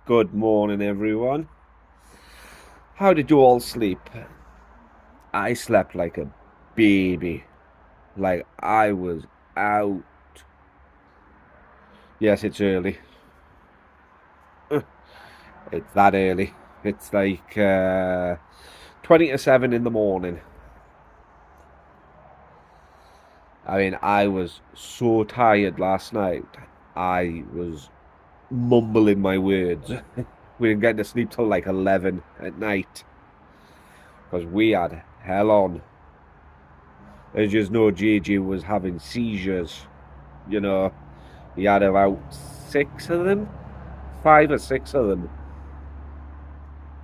Good morning, everyone. How did you all sleep? I slept like a baby. Like I was out. Yes, it's early. It's that early. It's like 20 to 7 in the morning. I mean, I was so tired last night. I was mumbling my words. We didn't get to sleep till like 11 at night because we had hell on. As you know, JJ was having seizures. You know, he had about six of them, five or six of them,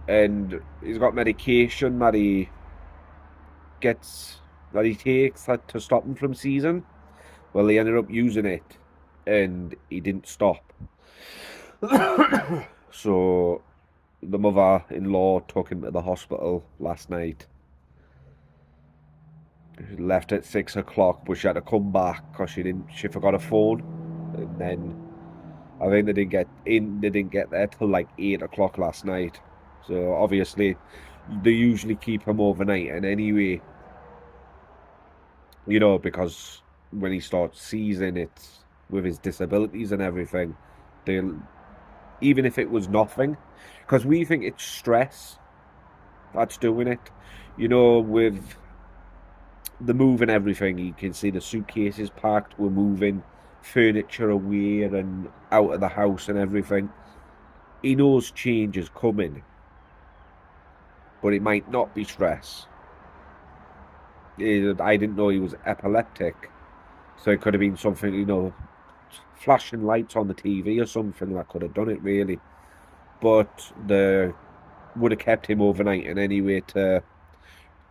and he's got medication gets that he takes to stop him from seizing. Well, he ended up using it, and he didn't stop. So the mother-in-law took him to the hospital last night. She left at 6 o'clock, but she had to come back because she forgot her phone, and then I think they didn't get there till like 8 o'clock last night. So obviously they usually keep him overnight, and anyway, because when he starts seizing it with his disabilities and everything, they'll even if it was nothing, because we think it's stress that's doing it. With the move and everything, you can see the suitcases packed, we're moving furniture away and out of the house and everything. He knows change is coming, but it might not be stress. I didn't know he was epileptic, so it could have been something, flashing lights on the TV or something that could have done it really. But the would have kept him overnight in any way to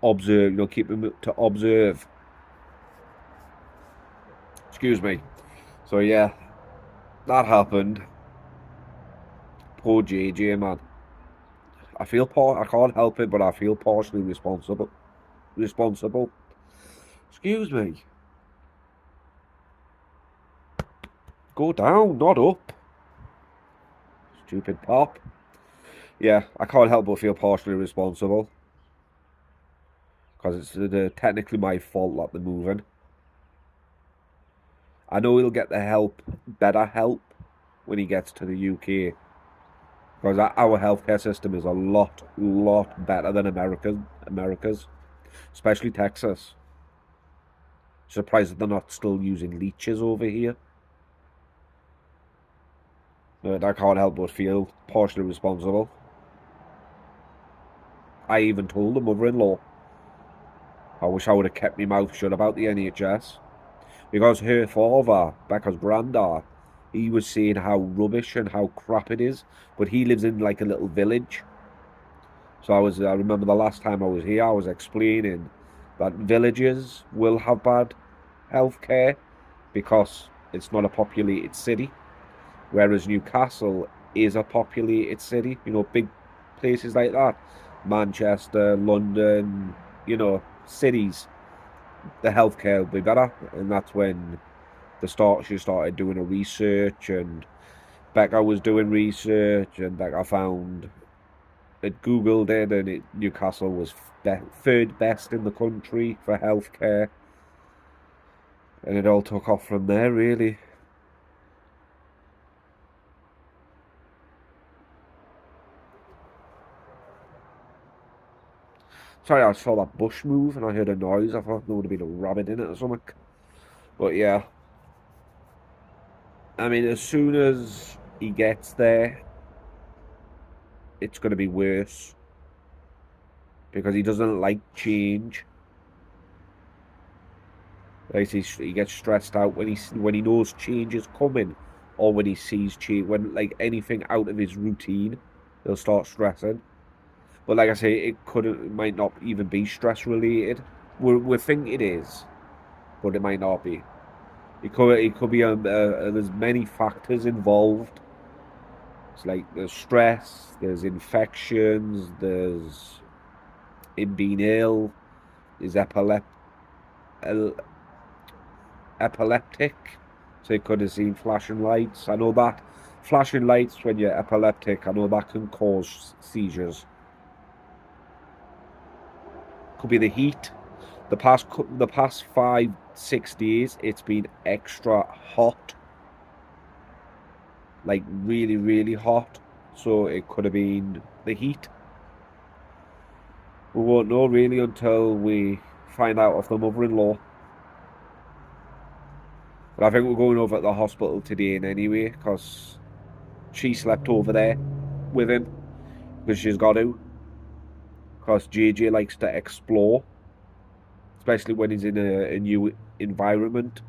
observe, keep him to observe. Excuse me. So yeah, that happened. Poor JJ, man. I can't help it, but I feel partially responsible. Responsible. Excuse me. Go down, not up. Stupid pop. Yeah, I can't help but feel partially responsible because it's technically my fault that they're moving. I know he'll get the better help, when he gets to the UK because our healthcare system is a lot better than America's, especially Texas. Surprised that they're not still using leeches over here. But I can't help but feel partially responsible. I even told the mother-in-law I wish I would have kept my mouth shut about the NHS. Because her father, Becca's granddad, he was saying how rubbish and how crap it is. But he lives in like a little village. So I remember the last time I was here, I was explaining that villages will have bad healthcare because it's not a populated city. Whereas Newcastle is a populated city, big places like that. Manchester, London, cities, the healthcare will be better. And that's when she started doing a research, and Becca was doing research, and Becca found it, Googled it, and Newcastle was third best in the country for healthcare. And it all took off from there, really. Sorry, I saw that bush move and I heard a noise. I thought there would have been a rabbit in it or something. But yeah, I mean, as soon as he gets there, it's going to be worse because he doesn't like change. Like he gets stressed out when he knows change is coming, or when he sees change, when like anything out of his routine, he'll start stressing. But like I say, it might not even be stress related. We think it is, but it might not be. It could be there's many factors involved. It's like there's stress, there's infections, there's him being ill, there's epileptic, so he could have seen flashing lights. I know that Flashing lights when you're epileptic, I know that can cause seizures. Could be the heat. The past 5-6 days, it's been extra hot, like really, really hot. So it could have been the heat. We won't know really until we find out of the mother-in-law. But I think we're going over at the hospital today anyway, because she slept over there with him, because she's got to. Because JJ likes to explore, especially when he's in a new environment.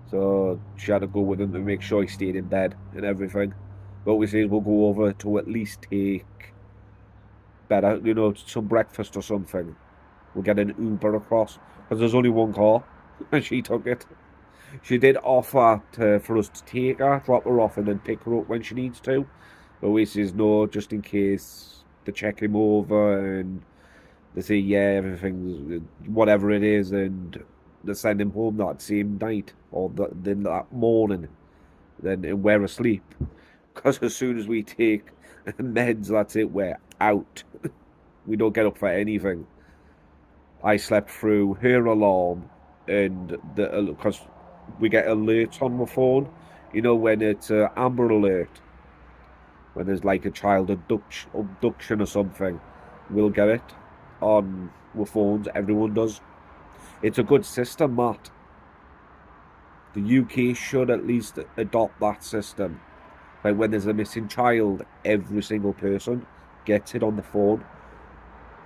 So she had to go with him to make sure he stayed in bed and everything. But we say we'll go over to at least take better, some breakfast or something. We'll get an Uber across, because there's only one car, and she took it. She did offer for us to take her, drop her off, and then pick her up when she needs to. But we says no, just in case they check him over and they say, yeah, everything's whatever it is, and they send him home that same night or then that morning. Then we're asleep. Because as soon as we take meds, that's it, we're out. We don't get up for anything. I slept through her alarm and because we get alerts on my phone, when it's an Amber Alert, when there's like a child abduction or something, we'll get it on our phones. Everyone does. It's a good system, Matt. The UK should at least adopt that system. Like when there's a missing child, every single person gets it on the phone,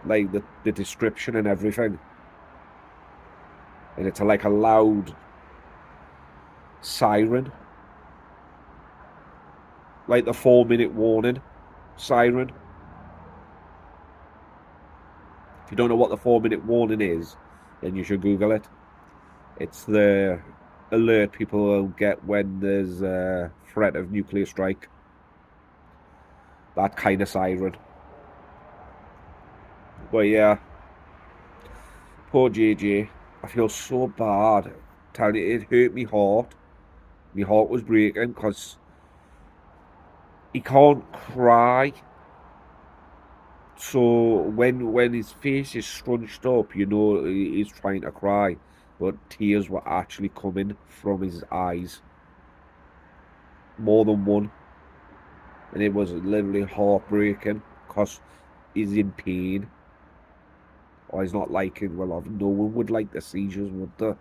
like the description and everything. And it's like a loud siren, like the 4-minute warning siren. If you don't know what the 4-minute warning is, then you should Google it. It's the alert people will get when there's a threat of nuclear strike. That kind of siren. But yeah, poor JJ. I feel so bad. Telling you, it hurt me heart. My heart was breaking because he can't cry. So when his face is scrunched up, he's trying to cry, but tears were actually coming from his eyes, more than one, and it was literally heartbreaking because he's in pain, or he's not liking. Well, no one would like the seizures, would they?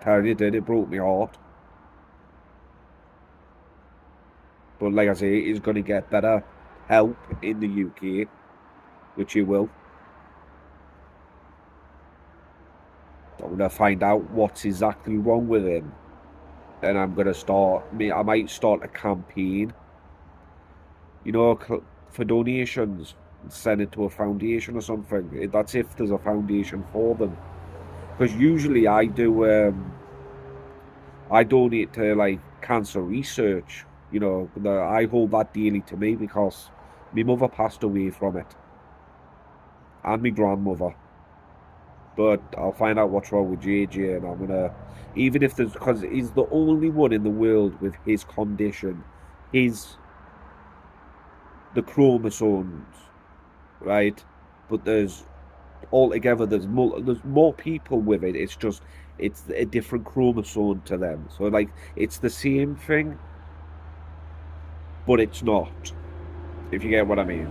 Telling you, did it broke my heart. But like I say, he's going to get better help in the UK, which he will. I'm going to find out what's exactly wrong with him. And I'm going to I might start a campaign, for donations. Send it to a foundation or something. That's if there's a foundation for them. Because usually I donate to like cancer research. I hold that dearly to me because my mother passed away from it, and my grandmother. But I'll find out what's wrong with JJ, and I'm gonna, even if there's, because he's the only one in the world with his condition, the chromosomes, right? But there's more people with it. It's a different chromosome to them. So like it's the same thing, but it's not. If you get what I mean.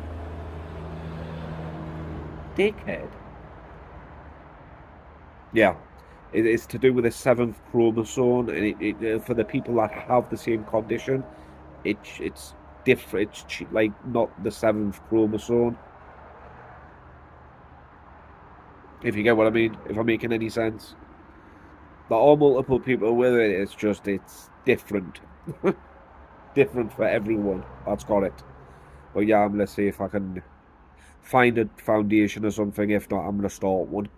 Dickhead. Yeah, it's to do with the 7th chromosome, and for the people that have the same condition, it's different. It's like not the 7th chromosome. If you get what I mean, if I'm making any sense. There are multiple people with it. It's different, different for everyone that's got it. But yeah, I'm gonna see if I can find a foundation or something. If not, I'm gonna start one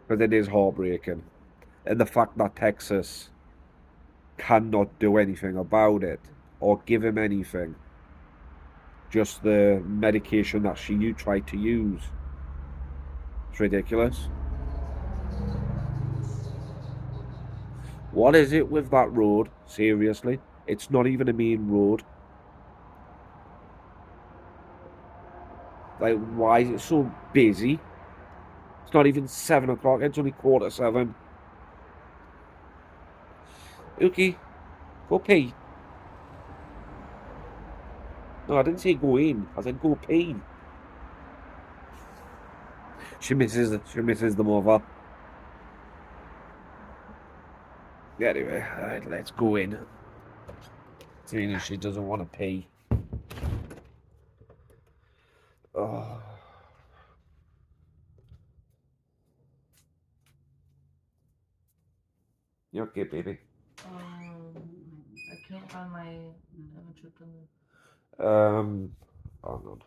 because it is heartbreaking, and the fact that Texas cannot do anything about it or give him anything. Just the medication that you tried to use. It's ridiculous. What is it with that road? Seriously? It's not even a main road. Like, why is it so busy? It's not even 7 o'clock, it's only 7:15. Okay, go pee. No, I didn't say go in. I said go pee. She misses them over. Yeah, anyway, alright, let's go in. Seeing as she doesn't want to pee. Oh. You okay, baby? I can't find my trip. Hang on.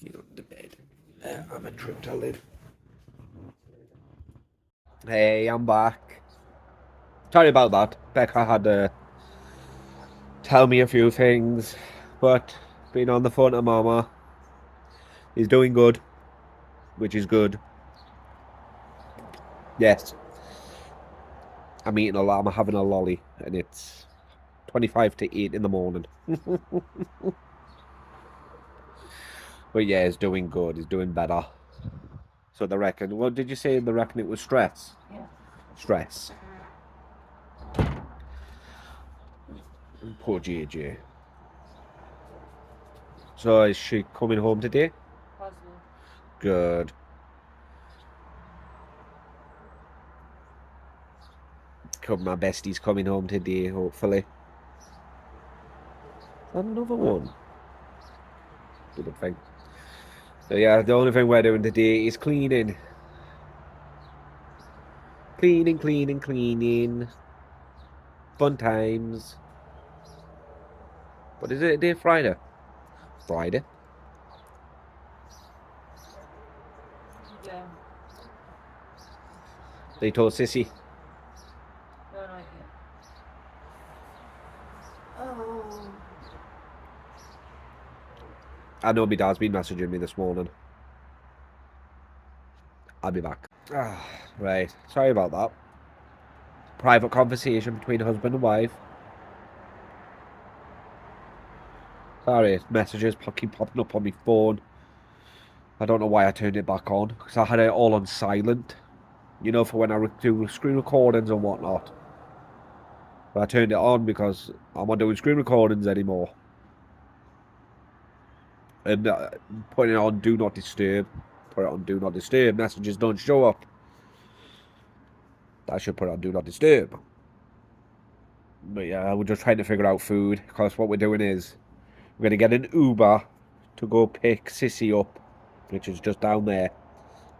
Get on the bed. I'm a trip to lid. Hey, I'm back. Sorry about that. Becca had to tell me a few things, but being on the phone to Mama, he's doing good, which is good. Yes, I'm eating a lot. I'm having a lolly, and it's 25 to 8 in the morning. But yeah, he's doing good. He's doing better. So they reckon. What did you say? They reckon it was stress. Yeah. Stress. Poor JJ. So is she coming home today? Possible. Good. My bestie's coming home today, hopefully. Is that another one? Good thing. So yeah, the only thing we're doing today is cleaning. Cleaning, cleaning, cleaning. Fun times. What is it today? Friday? Friday? Yeah. They told Sissy. No, not yet. Oh. I know my dad's been messaging me this morning. I'll be back. Right. Sorry about that. Private conversation between husband and wife. Sorry, messages keep popping up on my phone. I don't know why I turned it back on, because I had it all on silent. You know, for when I do screen recordings and whatnot. But I turned it on because I'm not doing screen recordings anymore. And putting it on Do Not Disturb. Put it on Do Not Disturb. Messages don't show up. I should put it on Do Not Disturb. But yeah, we're just trying to figure out food. Because what we're doing is we're going to get an Uber to go pick Sissy up, which is just down there.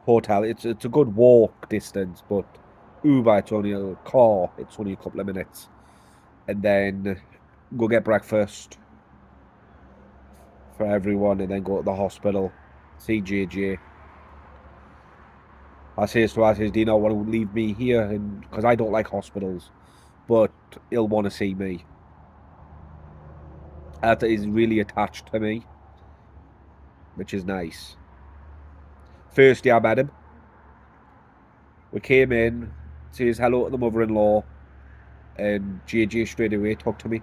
Hotel. It's a good walk distance, but Uber, it's only a car. It's only a couple of minutes. And then go get breakfast for everyone and then go to the hospital. See JJ. I says to her, do you not want to leave me here? And because I don't like hospitals, but he'll want to see me. That is really attached to me, which is nice. First day I met him, we came in, says hello to the mother-in-law, and JJ straight away talked to me.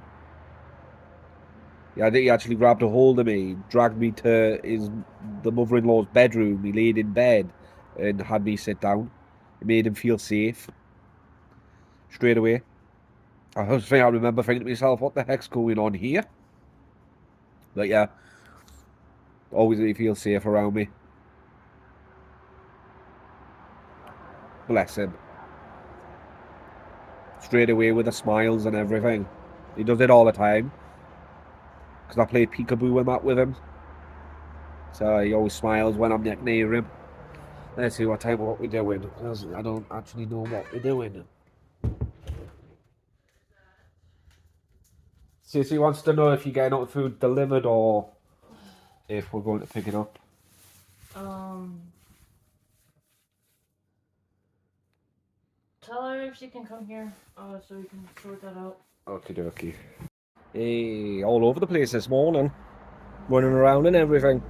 Yeah, I think he actually grabbed a hold of me, dragged me to the mother-in-law's bedroom. He laid in bed and had me sit down. It made him feel safe straight away. I remember thinking to myself, what the heck's going on here? But yeah, always made me feel safe around me. Bless him. Straight away with the smiles and everything. He does it all the time. Because I play peekaboo and that with him. So he always smiles when I'm near him. Let's see what we're doing. Because I don't actually know what we're doing. Sissy wants to know if you're getting out food delivered or if we're going to pick it up. Tell her if she can come here, so we can sort that out. Okie dokie. Hey, all over the place this morning. Running around and everything.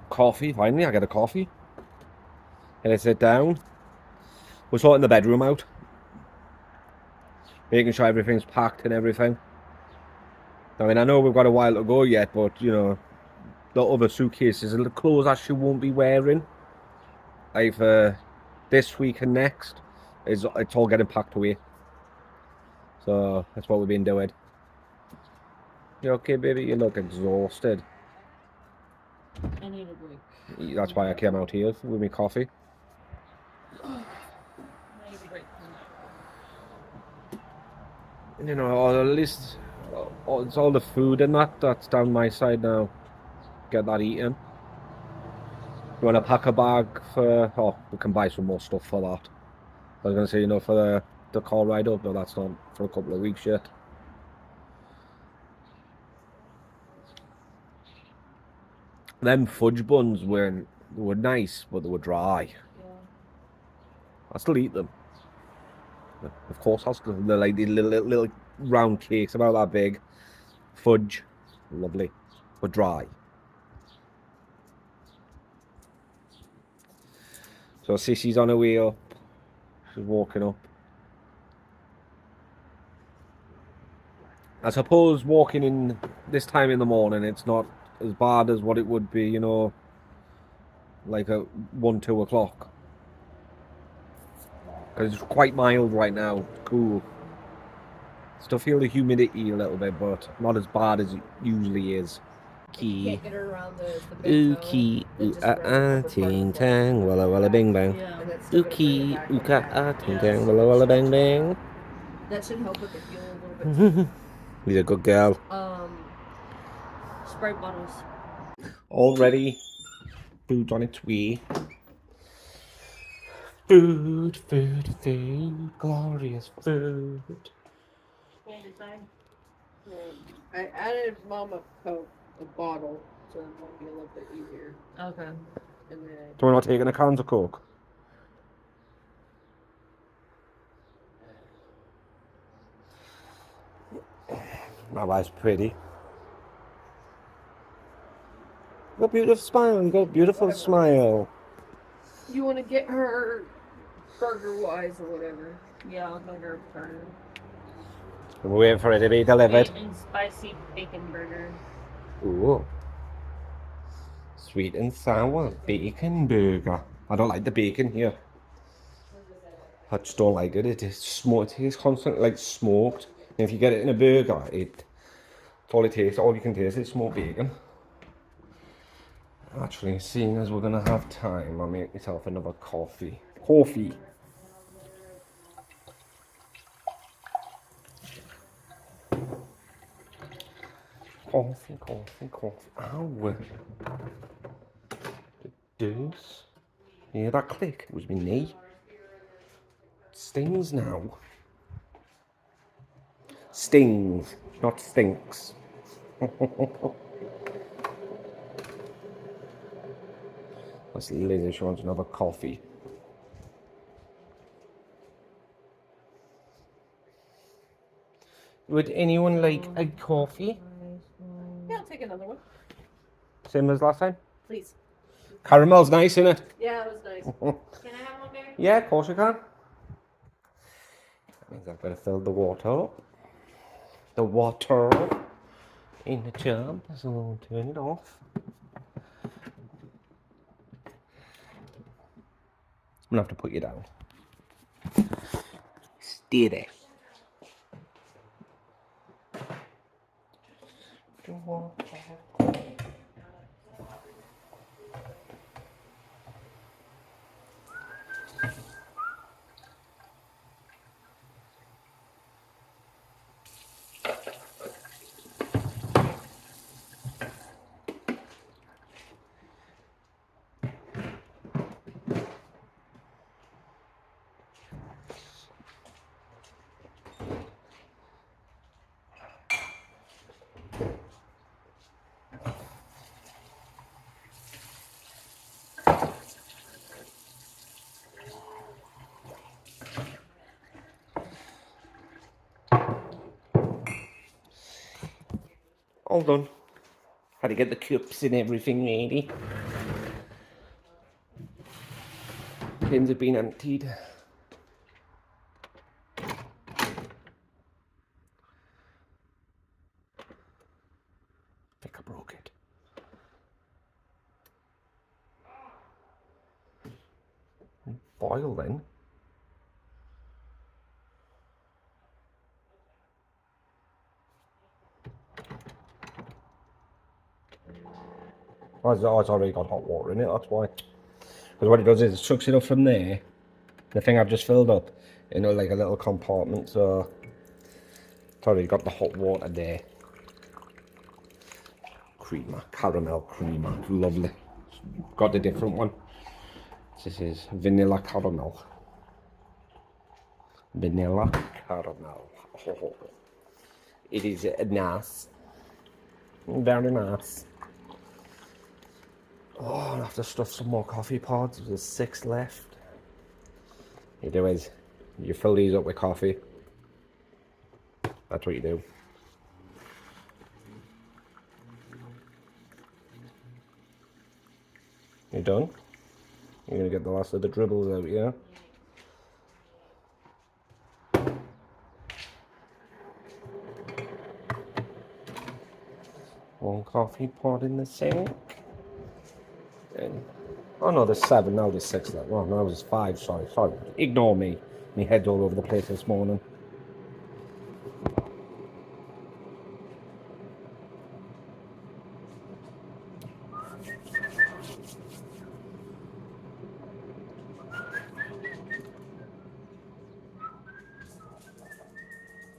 Coffee, finally I get a coffee. Gonna sit down. We're sorting the bedroom out. Making sure everything's packed and everything. I mean, I know we've got a while to go yet, but, you know, the other suitcases and the clothes that she won't be wearing, like for this week and next, it's all getting packed away. So that's what we've been doing. You okay, baby? You look exhausted. I need a break. That's why I came out here with my coffee. I need a break. You know, or at least it's all the food and that's down my side now. Get that eaten. You want to pack a bag for... Oh, we can buy some more stuff for that. I was going to say, you know, for the car ride up, but that's not for a couple of weeks yet. Them fudge buns were nice, but they were dry. Yeah. I still eat them. Of course, they're like these little round cakes about that big. Fudge, lovely, but dry. So Sissy's on her way up. She's walking up. I suppose walking in this time in the morning, it's not as bad as what it would be, you know, like at 1-2 o'clock. Because it's quite mild right now. It's cool. Still feel the humidity a little bit, but not as bad as it usually is. Key. Can't get her around the big toe. Ookie, Then just around the upper part ting of the tang, foot. walla walla bing bang. Yeah. And that's still gonna bring Ookie, it back ooka, ting Yeah. tang, walla walla bang bang. That should help with the heel a little bit. He's a good girl. Sprite bottles. All ready. Food on its way. Food, food, food, glorious food. I added Mom a Coke, a bottle, so it might be a little bit easier. Okay. And then So we're not taking a can of Coke? My wife's pretty. You got a beautiful smile. You got a beautiful smile. you want to get her burger wise or whatever. Yeah, I'll get her a burger. We're waiting for it to be delivered. Sweet and spicy bacon burger. Ooh. Sweet and sour bacon burger. I don't like the bacon here. I just don't like it. It is smoked. It tastes constantly like smoked. And if you get it in a burger, it's all it tastes. All you can taste is smoked bacon. Actually, seeing as we're gonna have time, I'll make myself another coffee. Coffee. Coffee, coffee, coffee. Ow. The deuce. You hear that click? It was my knee. It stings now. Stings, not stinks. That's Lizzie, she wants another coffee. Would anyone like a coffee? Yeah, I'll take another one, Same as last time? please. Caramel's nice, isn't it? Yeah, it was nice. Can I have one, baby? Yeah, of course you can. That means I've got to fill the water up. The water in the tub, so we'll turn it off. I'm gonna have to put you down. Stay there. The water. All done. Had to get the cups and everything ready. Pins have been emptied. I think I broke it. Boil then. Oh, it's already got hot water in it, that's why. Because what it does is it sucks it up from there, the thing I've just filled up, into like a little compartment, so it's already got the hot water there. Creamer, caramel creamer, lovely. Got a different one. This is vanilla caramel. Vanilla caramel. Oh, it is nice. Very nice. Oh, I have to stuff some more coffee pods. There's 6 left. You do is, you fill these up with coffee. That's what you do. You done? You're gonna get the last of the dribbles out, yeah? One coffee pot in the sink. And, oh no, there's 7, now there's 6 left. Well, now there's 5, sorry. Ignore me. My head's all over the place this morning.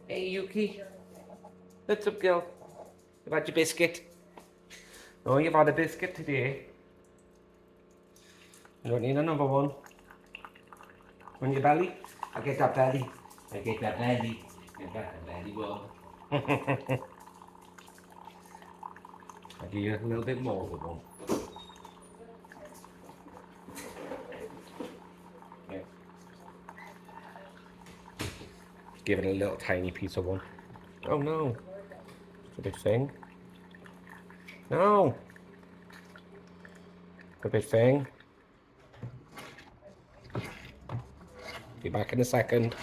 Hey Yuki, what's up girl? You've had your biscuit? Oh, you've had a biscuit today. You don't need another one? On your belly? I get that belly. I get that belly. I got the belly one. I'll give you a little bit more of one. Yeah. Give it a little tiny piece of one. Oh no. It's a big thing. No. A big thing. Be back in a second.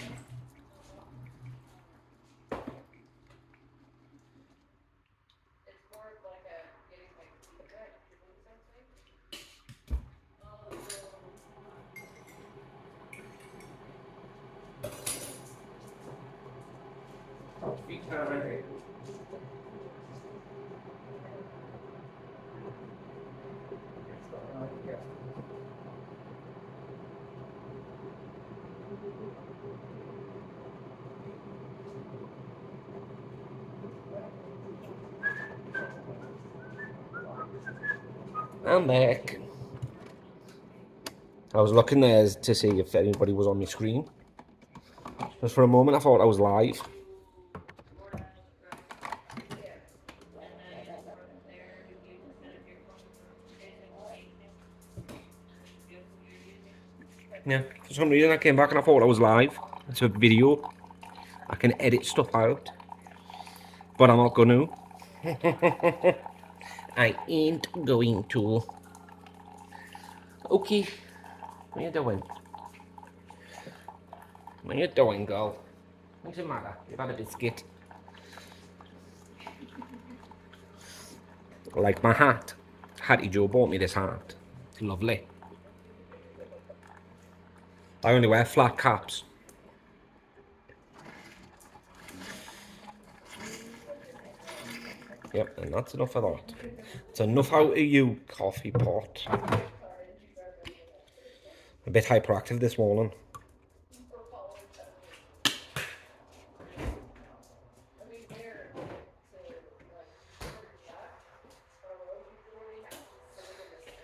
I'm back. I was looking there to see if anybody was on my screen. Just for a moment I thought I was live. Yeah, for some reason I came back and I thought I was live. It's a video. I can edit stuff out. But I'm not gonna. I ain't going to. Okay. What you doing? What you doing, girl? What's the matter? You've had a biscuit. Like my hat. Hattie Joe bought me this hat. It's lovely. I only wear flat caps. Yep, and that's enough of that. It's enough out of you, coffee pot. A bit hyperactive this morning.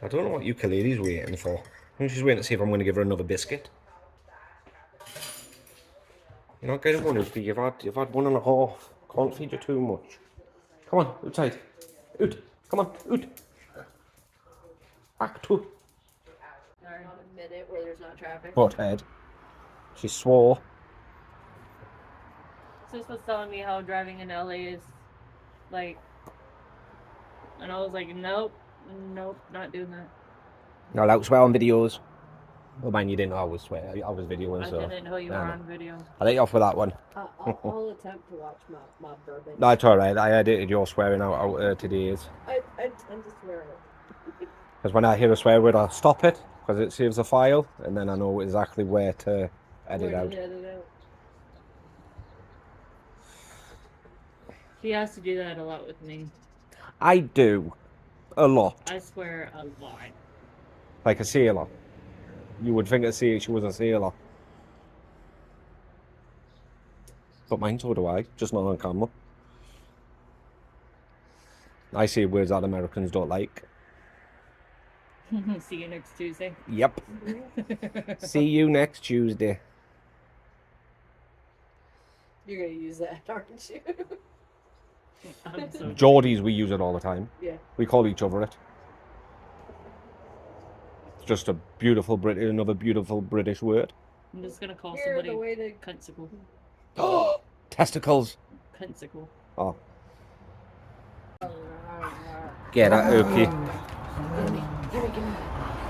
I don't know what ukulele's waiting for. I think she's waiting to see if I'm going to give her another biscuit. You're not getting one, Uti. You've had 1.5. Can't feed you too much. Come on, outside. Out. Come on, out. Back to. Not a minute where there's not traffic. Butthead. She swore. Sis was telling me how driving in LA is like, and I was like, nope, not doing that. Not allowed to swear on videos. Oh man, you didn't know I was swearing. I was videoing, I so. didn't know you were on video. I let you off with that one. I'll attempt to watch my bourbon. No, it's alright. I edited your swearing out today's. I tend to swear it. Because when I hear a swear word, I stop it because it saves the file, and then I know exactly where to edit Where out. to edit out. He has to do that a lot with me. I do. A lot. I swear a lot. Like a sailor. You would think she was a sailor. But mine, so do I. Just not on camera. I say words that Americans don't like. See you next Tuesday. Yep. See you next Tuesday. You're gonna use that, aren't you? I'm so Geordies, we use it all the time. Yeah. We call each other it. It's just a beautiful another beautiful British word. I'm just gonna call Here, the somebody way to cuntsicle. Oh, testicles. Cuntsicle. Oh. Get her, Ookie.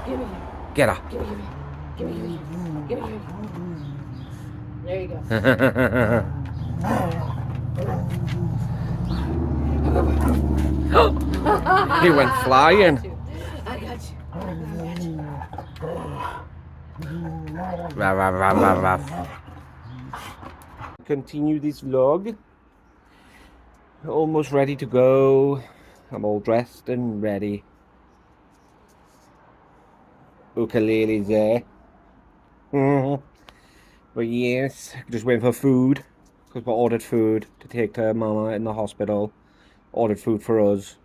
Gimme. Get her. Gimme. There you go. He went flying. I got you. Ruff, ruff, ruff, ruff, ruff. Continue this vlog. Almost ready to go. I'm all dressed and ready. Ukulele's there. But yes, just waiting for food. Because we ordered food to take to Mama in the hospital. Ordered food for us.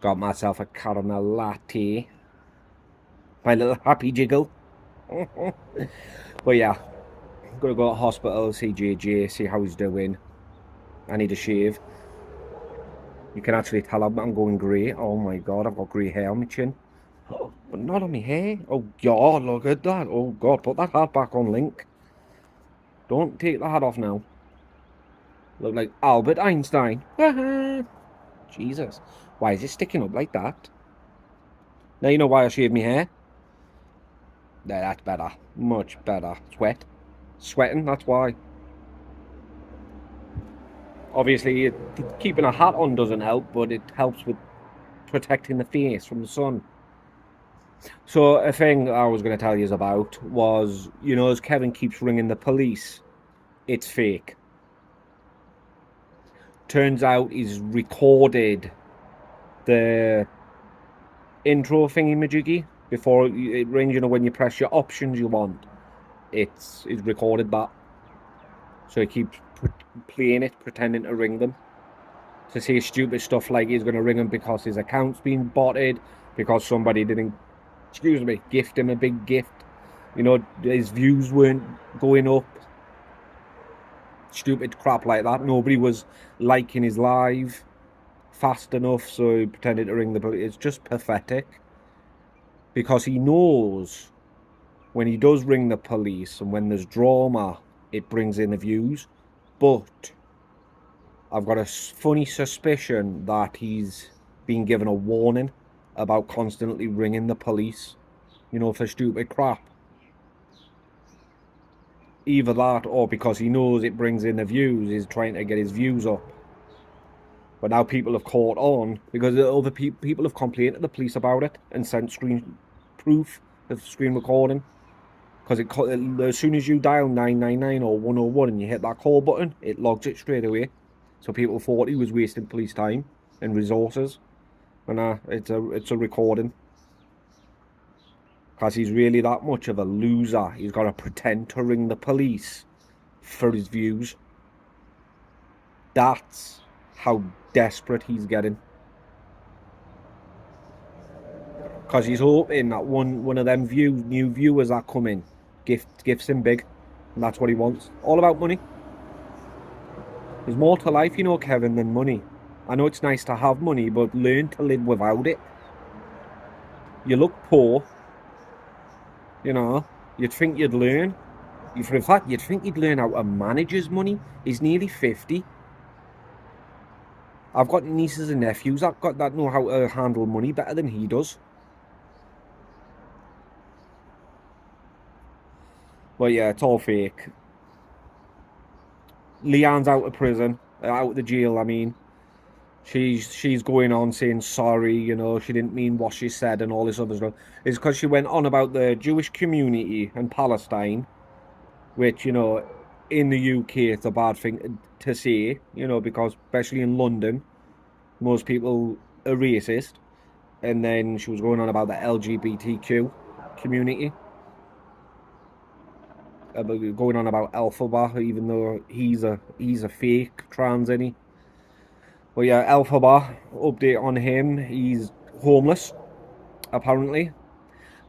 Got myself a caramel latte. My little happy jiggle. But yeah, gonna go to hospital, see JJ, see how he's doing. I need a shave. You can actually tell I'm going grey. Oh my god, I've got grey hair on my chin. But not on my hair. Oh god, look at that. Oh god, put that hat back on, Link. Don't take the hat off now. Look like Albert Einstein. Jesus. Why is it sticking up like that? Now you know why I shaved my hair. There, that's better. Much better. Sweat. Sweating, that's why. Obviously, keeping a hat on doesn't help, but it helps with protecting the face from the sun. So, a thing I was going to tell you about was, you know, as Kevin keeps ringing the police, it's fake. Turns out he's recorded the intro thingy-majiggy before it rings, you know, when you press your options you want. It's recorded that. So he keeps playing it, pretending to ring them. To say stupid stuff like he's going to ring him because his account's been botted, because somebody didn't, gift him a big gift. You know, his views weren't going up. Stupid crap like that. Nobody was liking his live fast enough, so he pretended to ring the police. It's just pathetic. Because he knows when he does ring the police and when there's drama, it brings in the views. But I've got a funny suspicion that he's been given a warning about constantly ringing the police, you know, for stupid crap. Either that, or because he knows it brings in the views, he's trying to get his views up. But now people have caught on, because other people have complained to the police about it and sent screen proof of screen recording. Because as soon as you dial 999 or 101 and you hit that call button, it logs it straight away. So people thought he was wasting police time and resources. And it's a recording. Because he's really that much of a loser. He's got to pretend to ring the police for his views. That's how desperate he's getting. Because he's hoping that one of them new viewers that come in gifts him big. And that's what he wants. All about money. There's more to life, you know, Kevin, than money. I know it's nice to have money, but learn to live without it. You look poor. You know, you'd think you'd learn. In fact, you'd think he'd learn how to manage his money. He's nearly 50. I've got nieces and nephews that know how to handle money better than he does. But yeah, it's all fake. Leanne's out of prison, out of the jail, I mean. She's going on saying sorry, you know, she didn't mean what she said and all this other stuff. It's because she went on about the Jewish community in Palestine, which, you know, in the UK it's a bad thing to say, you know, because especially in London, most people are racist. And then she was going on about the LGBTQ community, going on about Alphabet, even though he's a fake trans, isn't he? But yeah, Alphabet, update on him. He's homeless, apparently.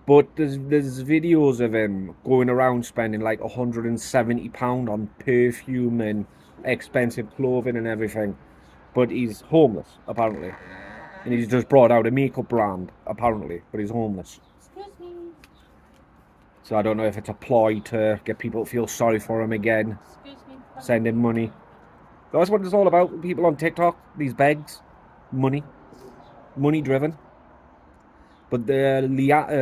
But there's videos of him going around spending like £170 on perfume and expensive clothing and everything. But he's homeless, apparently. And he's just brought out a makeup brand, apparently. But he's homeless. Excuse me. So I don't know if it's a ploy to get people to feel sorry for him again, Excuse me. send him money. That's what it's all about. People on TikTok, these begs, money driven. But the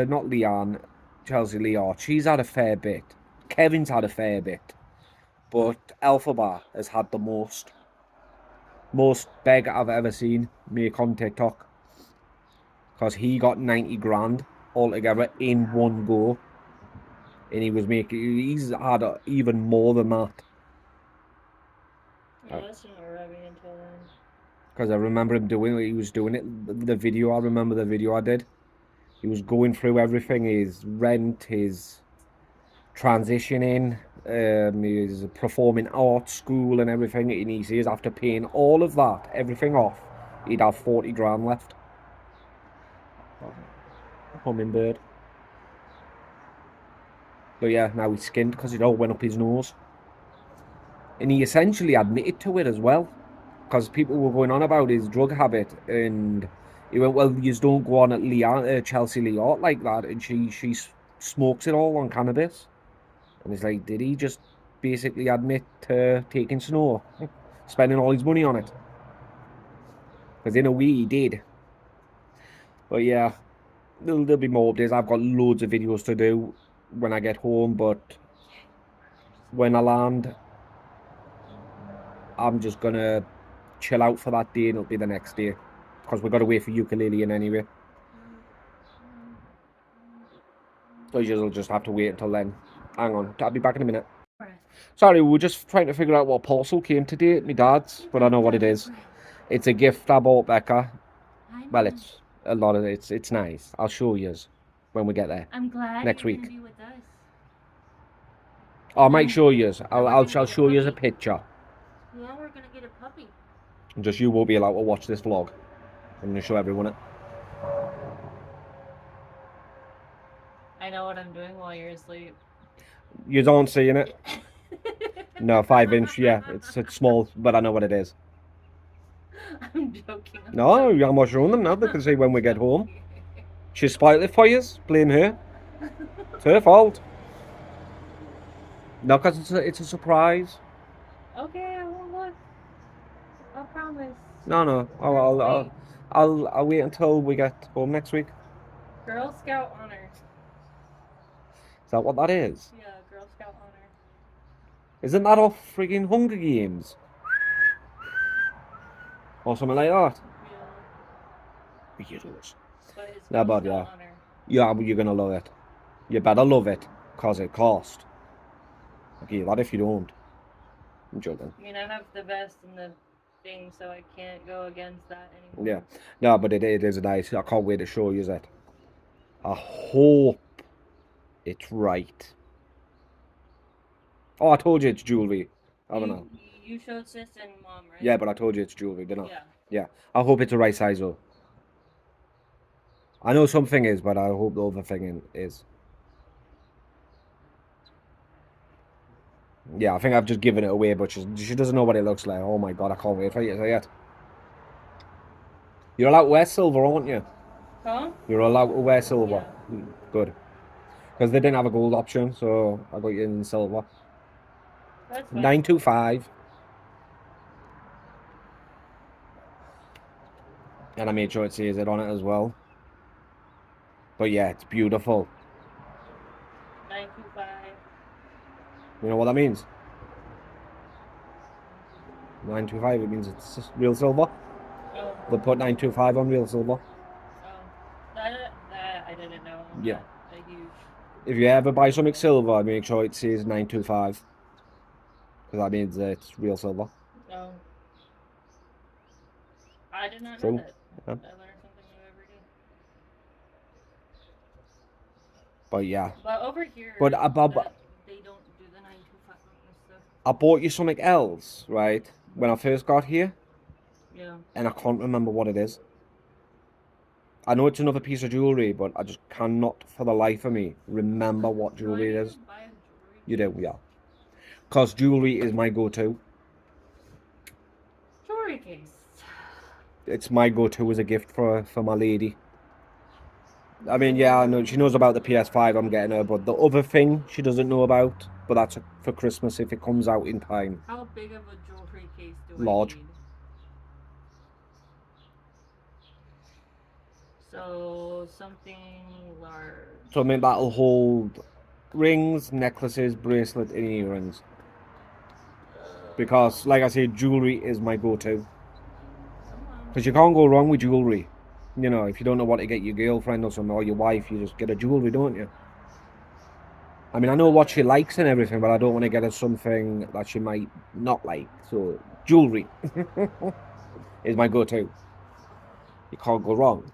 not Leanne, Chelsea Leah, she's had a fair bit. Kevin's had a fair bit, but Alphabet has had the most beg I've ever seen make on TikTok, because he got 90 grand altogether in one go, and he's had even more than that. No, that's not rubbing until then. Because I remember him doing it. He was doing it. The video, I remember the video I did. He was going through everything: his rent, his transitioning, his performing arts school, and everything. And he says after paying all of that, everything off, he'd have 40 grand left. Hummingbird. But yeah, now he's skinned because it all went up his nose. And he essentially admitted to it as well, because people were going on about his drug habit, and he went, well, you don't go on at Chelsea Leah like that, and she smokes it all on cannabis. And it's like, did he just basically admit to taking snow, spending all his money on it? Because in a way he did. But yeah, there'll be more updates. I've got loads of videos to do when I get home, but when I land, I'm just gonna chill out for that day, and it'll be the next day, because we've got to wait for ukulele in anyway. So you'll just have to wait until then. Hang on, I'll be back in a minute. Sorry, we were just trying to figure out what parcel came today at my dad's, but I know what it is. It's a gift I bought Becca. Well, it's a lot of it's nice. I'll show you when we get there. I'm glad next you're week. gonna be with us. I might show you. I'll show you a picture. Well, we're gonna get a puppy. Just you won't be allowed to watch this vlog. I'm gonna show everyone it. I know what I'm doing while you're asleep. You don't seeing it? No, 5-inch. Yeah, it's small, but I know what it is. I'm joking. No, I'm not showing them now. They can see when we get home. She spoiled it for you. Blame her. It's her fault. No, because it's a surprise. Okay, I won't look. I promise. No. I'll wait until we get home next week. Girl Scout honor. Is that what that is? Yeah, Girl Scout honor. Isn't that off friggin' Hunger Games? Or something like that? Yeah. Weirdos. But it's No, Girl but Scout yeah. honor. Yeah, but you're gonna love it. You better love it, cause it cost. Okay, that if you don't. I'm joking. I mean, I have the best in the thing, so I can't go against that anymore. Yeah. No, but it is nice. I can't wait to show you that. I hope it's right. Oh, I told you it's jewelry. I don't know. You showed sis and mom, right? Yeah, but I told you it's jewelry, didn't I? Yeah. Yeah. I hope it's the right size though. I know something is, but I hope the other thing is. Yeah, I think I've just given it away, but she doesn't know what it looks like. Oh my god, I can't wait for you to see it. You're allowed to wear silver, aren't you? Huh? You're allowed to wear silver. Yeah. Good. Because they didn't have a gold option, so I got you in silver. That's fine. 925. And I made sure it says it on it as well. But yeah, it's beautiful. 925. You know what that means? 925, it means it's real silver. Oh, They put 925 on real silver. that I didn't know. I'm Yeah. not a huge. If you ever buy something silver, make sure it says 925. Because that means it's real silver. Oh. I did not know True. that. Yeah. I learn something new every day. But yeah. But over here, But they don't do the 925 stuff. I bought you something else, right? When I first got here. Yeah. And I can't remember what it is. I know it's another piece of jewellery, but I just cannot for the life of me remember what jewellery it is. Buy a jewelry You do, yeah. Because jewellery is my go-to. jewelry case. It's my go-to as a gift for my lady. I mean, yeah, I know she knows about the PS5 I'm getting her, but the other thing she doesn't know about, but that's for Christmas if it comes out in time. How big of a jewelry case do Large. I need? So something large. Something that'll hold rings, necklaces, bracelet, and earrings. Because, like I said, jewellery is my go-to. Because you can't go wrong with jewellery. You know, if you don't know what to get your girlfriend or something, or your wife, you just get a jewellery, don't you? I mean, I know what she likes and everything, but I don't want to get her something that she might not like. So, jewellery is my go-to. You can't go wrong.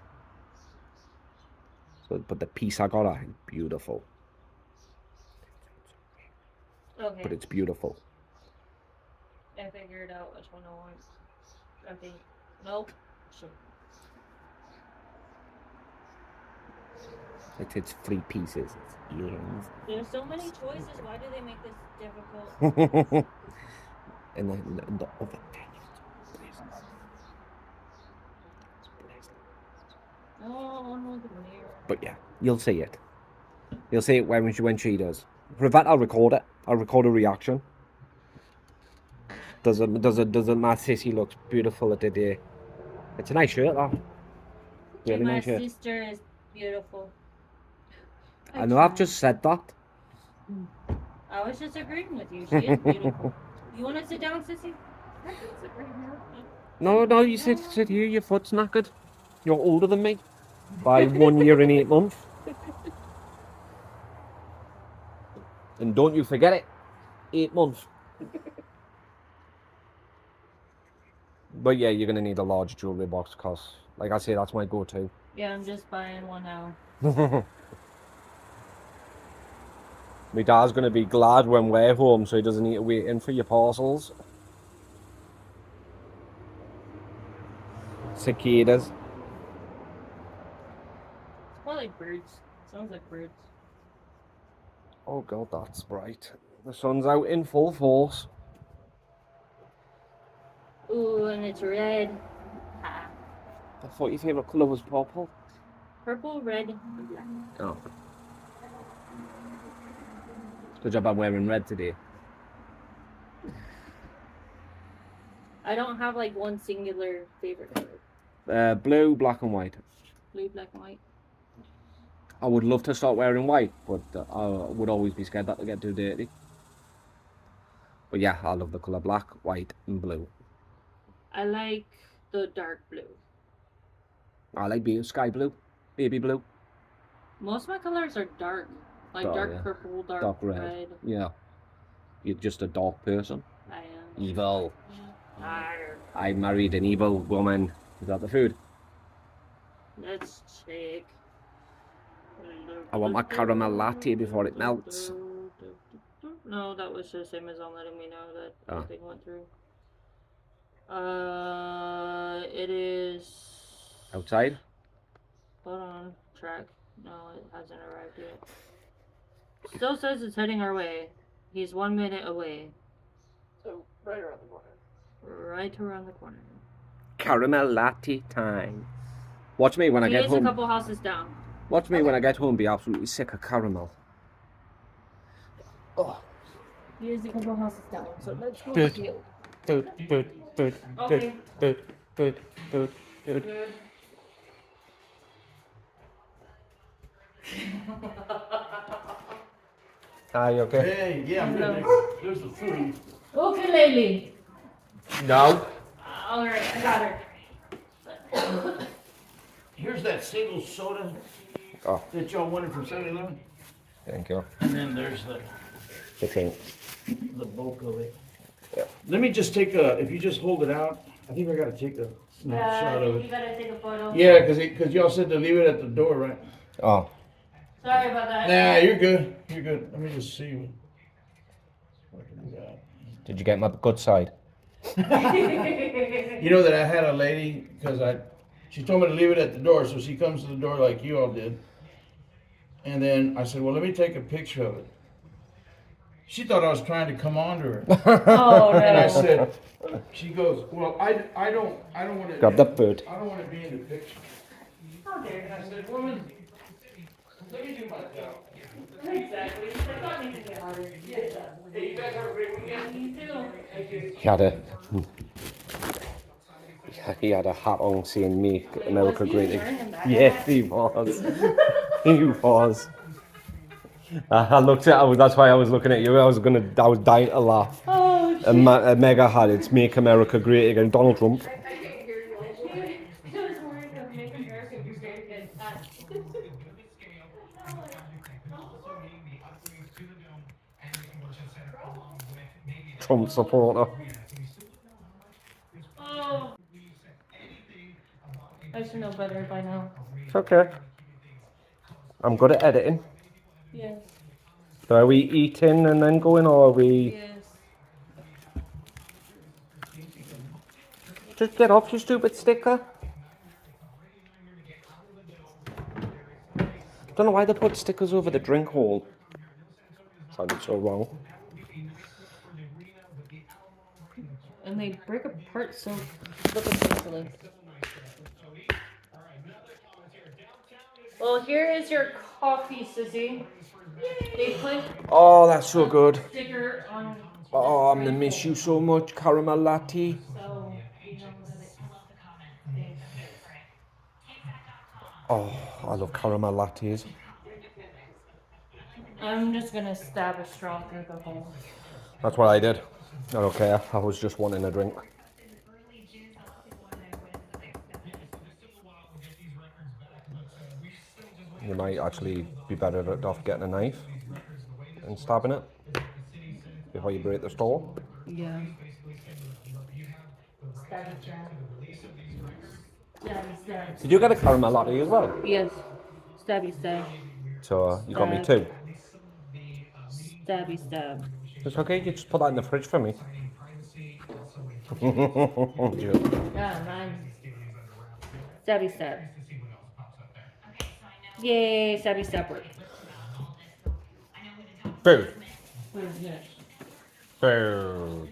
So, but the piece I got her, beautiful. Okay. But it's beautiful. I figured out which one I want. I think. Nope. Sure. It's 3 pieces. It's earrings. There's so many choices. Why do they make this difficult? and the other thing is bracelets. Oh, no, the mirror. But yeah, you'll see it. You'll see it when she does. For that, I'll record it. I'll record a reaction. Doesn't my sissy looks beautiful today? It's a nice shirt, that. Really My nice shirt. sister is beautiful. I know I've just said that. I was just agreeing with you. She is beautiful. You want to sit down, sissy? I can sit right here. No, you sit here. Your foot's knackered. You're older than me by 1 year and 8 months. And don't you forget it. 8 months. But yeah, you're gonna need a large jewellery box because, like I say, that's my go-to. Yeah, I'm just buying one now. My dad's gonna be glad when we're home, so he doesn't need to wait in for your parcels. Cicadas. It's more like birds. Sounds like birds. Oh god, that's bright. The sun's out in full force. Ooh, and it's red. Ha. I thought your favourite colour was purple. Purple, red, and black. Oh. Good job I'm wearing red today. I don't have like one singular favorite color. Blue, black and white. Blue, black, and white. I would love to start wearing white, but I would always be scared that to get too dirty. But yeah, I love the colour black, white and blue. I like the dark blue. I like sky blue, baby blue. Most of my colors are dark. Like Oh, dark yeah. purple, dark, Dark red. red. Yeah. You're just a dark person. I am. Evil. Arr. I married an evil woman. Is that the food? Let's check. I want my caramel latte before it melts. No, that was just Amazon letting me know that Oh. nothing went through. It is Outside? Hold on, track. No, it hasn't arrived yet. Still says it's heading our way. He's 1 minute away. So, right around the corner. Right around the corner. Caramel latte time. Watch me when I He get is a home. couple houses down. Watch me when I get home be absolutely sick of caramel. Oh. He is a couple houses down, so let's go Good. heal. Dude. Okay. Dude. Good. Hi, you okay? Hey, yeah, I'm good. Hello. There's the food. Ukulele. No. All right, I got her. Here's that single soda Oh, that y'all wanted from 7-Eleven. thank you. And then there's The thing. the bulk of it. Yeah. Let me just take a, if you just hold it out, I think I gotta take a snapshot of You it. gotta take a photo. Yeah, cause y'all said to leave it at the door, right? Oh, Sorry about that. Nah, you're good. You're good. Let me just see what I can do that. did you get my good side? You know that I had a lady, she told me to leave it at the door, so she comes to the door like you all did. And then I said, well, let me take a picture of it. She thought I was trying to come on to her. Oh no. And I said, she goes, well, I don't want to. Grab that bird. I don't want to be in the picture. How dare And I said, woman, let me do my job. you? Exactly. I thought you could harder. Hey, you guys have a great weekend. You too. Thank you. He had a hat on saying "Make America was he Great wearing Again." a MAGA Yes, hat? he was. He was. I looked at. That's why I was looking at you. I was dying to laugh. Oh shit. A mega hat. It's "Make America Great Again." Donald Trump. I can't hear you. He was wearing a Make America Great Again hat. Trump supporter. Oh. I should know better by now. It's okay. I'm good at editing. Yes. So are we eating and then going, or are we? Yes. Just get off, you stupid sticker. Don't know why they put stickers over the drink hole. Sounded so wrong. And they break apart so flippin' easily. Well, here is your coffee, sissy. They put Oh, that's so good. sticker on. Oh, I'm gonna miss you so much, caramel latte. So you know that it. Oh, I love caramel lattes. I'm just gonna stab a straw through the hole. That's what I did. I don't care. I was just wanting a drink. You might actually be better off getting a knife and stabbing it before you break the straw. Yeah. Stabby stab. Stabby stab. Did you get a caramel latte as well? Yes. Stabby stab. So you got me two. Stabby stab. It's okay. You just put that in the fridge for me. Yeah, mine. Stabby stab. Yay, stabby stab work. Food. Yes. Food.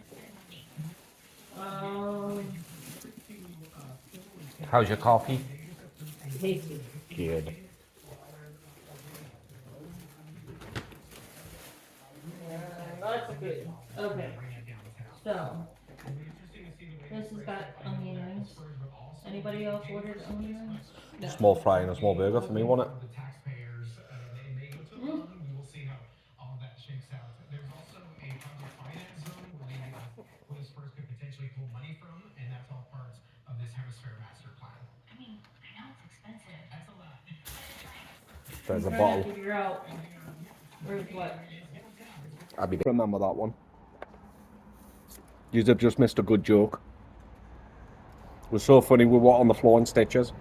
How's your coffee? Tasty. Good. That's good. Okay. So, this has got onion rings. Anybody else ordered onion rings? No. Small fry and a small burger for me, wasn't it? Mm. There's a I'm trying bottle. to figure out where's what. Remember that one. You'd have just missed a good joke. It was so funny. We were on the floor in stitches.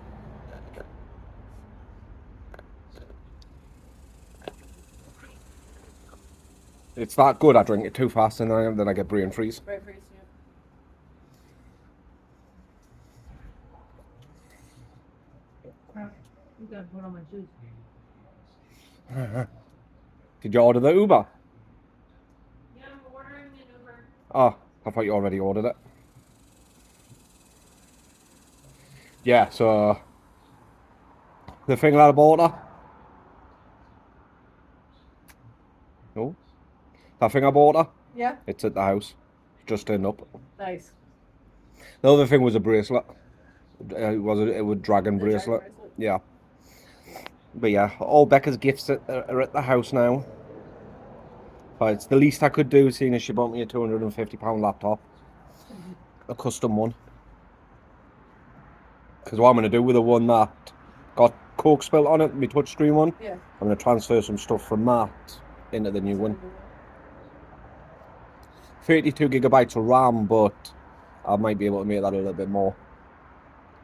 It's that good. I drink it too fast and then I get brain freeze. Right for you. You gotta put on my shoes. Did you order the Uber? Yeah, I'm ordering an Uber. Oh, I thought you already ordered it. Yeah, so the thing that I bought her. No, that thing I bought her. Yeah. It's at the house. Just turned up. Nice. The other thing was a bracelet. It was a dragon The bracelet. dragon bracelet. Yeah. But yeah, all Becca's gifts are at the house now. But it's the least I could do, seeing as she bought me a £250 laptop. A custom one. Because what I'm going to do with the one that got Coke spilt on it, my touchscreen one, Yeah. I'm going to transfer some stuff from that into the new one. 32GB of RAM, but I might be able to make that a little bit more.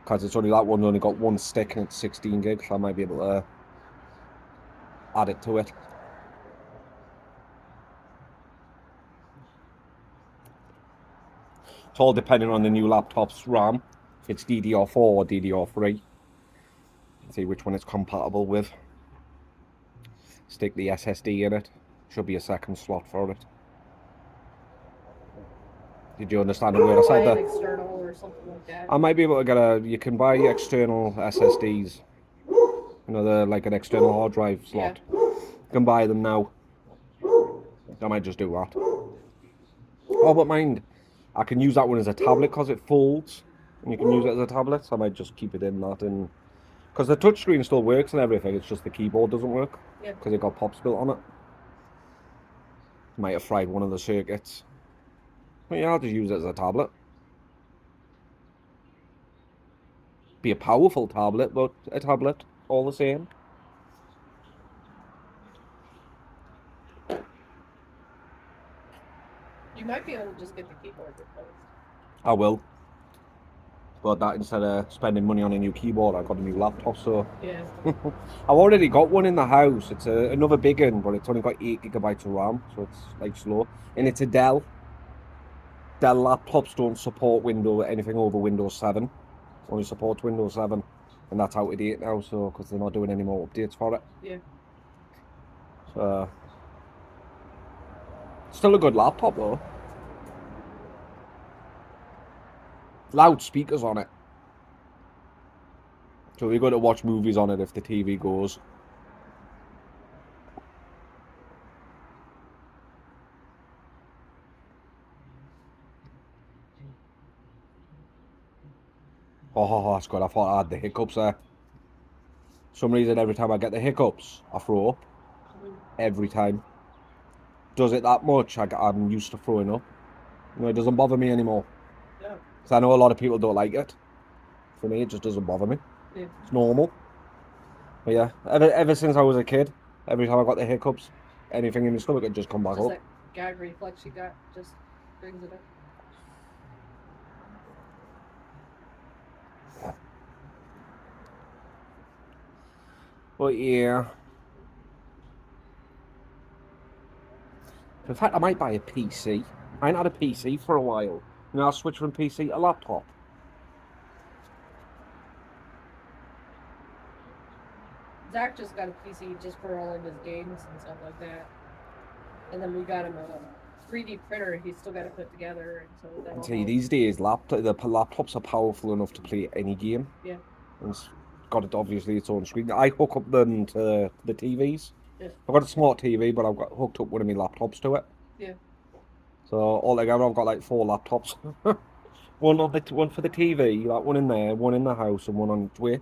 Because it's only that one's only got one stick and it's 16 gigs, so I might be able to add it to it. It's all depending on the new laptop's RAM, if it's DDR4 or DDR3. See which one it's compatible with. Stick the SSD in it. Should be a second slot for it. Did you understand the word I said Buy an there? external or something like that. I might be able to get a. You can buy external SSDs. You know, they're like an external hard drive slot. Yeah. You can buy them now. I might just do that. Oh, but mind, I can use that one as a tablet because it folds. And you can use it as a tablet, so I might just keep it in that. And because the touchscreen still works and everything, it's just the keyboard doesn't work. Yeah. Because it got pops built on it. Might have fried one of the circuits. But yeah, I'll just use it as a tablet. Be a powerful tablet, but a tablet all the same. You might be able to just get the keyboard replaced. I will. But that instead of spending money on a new keyboard, I got a new laptop, so... Yeah. I've already got one in the house. It's another big one, but it's only got 8GB of RAM, so it's like slow. And it's a Dell. Dell laptops don't support anything over Windows 7. Only supports Windows 7. And that's out of date now, so because they're not doing any more updates for it. Yeah. So... Still a good laptop, though. Loudspeakers on it. So we're going to watch movies on it if the TV goes. Oh, that's good. I thought I had the hiccups there. For some reason, every time I get the hiccups, I throw up. Every time. Does it that much, I'm used to throwing up. You know, it doesn't bother me anymore. Yeah. Because I know a lot of people don't like it. For me, it just doesn't bother me. Yeah. It's normal. But yeah, ever since I was a kid, every time I got the hiccups, anything in my stomach would just come back Just up. that gag reflex you got just brings it up. But yeah. In fact, I might buy a PC. I ain't had a PC for a while. You know, I'll switch from PC to laptop. Zach just got a PC just for all of his games and stuff like that. And then we got him a 3D printer he's still got to put together. And so that'll See, help. these days, the laptops are powerful enough to play any game. Yeah. And it's got obviously its own screen. I hook up them to the TVs. Yeah. I've got a smart TV, but I've got hooked up one of my laptops to it. Yeah. So altogether, I've got like 4 laptops. one for the TV, that one in there, one in the house, and one on its way.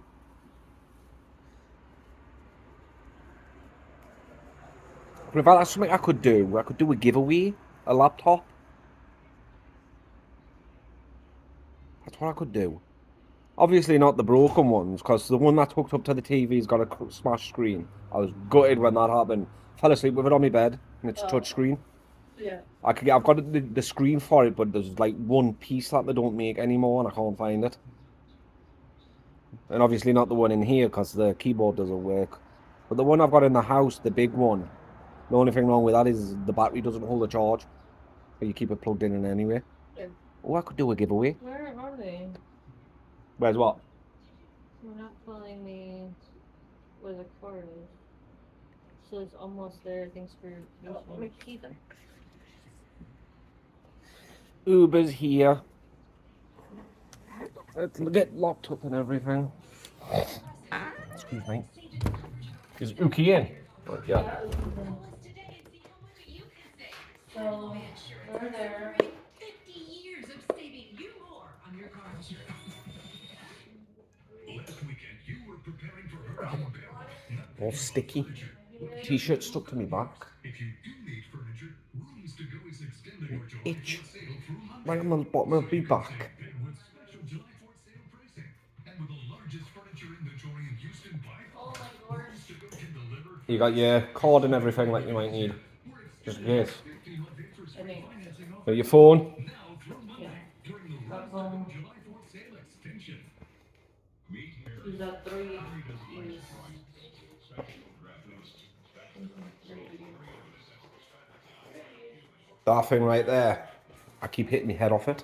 But if that's something I could do a giveaway, a laptop. That's what I could do. Obviously not the broken ones, because the one that's hooked up to the TV's got a smashed screen. I was gutted when that happened. Fell asleep with it on my bed, and it's touch screen. Yeah. I've got the screen for it, but there's like one piece that they don't make anymore, and I can't find it. And obviously not the one in here, because the keyboard doesn't work. But the one I've got in the house, the big one, the only thing wrong with that is the battery doesn't hold a charge. But you keep it plugged in anyway. Yeah. Oh, I could do a giveaway. Where are they? Where's what? We're not telling me where the cord is. So it's almost there. Thanks for Let me key them. Uber's here. Let's get locked up and everything. Excuse me. Is Uki in? But yeah. So they're there. 50 years of saving you more on your car insurance. Last weekend, you were preparing for her home bill. All sticky. T-shirt stuck to me back. If you do need furniture, itch. Right on the bottom of my back. With special July 4th sale pricing. And with the largest furniture inventory in Houston by Oh far, my lord. Lowe's to go can deliver. You got your cord and everything like you might need. Just in case. 15-month interest I think. financing offer. Got your phone. Now through Monday Yeah. during the Got Lowe's to phone. go July 4th sale extension. Meet here. He's got 3 E's. That thing right there. I keep hitting my head off it.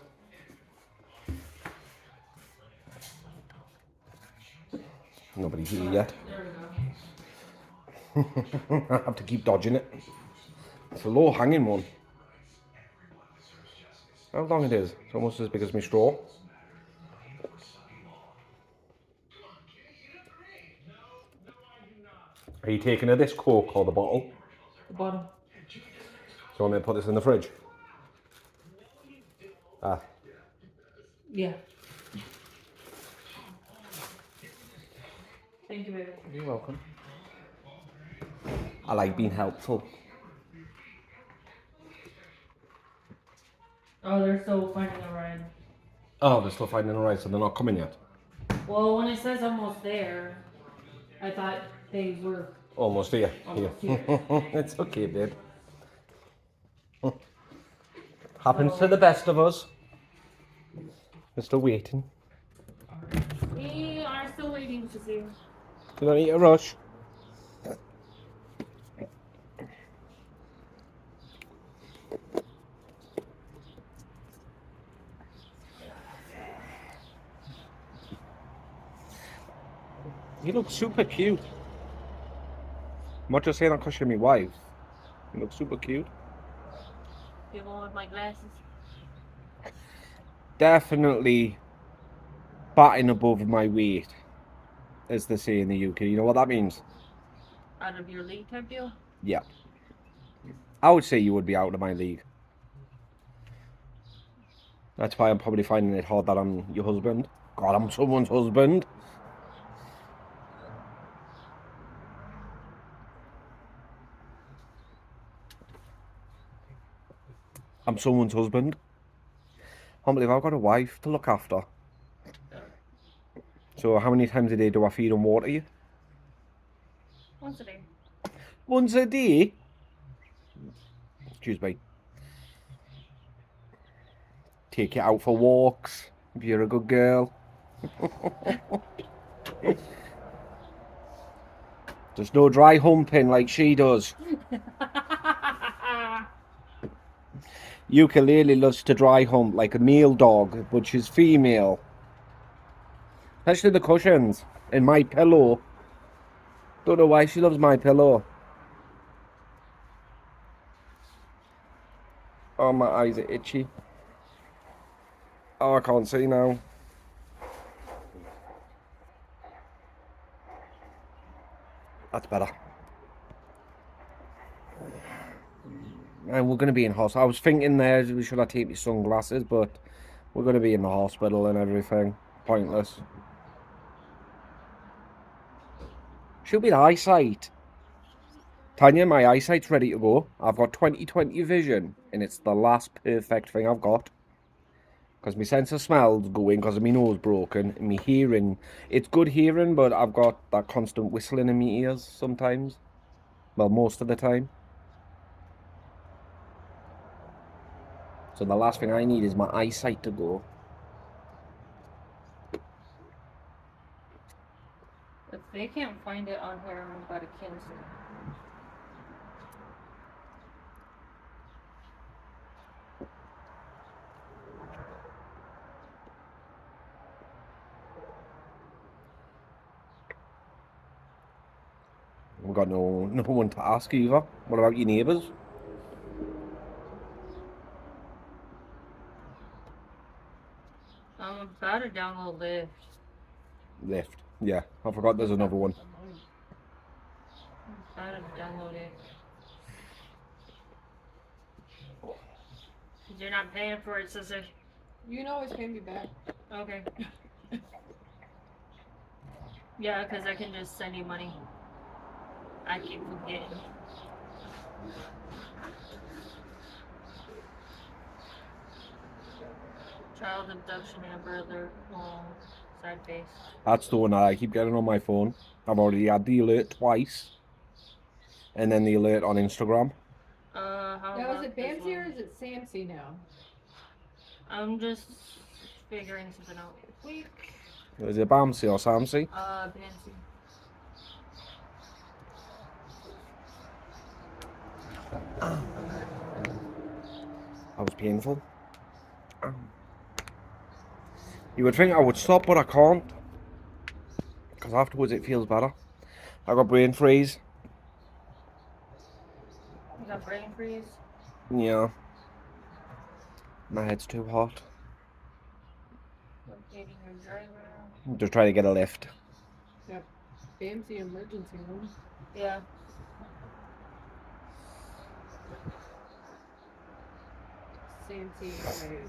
Nobody here yet. There we go. I have to keep dodging it. It's a low hanging one. How long it is? It's almost as big as my straw. Are you taking of this Coke or the bottle? The bottom. Do you want me to put this in the fridge? Ah, Yeah. Thank you, baby. you're welcome. I like being helpful. Oh, they're still finding a ride. Oh, they're still finding a ride, so they're not coming yet. Well, when it says almost there, I thought they were Almost here. almost Here. here. It's okay, babe. Happens to the best of us. We're still waiting. We are still waiting to see. You don't need to rush. You look super cute. I'm not just saying that because you're my wife. You look super cute. People with my glasses. Definitely batting above my weight, as they say in the UK. You know what that means? Out of your league type deal? Yeah. I would say you would be out of my league. That's why I'm probably finding it hard that I'm your husband. God, I'm someone's husband. I'm someone's husband. I can't believe I've got a wife to look after. So how many times a day do I feed and water you? Once a day. Once a day? Excuse me. Take you out for walks if you're a good girl. There's no dry humping like she does. Ukulele loves to dry hump like a male dog, but she's female. Especially the cushions in my pillow. Don't know why she loves my pillow. Oh, my eyes are itchy. Oh, I can't see now. That's better. And we're going to be in hospital. I was thinking there, should I take my sunglasses, but we're going to be in the hospital and everything. Pointless. Should be the eyesight. Tanya, my eyesight's ready to go. I've got 20/20 vision, and it's the last perfect thing I've got. Because my sense of smell's going because of my nose broken, and my hearing, it's good hearing, but I've got that constant whistling in my ears sometimes. Well, most of the time. So the last thing I need is my eyesight to go. If they can't find it on here, I'm about to cancel. We've got no one to ask either. What about your neighbours? I'm about to download Lyft. Lift. Yeah, I forgot there's another one. I'm about to download it. 'Cause you're not paying for it, sister. You can always pay me back. Okay. Yeah, because I can just send you money. I keep forgetting. Child abduction and a brother. Side face. That's the one that I keep getting on my phone. I've already had the alert twice. And then the alert on Instagram. How Now, about is it this Bamsey or one? is it Samsey now? I'm just figuring something out. Quick. Is it Bamsey or Samsey? Fancy. That was painful. You would think I would stop, but I can't. Because afterwards it feels better. I got brain freeze. You got brain freeze? Yeah. My head's too hot. Locating your driver. I'm just trying to get a lift. Yep. Bamsey emergency room. Yeah. Samsey. Right.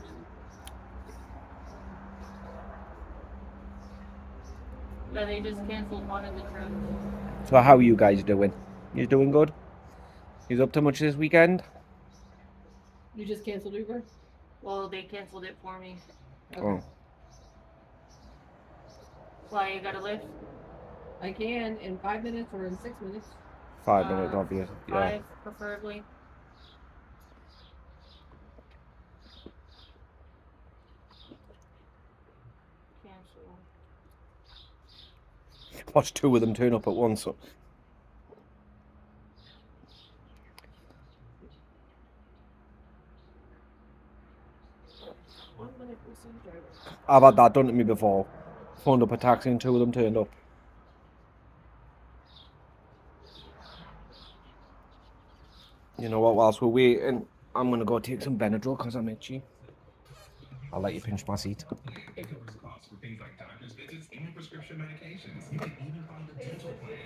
Yeah, they just canceled one of the trips. So how are you guys doing? You doing good? You up to much this weekend? You just canceled Uber? Well, they canceled it for me. Okay. Oh. Why, you got a lift? I can in 5 minutes or in 6 minutes. 5 minutes, obvious. Yeah. 5, preferably. Cancel. Watch 2 of them turn up at once. So. I've had that done to me before. Phoned up a taxi and 2 of them turned up. You know what, whilst we're waiting, I'm going to go take some Benadryl because I'm itchy. I'll let you pinch my seat. It covers costs for things like doctor's visits and prescription medications. You can even find a dental plan.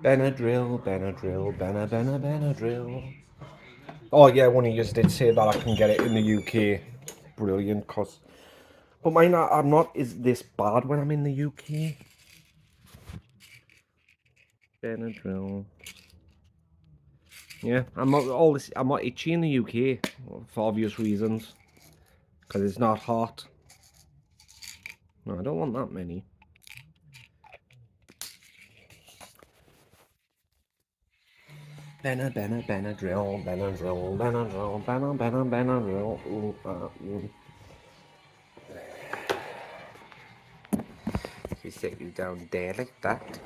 Benadryl, Benadryl. Oh yeah, one of you did say that I can get it in the UK. Brilliant, cause. But mine, I'm not is this bad when I'm in the UK. Benadryl. Yeah, I'm not itchy in the UK for obvious reasons. Because it's not hot. No, I don't want that many. Benadryl. Ooh. You sit you down there like that.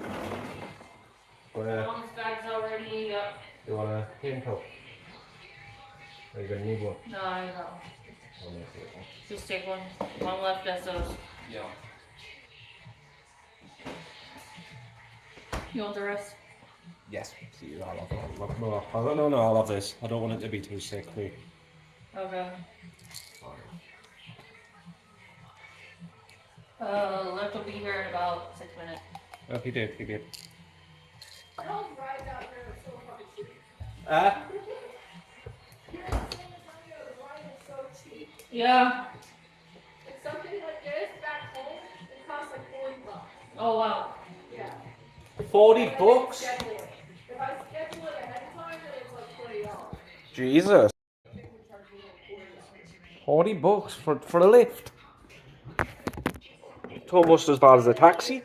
Mom's bag's already up. You want a cane cup? Are you gonna need one? No, I don't. Just take one. Mom left us those. Yeah. You want the rest? Yes. See, I'll have that. No, I'll have this. I don't want it to be too sickly. Okay. Lift will be here in about 6 minutes. Okay, babe. Yeah. It's something like this back home. It costs like $40. Oh, wow. Yeah. 40 bucks? If I schedule it ahead of time, then it's like $20. Jesus. 40 bucks for a lift. It's almost as bad as a taxi.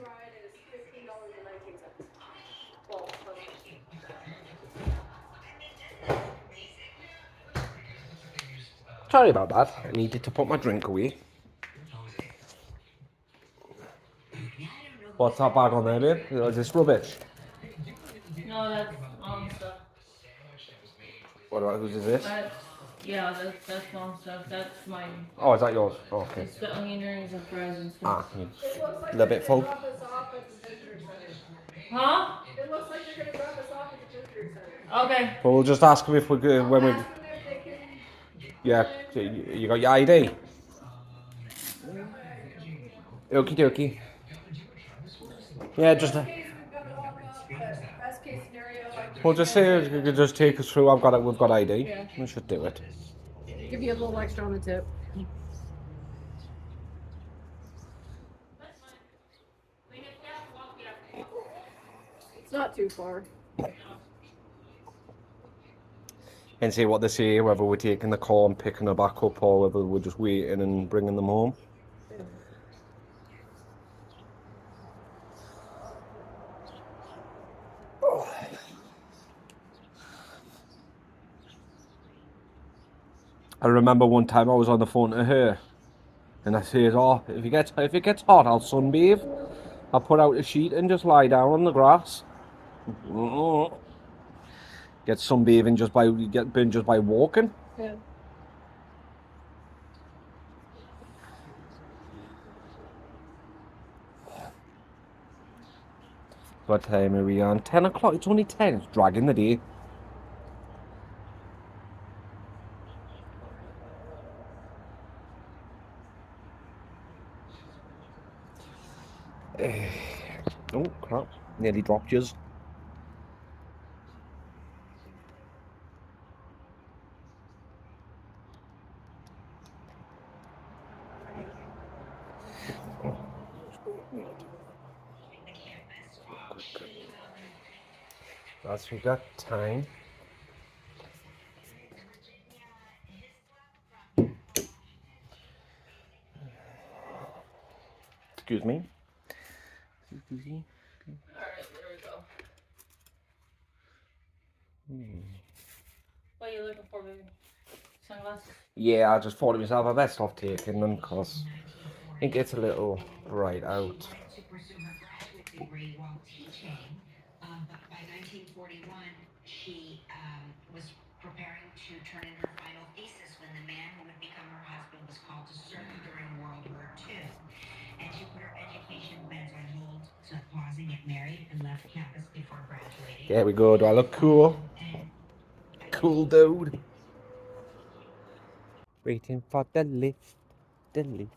Sorry about that. I needed to put my drink away. What's that bag on there, babe? Is this rubbish? No, that's stuff. What about whose is this? That's mom stuff. That's mine. Oh, is that yours? Oh, okay. It's the onion rings and fries and stuff. A little bit full. Huh? It looks like they're gonna drop us off at the visitor center. Okay. But we'll just ask them if we go when we. Ask them if they can. Yeah, you got your ID? Okie dokie. Yeah, just. Best case scenario, We'll just say you could just take us through. I've got it. We've got ID. Yeah. We should do it. give you a little extra on the tip. It's not too far. and see what they say, whether we're taking the car and picking her back up or whether we're just waiting and bringing them home. I remember one time I was on the phone to her and I says, oh, if it gets hot, I'll sunbathe. I'll put out a sheet and just lie down on the grass. Get sunbathing get burned just by walking. Yeah. What time are we on? 10 o'clock? It's only 10. It's dragging the day. Oh, crap. Nearly dropped yours. As we got time. Excuse me. Alright, there we go. What are you looking for, baby? Sunglasses? Yeah, I just thought to myself, I best off taking them because it gets a little bright out. To pursue her graduate degree while teaching, but by 1941, she was preparing to turn in her final thesis when the man who would become her husband was called to serve during World War II. And she put her education plans on hold, so pausing, get married, and left campus before graduating. There we go. Do I look cool? And Cool dude. Waiting for the lift. The lift.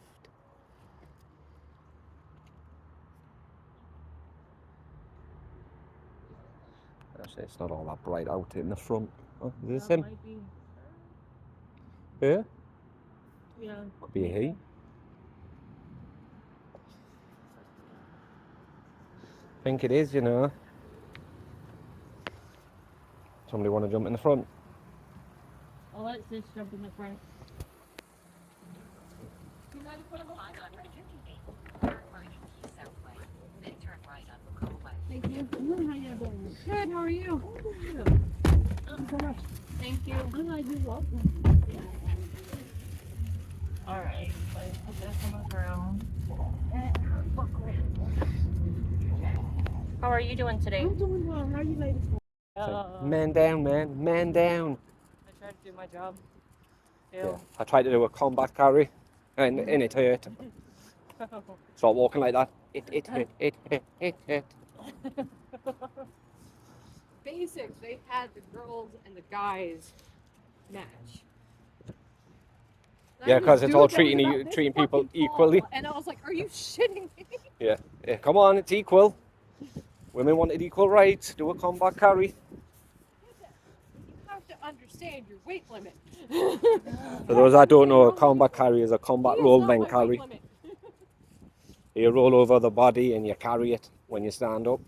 Actually, it's not all that bright out in the front. Oh, is this him? Might be. Yeah? Yeah. Could be he. I think it is, you know. Somebody want to jump in the front? I'll let sis jump in the front. Thank you. How you doing? Good. How are you? Thank you. You're welcome. Alright, so I put this on the ground. How are you doing today? I'm doing well. How are you ladies? Man down, man. Man down. I tried to do my job. Yeah. I tried to do a combat carry and it hurt. Start walking like that. It hurt. Basics. They had the girls and the guys match. Yeah, because it's all Dude, that was treating about this treating people fucking tall, equally. And I was like, are you shitting me? Yeah. Come on, it's equal. Women wanted equal rights. Do a combat carry. You have to understand your weight limit. For those that don't know, a combat carry is a combat He is roll not then my weight carry. limit. You roll over the body and you carry it when you stand up.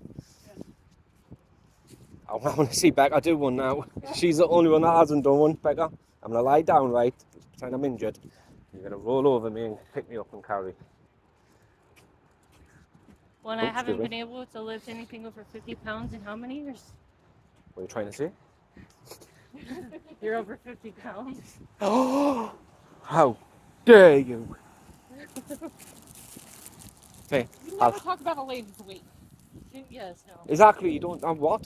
I want to see Becca do one now. She's the only one that hasn't done one. Becca, I'm going to lie down, right? Pretend I'm injured. You're going to roll over me and pick me up and carry. When Oh, I haven't excuse me. been able to lift anything over 50 pounds in how many years? What are you trying to say? You're over 50 pounds. Oh, how dare you! Okay, You never talk about a lady's weight. Yes, no. exactly. You don't have what?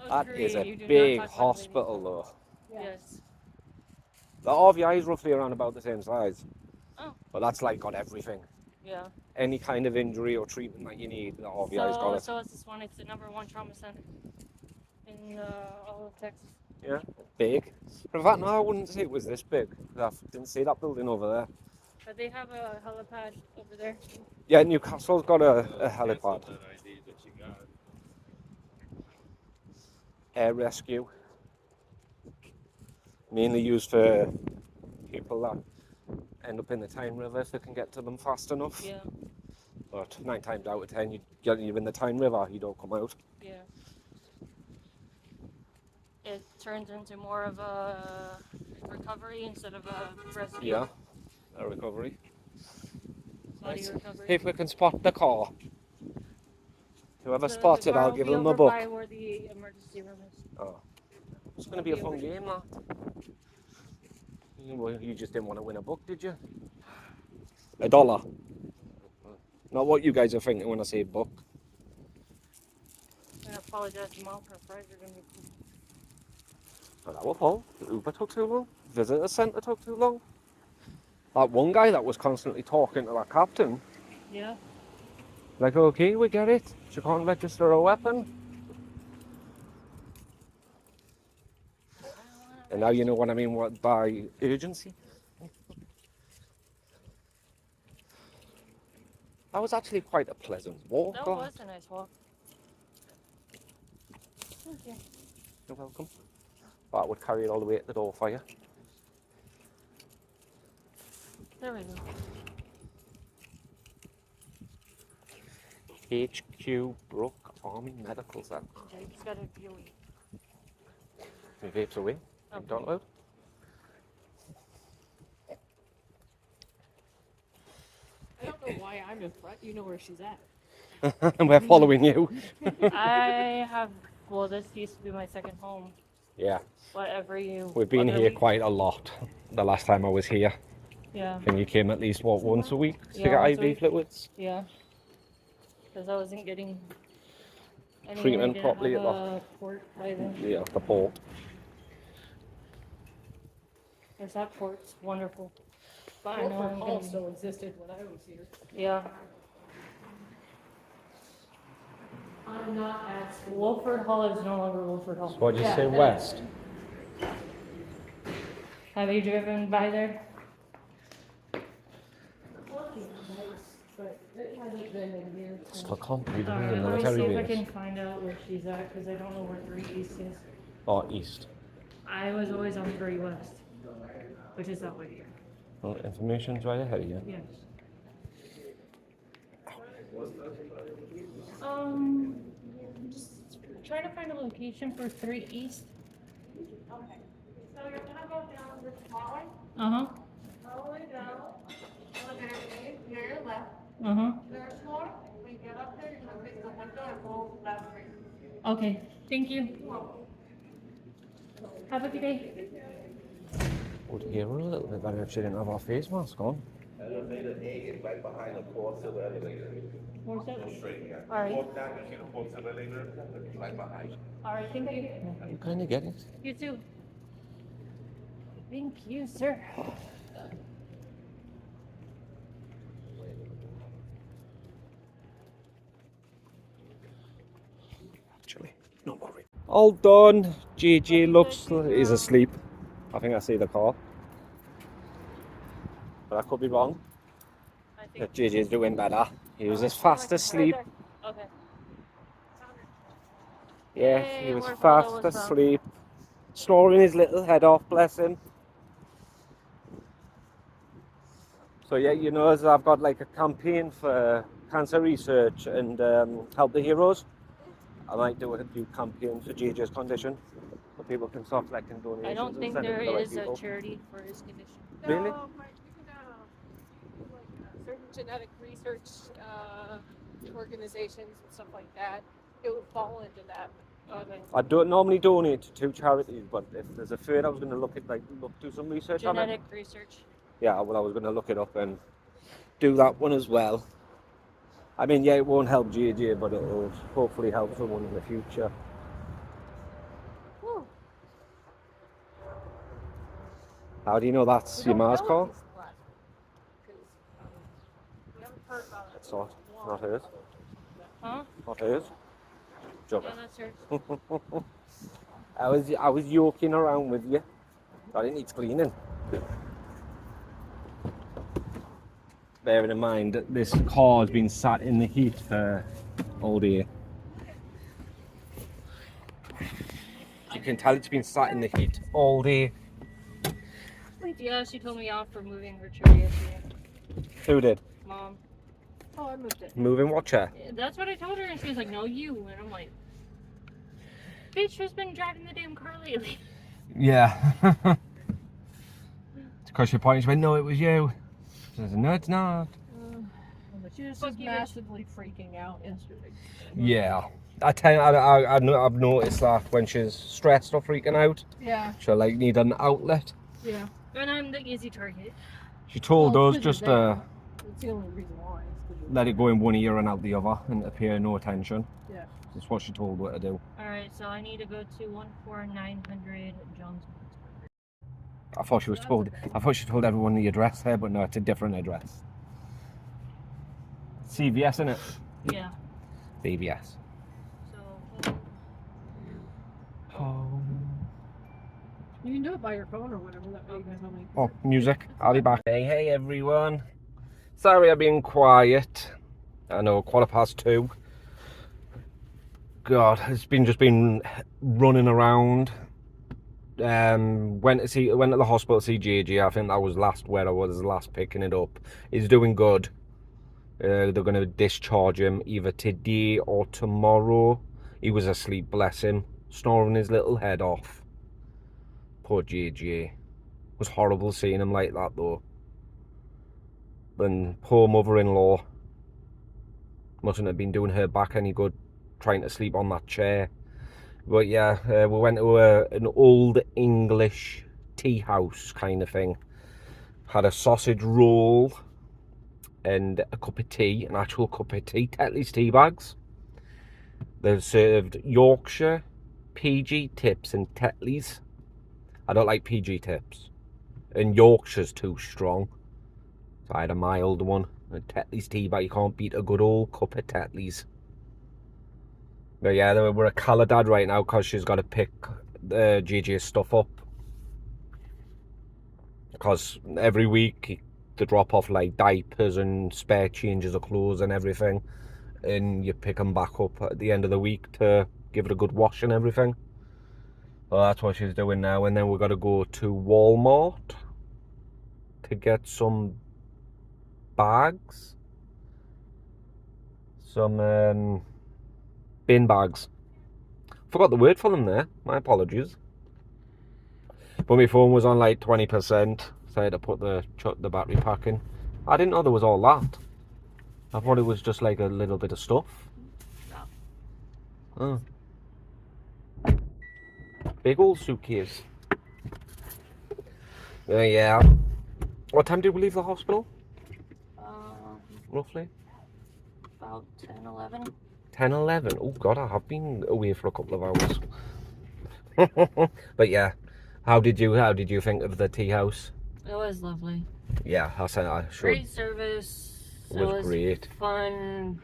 That is Agreed, you a do big not talk about hospital, though. Yes. The RVI is roughly around about the same size. Oh. But that's like got everything. Yeah. Any kind of injury or treatment that you need, the RVI's got it. So is this one? It's the #1 trauma center in all of Texas. Yeah, big. But in fact, no, I wouldn't say it was this big. I didn't see that building over there. But they have a helipad over there. Yeah, Newcastle's got a helipad. Air rescue. Mainly used for people that end up in the Tyne River if they can get to them fast enough. Yeah. But 9 times out of 10, you're in the Tyne River, you don't come out. Yeah. It turns into more of a recovery instead of a rescue. Yeah, a recovery. Body Nice. recovery. If we can spot the car. Whoever The spots it, car I'll will give be them a over book. by where the emergency room is. Oh. It's going to be a fun game, that. You just didn't want to win a book, did you? $1. Not what you guys are thinking when I say book. I apologize to Mom, her fries are going to be But that was Paul. The Uber took too long. Visitor centre took too long. That one guy that was constantly talking to that captain. Yeah. Like, okay, we get it. She can't register a weapon. And now you know what I mean by urgency. That was actually quite a pleasant walk. That was a nice walk. Thank you. You're welcome. That would carry it all the way to the door for you. There we go. HQ Brook Army Medical Centre. Jake's got a viewing. My vape's away. Okay. Don't load. I don't know why I'm in front. You know where she's at. And we're following you. Well, this used to be my second home. Yeah. We've been here quite a lot. The last time I was here, Yeah. I think you came at least, once a week to Yeah, get once a IV week. fluids? Yeah. Because I wasn't getting Treatment properly at the port by then. Yeah, the port. There's that port's wonderful. But I know Wilford I'm Hall gonna. still existed when I was here. Yeah. I'm not at school. Wilford Hall is no longer Wilford Hall. So what'd you Yeah, say, and- west? Have you driven by there? But it hasn't been in years. Still can't believe Alright, the let me military see if I base. can find out where she's at, because I don't know where 3 East is. Or east. I was always on 3 West, which is that way here. Well, information's right ahead of you. Yes. I'm just trying to find a location for 3 East. Okay. So you're gonna go down this hallway, Uh-huh. all the way down, elevator A, near your left, Uh-huh. third floor. When you get up there, you're gonna face the window and go left for you. Okay, thank you. Have a good day. Would hear her a little bit better if she didn't have her face mask on. Elevator A is right behind the fourth silver elevator. Where's that? Straight, yeah. Alright. Walk down, you see the fourth silver elevator? It's right behind. Alright, thank you. You kind of get it. You too. Thank you, sir. Actually, not worried. All done. JJ looks is asleep. I think I see the car. But I could be wrong. I But think. JJ's doing better. He was as fast asleep. Okay. Yeah, Yay, he was where fast Waldo was from. asleep. Snoring his little head off, bless him. So yeah, you know, as I've got like a campaign for cancer research and help the heroes. I might do a new campaign for JJ's condition, so people can start collecting donations. I don't and think send it to there the right is a people. charity for his condition. Really? No, but you can, like, certain genetic research organizations and stuff like that, it would fall into that. Okay. I don't normally donate to 2 charities, but if there's a third, I was going to look do some research on it. Genetic research. Yeah, well, I was going to look it up and do that one as well. I mean, yeah, it won't help JJ, but it'll hopefully help someone in the future. Whew. How do you know that's your Mars car? We haven't heard about it. It's not hers. Huh? Not hers. Joking. Yeah, that's hers. I was yoking around with you. I didn't need cleaning. Bearing in mind that this car's been sat in the heat for all day. You can tell it's been sat in the heat all day. Yeah, she told me off for moving her chair yesterday. Who did? Mom. Oh, I moved it. Moving watcher. That's what I told her, and she was like, "No, you." And I'm like, "Bitch, who's been driving the damn car lately?" Yeah. Because she pointed, she went, no, it was you. She said, no, it's not. She was Fuck just you, bitch. massively freaking out yesterday. Yeah. I tell you, I've noticed that when she's stressed or freaking out, Yeah, she'll like need an outlet. yeah. And I'm the easy target. She told Well, us it's 'cause just you're to there. That's the only reason why. Is 'cause you're let there. it go in one ear and out the other and to pay no attention. Yeah. That's what she told her to do. All right, so I need to go to 14900 Jones. I thought she was That's told. okay. I thought she told everyone the address there, but no, it's a different address. CVS, innit? Yeah. BVS. So. You can do it by your phone or whatever. That way you guys don't make. Oh, music. I'll be back. Hey everyone. Sorry I've been quiet. I know, 2:15. God, it's just been running around. Went to the hospital to see JJ. I think that was where I was last picking it up. He's doing good. They're going to discharge him either today or tomorrow. He was asleep, bless him, snoring his little head off. Poor JJ. It was horrible seeing him like that though. And poor mother-in-law mustn't have been doing her back any good trying to sleep on that chair. But yeah, we went to an old English tea house kind of thing. Had a sausage roll and a cup of tea, an actual cup of tea, Tetley's tea bags. They've served Yorkshire, PG tips and Tetley's. I don't like PG tips. And Yorkshire's too strong. So I had a mild one. A Tetley's tea bag, you can't beat a good old cup of Tetley's. But yeah, we're at Caladad right now because she's got to pick JJ's stuff up. Because every week they drop off like diapers and spare changes of clothes and everything. And you pick them back up at the end of the week to give it a good wash and everything. Well, that's what she's doing now. And then we've got to go to Walmart to get some bags. Some bin bags. Forgot the word for them there. My apologies. But my phone was on like 20%, so I had to put the battery pack in. I didn't know there was all that. I thought it was just like a little bit of stuff. Oh. Big old suitcase. Yeah. What time did we leave the hospital? Roughly? About 10, 11. 10, 11. Oh God, I have been away for a couple of hours. But yeah, how did you think of the tea house? It was lovely. Yeah, I should. Great service. It was great. Fun.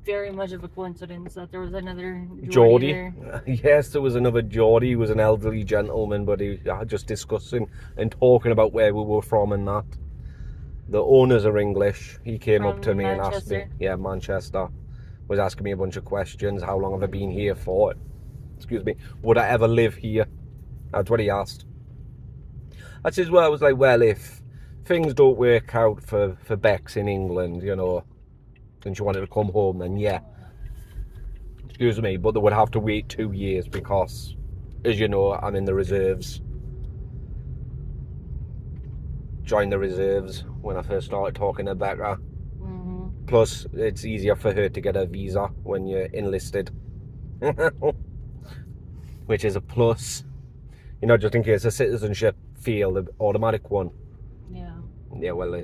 Very much of a coincidence that there was another Geordie. there. Yes, there was another Geordie. He was an elderly gentleman, but he just discussing and talking about where we were from and that. The owners are English. He came up to me and asked me, yeah, Manchester, was asking me a bunch of questions. How long have I been here for? Excuse me. Would I ever live here? That's what he asked. That's his word. I was like, well, if things don't work out for Bex in England, you know, and she wanted to come home, then yeah. Excuse me, but they would have to wait 2 years because, as you know, I'm in the reserves. Joined the reserves when I first started talking to Becca. Mm-hmm. Plus, it's easier for her to get a visa when you're enlisted. Which is a plus. You know, just in case a citizenship failed, the automatic one. Yeah. Yeah, well,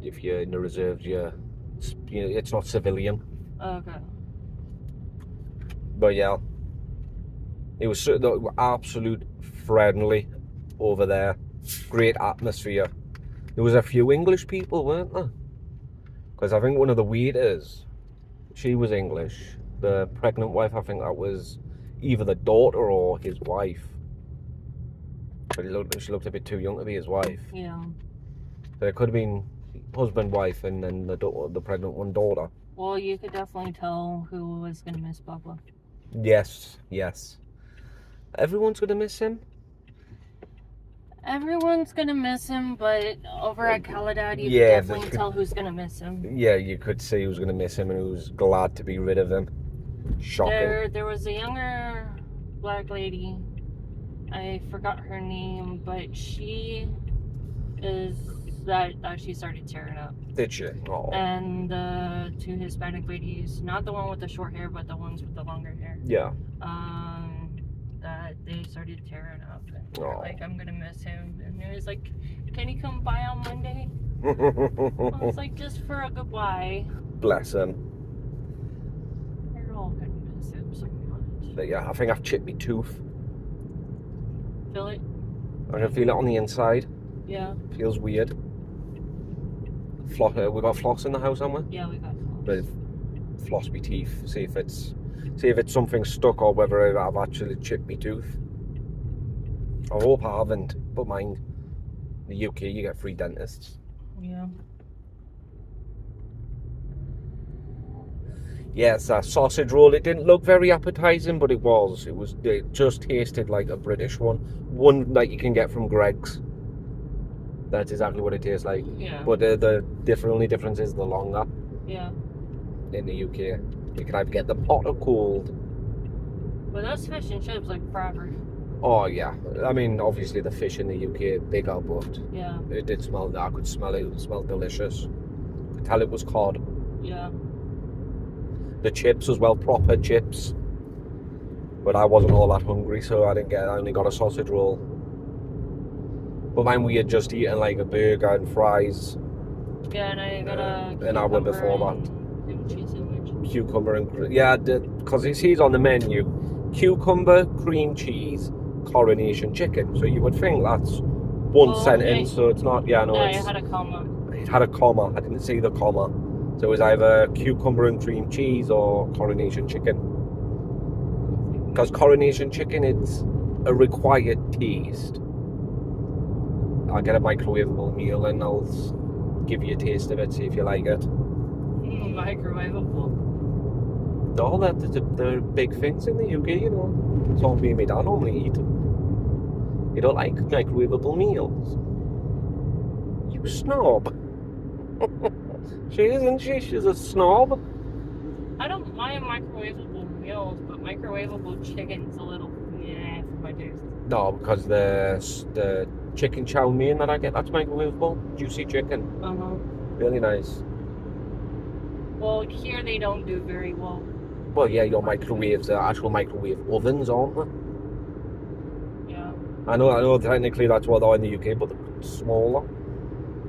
if you're in the reserves, it's not civilian. Okay. But yeah, it was absolute friendly over there. Great atmosphere. There was a few English people, weren't there? Because I think one of the waiters, she was English. The pregnant wife, I think that was either the daughter or his wife. But she looked a bit too young to be his wife. Yeah. So it could have been husband, wife, and then the pregnant one daughter. Well, you could definitely tell who was going to miss Papa. Yes, yes. Everyone's going to miss him. Everyone's gonna miss him, but over at Caladad, you Yeah, can definitely tell who's gonna miss him. Yeah, you could see who's going to miss him and who's glad to be rid of him. Shocking. There was a younger black lady. I forgot her name, but she is that she started tearing up. Did you? Oh. And the two Hispanic ladies, not the one with the short hair, but the ones with the longer hair. Yeah. That they started tearing up. And they're Oh. like, I'm gonna miss him. And it was like, can he come by on Monday? I was like, just for a goodbye. Bless him. We're all gonna miss him so much. But yeah, I think I've chipped my tooth. Feel it? I can feel it on the inside. Yeah. Feels weird. Floss. We got floss in the house, haven't we? Yeah, we got floss. But floss my teeth. See if it's something stuck or whether I've actually chipped my tooth. I hope I haven't. But mind, in the UK you get free dentists. Yeah. Yes, that sausage roll. It didn't look very appetizing, but it was. It just tasted like a British one that you can get from Greg's. That's exactly what it tastes like. Yeah. But the only difference is the longer. Yeah. In the UK, you can either get them hot or cold. But those fish and chips like forever. Oh yeah, I mean obviously the fish in the UK are bigger, but Yeah. it did smell. I could smell it. It smelled delicious. Could tell it was cod. Yeah. The chips as well, proper chips. But I wasn't all that hungry, so I only got a sausage roll. But mine, we had just eaten like a burger and fries. Yeah, and I got a an hour before that. cream cheese sandwich. Cucumber and yeah, because it says on the menu, cucumber, cream cheese, coronation chicken. So you would think that's one sentence. So it's not. Yeah, no, Yeah, it's. I had a comma. It had a comma. I didn't see the comma. So it was either cucumber and cream cheese or coronation chicken. Because coronation chicken, it's a required taste. I'll get a microwavable meal and I'll give you a taste of it, see if you like it. Microwavable. All that, the big things in the UK, you know. It's all me and my dad normally eat. You don't like microwavable meals? You snob. She isn't she? She's a snob. I don't mind microwavable meals, but microwavable chicken's a little for my taste. No, because the chicken chow mein that I get, that's microwavable. Juicy chicken. Really nice. Well, here they don't do very well. Well, yeah, your microwaves are actual microwave ovens, aren't they? Yeah. I know. Technically that's what they are in the UK, but they're smaller.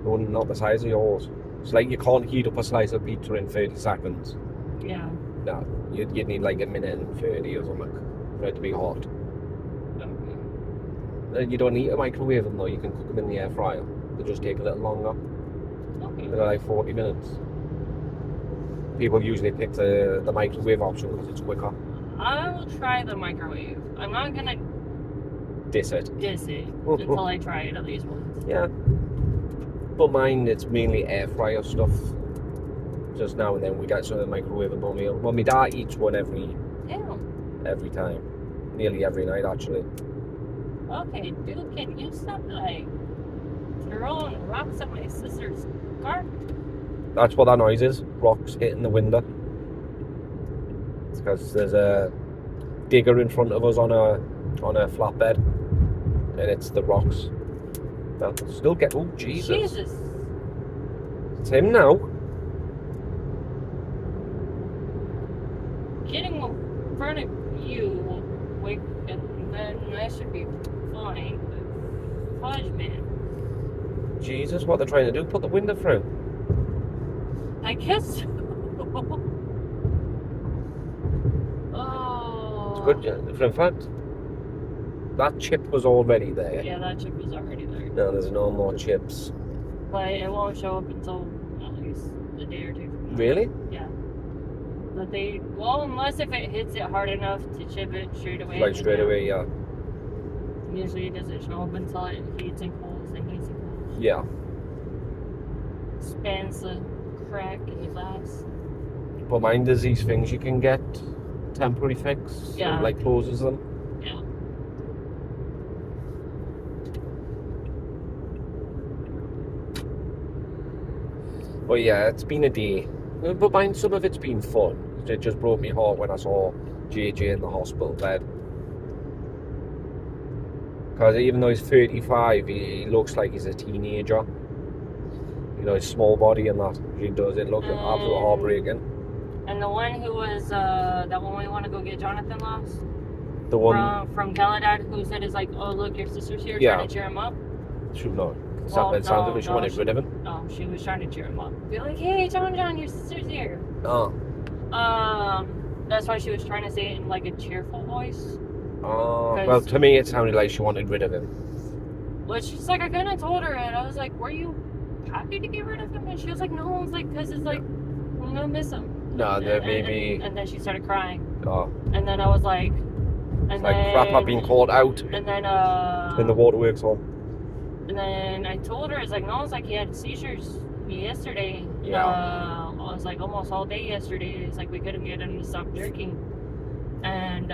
They're not the size of yours. It's like you can't heat up a slice of pizza in 30 seconds. Yeah. No, you'd need like a minute and 30 or something for it to be hot. You don't need a microwave them though. You can cook them in the air fryer. They just take a little longer. Okay. They're like 40 minutes. People usually pick the microwave option because it's quicker. I'll try the microwave. I'm not gonna Diss it. until I try it at least once. Yeah. But mine, it's mainly air fryer stuff. Just now and then we get some of the microwavable meal. Well, my dad eats one every time. Nearly every night, actually. Okay, dude, can you stop like throwing rocks at my sister's car? That's what that noise is. Rocks hitting the window. It's because there's a digger in front of us on a flatbed, and it's the rocks. Well, still get. Oh Jesus! It's him now. Getting in front of you will wake, and then I should be fine. But fudge, man. Jesus, what they're trying to do? Put the window through. I guess. Oh. It's good. In fact, that chip was already there. Yeah, that chip was already there. No, there's no more chips. But it won't show up until at least a day or two from now. Really? Yeah. But unless if it hits it hard enough to chip it straight away. Like straight away, yeah. Usually it doesn't show up until it heats and cools and heats and cools. Yeah. Spans the crack in the glass. But mind, there's these things you can get temporary fix. Yeah. Like closes them. Yeah. But yeah, it's been a day. But mind, some of it's been fun. It just broke my heart when I saw JJ in the hospital bed. Because even though he's 35, he looks like he's a teenager. You know, his small body and that. He does. It looks absolutely heartbreaking. And the one who was, that one we want to go get Jonathan lost? The one... From Galadad, who said is like, oh look, your sister's here, Yeah. trying to cheer him up. Should not. Well, It sounded like she wanted rid of him. No, she was trying to cheer him up. Be like, hey, John, your sister's here. Oh. That's why she was trying to say it in like a cheerful voice. Oh. Well, to me, it sounded like she wanted rid of him. Which she's like, I kind of told her, and I was like, were you happy to get rid of him? And she was like, no. I was like, because it's like, I'm gonna miss him. No, maybe. And then she started crying. Oh. And then I was like, it's like crap, I've been caught out. And then in the waterworks home. And then I told her, I was like, no, it's like he had seizures yesterday. Yeah. I was like almost all day yesterday. It's like we couldn't get him to stop drinking. And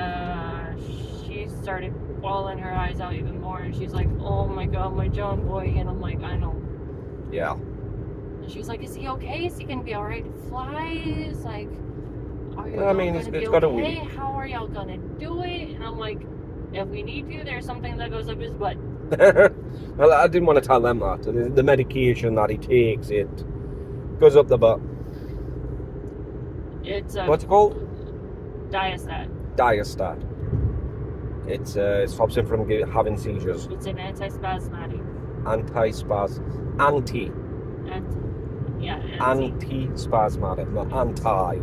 she started bawling her eyes out even more. And she's like, oh my God, my John boy. And I'm like, I know. Yeah. And she's like, is he okay? Is he going to be all right to fly? It's like, are you it's got a okay? week. How are y'all going to do it? And I'm like, if we need to, there's something that goes up his butt. Well, I didn't want to tell them that. The medication that he takes, it goes up the butt. It's what's it called? Diastat. Diastat. It stops him from having seizures. It's an antispasmodic. Anti-spasmodic, not anti.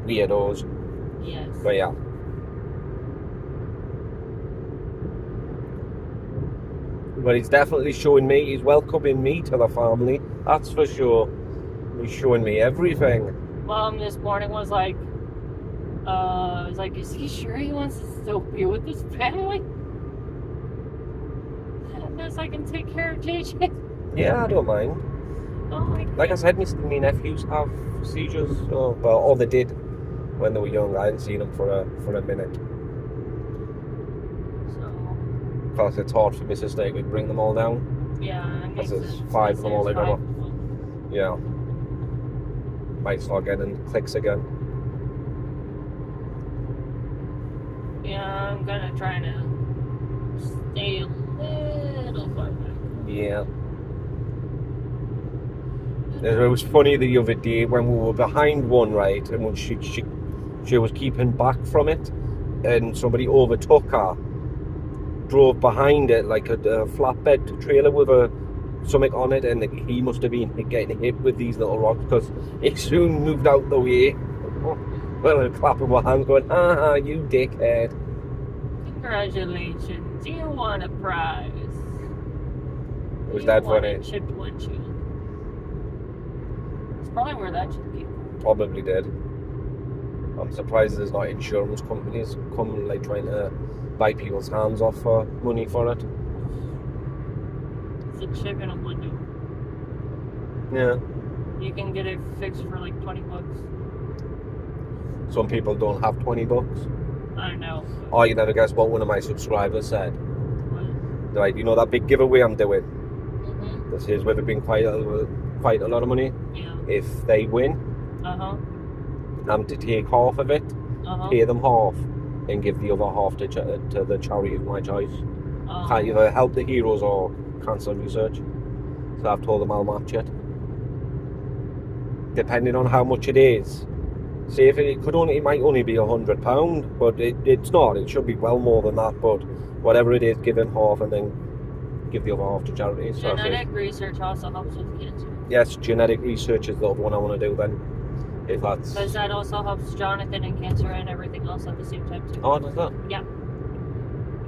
Weirdos. Yes. But yeah. But he's definitely showing me, he's welcoming me to the family, that's for sure. He's showing me everything. Mom this morning was like, is he sure he wants to still be with his family? Because I can take care of JJ. Yeah, I don't mind. Oh my God. Like I said, my nephews have seizures, or they did when they were young. I hadn't seen them for a minute. Because it's hard for my sister to bring them all down. Yeah, because there's 5 of them all together. Yeah. Might start getting clicks again. Yeah, I'm gonna try to stay a little far back. Yeah. It was funny the other day when we were behind one, right, and when she was keeping back from it, and somebody overtook her. Drove behind it like a flatbed trailer with something on it, and he must have been getting hit with these little rocks because he soon moved out the way. Well, clapping my hands, going, you dickhead. Congratulations, you won a prize. It was that funny. Chipped windshield. It's probably where that should be. Probably did. I'm surprised there's not insurance companies coming like trying to buy people's hands off for money for it. It's a chip in a window. Yeah. You can get it fixed for like $20. Some people don't have $20. I don't know. Oh, you never guess what one of my subscribers said. What? Right, you know that big giveaway I'm doing? Mm-hmm. This is with it being quite a lot of money. Yeah. If they win, I'm to take half of it, pay them half, and give the other half to the charity of my choice. Can't either help the heroes or cancer research. So I've told them I'll match it. Depending on how much it is. See, if it might only be £100, but it's not. It should be well more than that. But whatever it is, give them half and then give the other half to charity. So genetic research also helps with cancer. Yes, genetic research is the other one I want to do then. If that's... Because that also helps Jonathan and cancer and everything else at the same time too. Oh, does that? Yeah.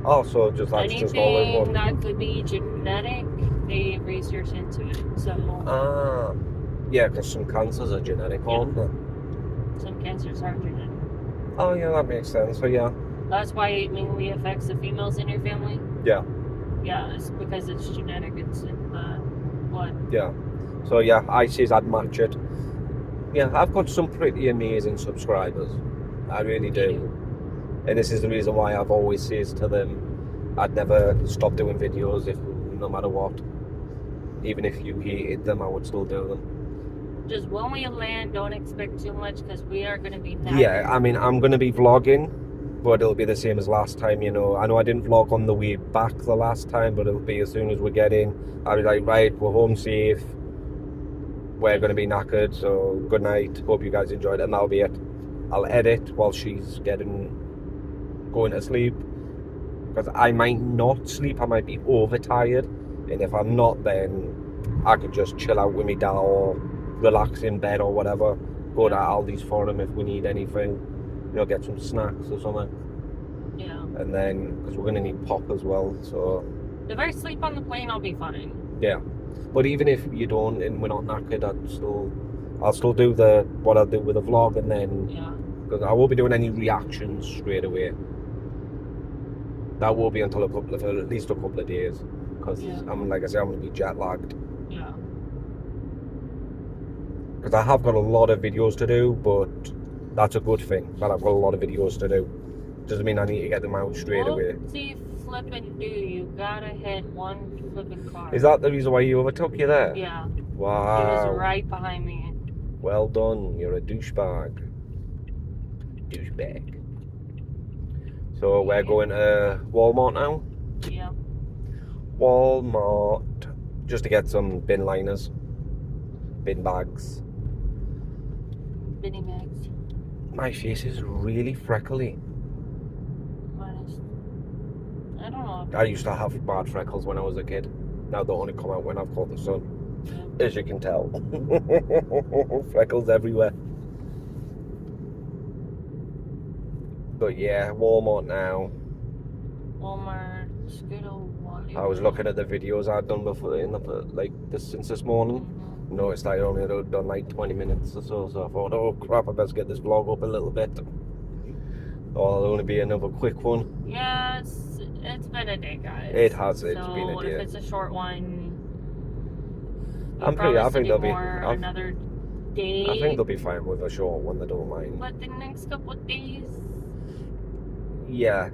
Oh, so just all in anything one. that could be genetic, they research into it. So. Yeah, because some cancers are genetic, aren't they? Some cancers are genetic. Oh yeah, that makes sense. So yeah. That's why it mainly affects the females in your family. Yeah. Yeah, it's because it's genetic. It's in the blood. Yeah. So yeah, I says I'd match it. Yeah, I've got some pretty amazing subscribers. I really do. And this is the reason why I've always says to them, I'd never stop doing videos no matter what. Even if you hated them, I would still do them. Just when we land, don't expect too much because we are gonna be knackered. Yeah, I mean, I'm gonna be vlogging, but it'll be the same as last time, you know. I know I didn't vlog on the way back the last time, but it'll be as soon as we get in. I'll be like, right, we're home safe. We're gonna be knackered, so good night. Hope you guys enjoyed it, and that'll be it. I'll edit while she's going to sleep, because I might not sleep. I might be overtired, and if I'm not, then I could just chill out with me dad or relax in bed or whatever. Go to Aldi's for him if we need anything, you know, get some snacks or something. Yeah. And then, because we're gonna need pop as well, so If I sleep on the plane, I'll be fine. yeah. But even if you don't and we're not knackered, I'll still do what I'll do with the vlog, and then because I won't be doing any reactions straight away. That will be until at least a couple of days, because like I said, I'm gonna be jet lagged. Yeah. Because I have got a lot of videos to do, but that's a good thing. That I've got a lot of videos to do. Doesn't mean I need to get them out straight away. See, flippin' do you gotta hit one flippin' car. Is that the reason why he overtook you there? Yeah. Wow. He was right behind me. Well done. You're a douchebag. Douchebag. So we're going to Walmart now? Yeah. Walmart. Just to get some bin liners. Bin bags. Binny bags. My face is really freckly. Honest. I don't know. I used to have bad freckles when I was a kid. Now they only come out when I've caught the sun. Yeah. As you can tell. Freckles everywhere. But yeah, Walmart now. Walmart, Skittle, Walmart. I was looking at the videos I'd done before since this morning. Noticed I only had done like 20 minutes or so, so I thought, oh crap, I best get this vlog up a little bit. Or it'll only be another quick one. Yeah, it's been a day, guys. It has, it's so been a day. If it's a short one, I'm pretty, I think they'll be, another day. I think they'll be fine with a short one, they don't mind. But the next couple of days, yeah,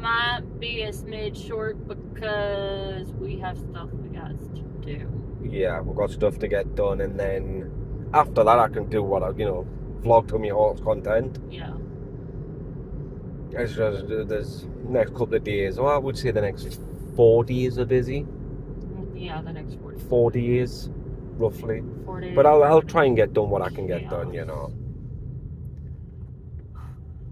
might be a smidge short because we have stuff we got to do. Yeah, we've got stuff to get done, and then after that I can do what vlog to me horse content. Yeah. It's just this next couple of days, I would say the next 4 days are busy. Yeah, the next 4 days. 4 days, roughly. 4 days. But I'll try and get done what I can get done, you know.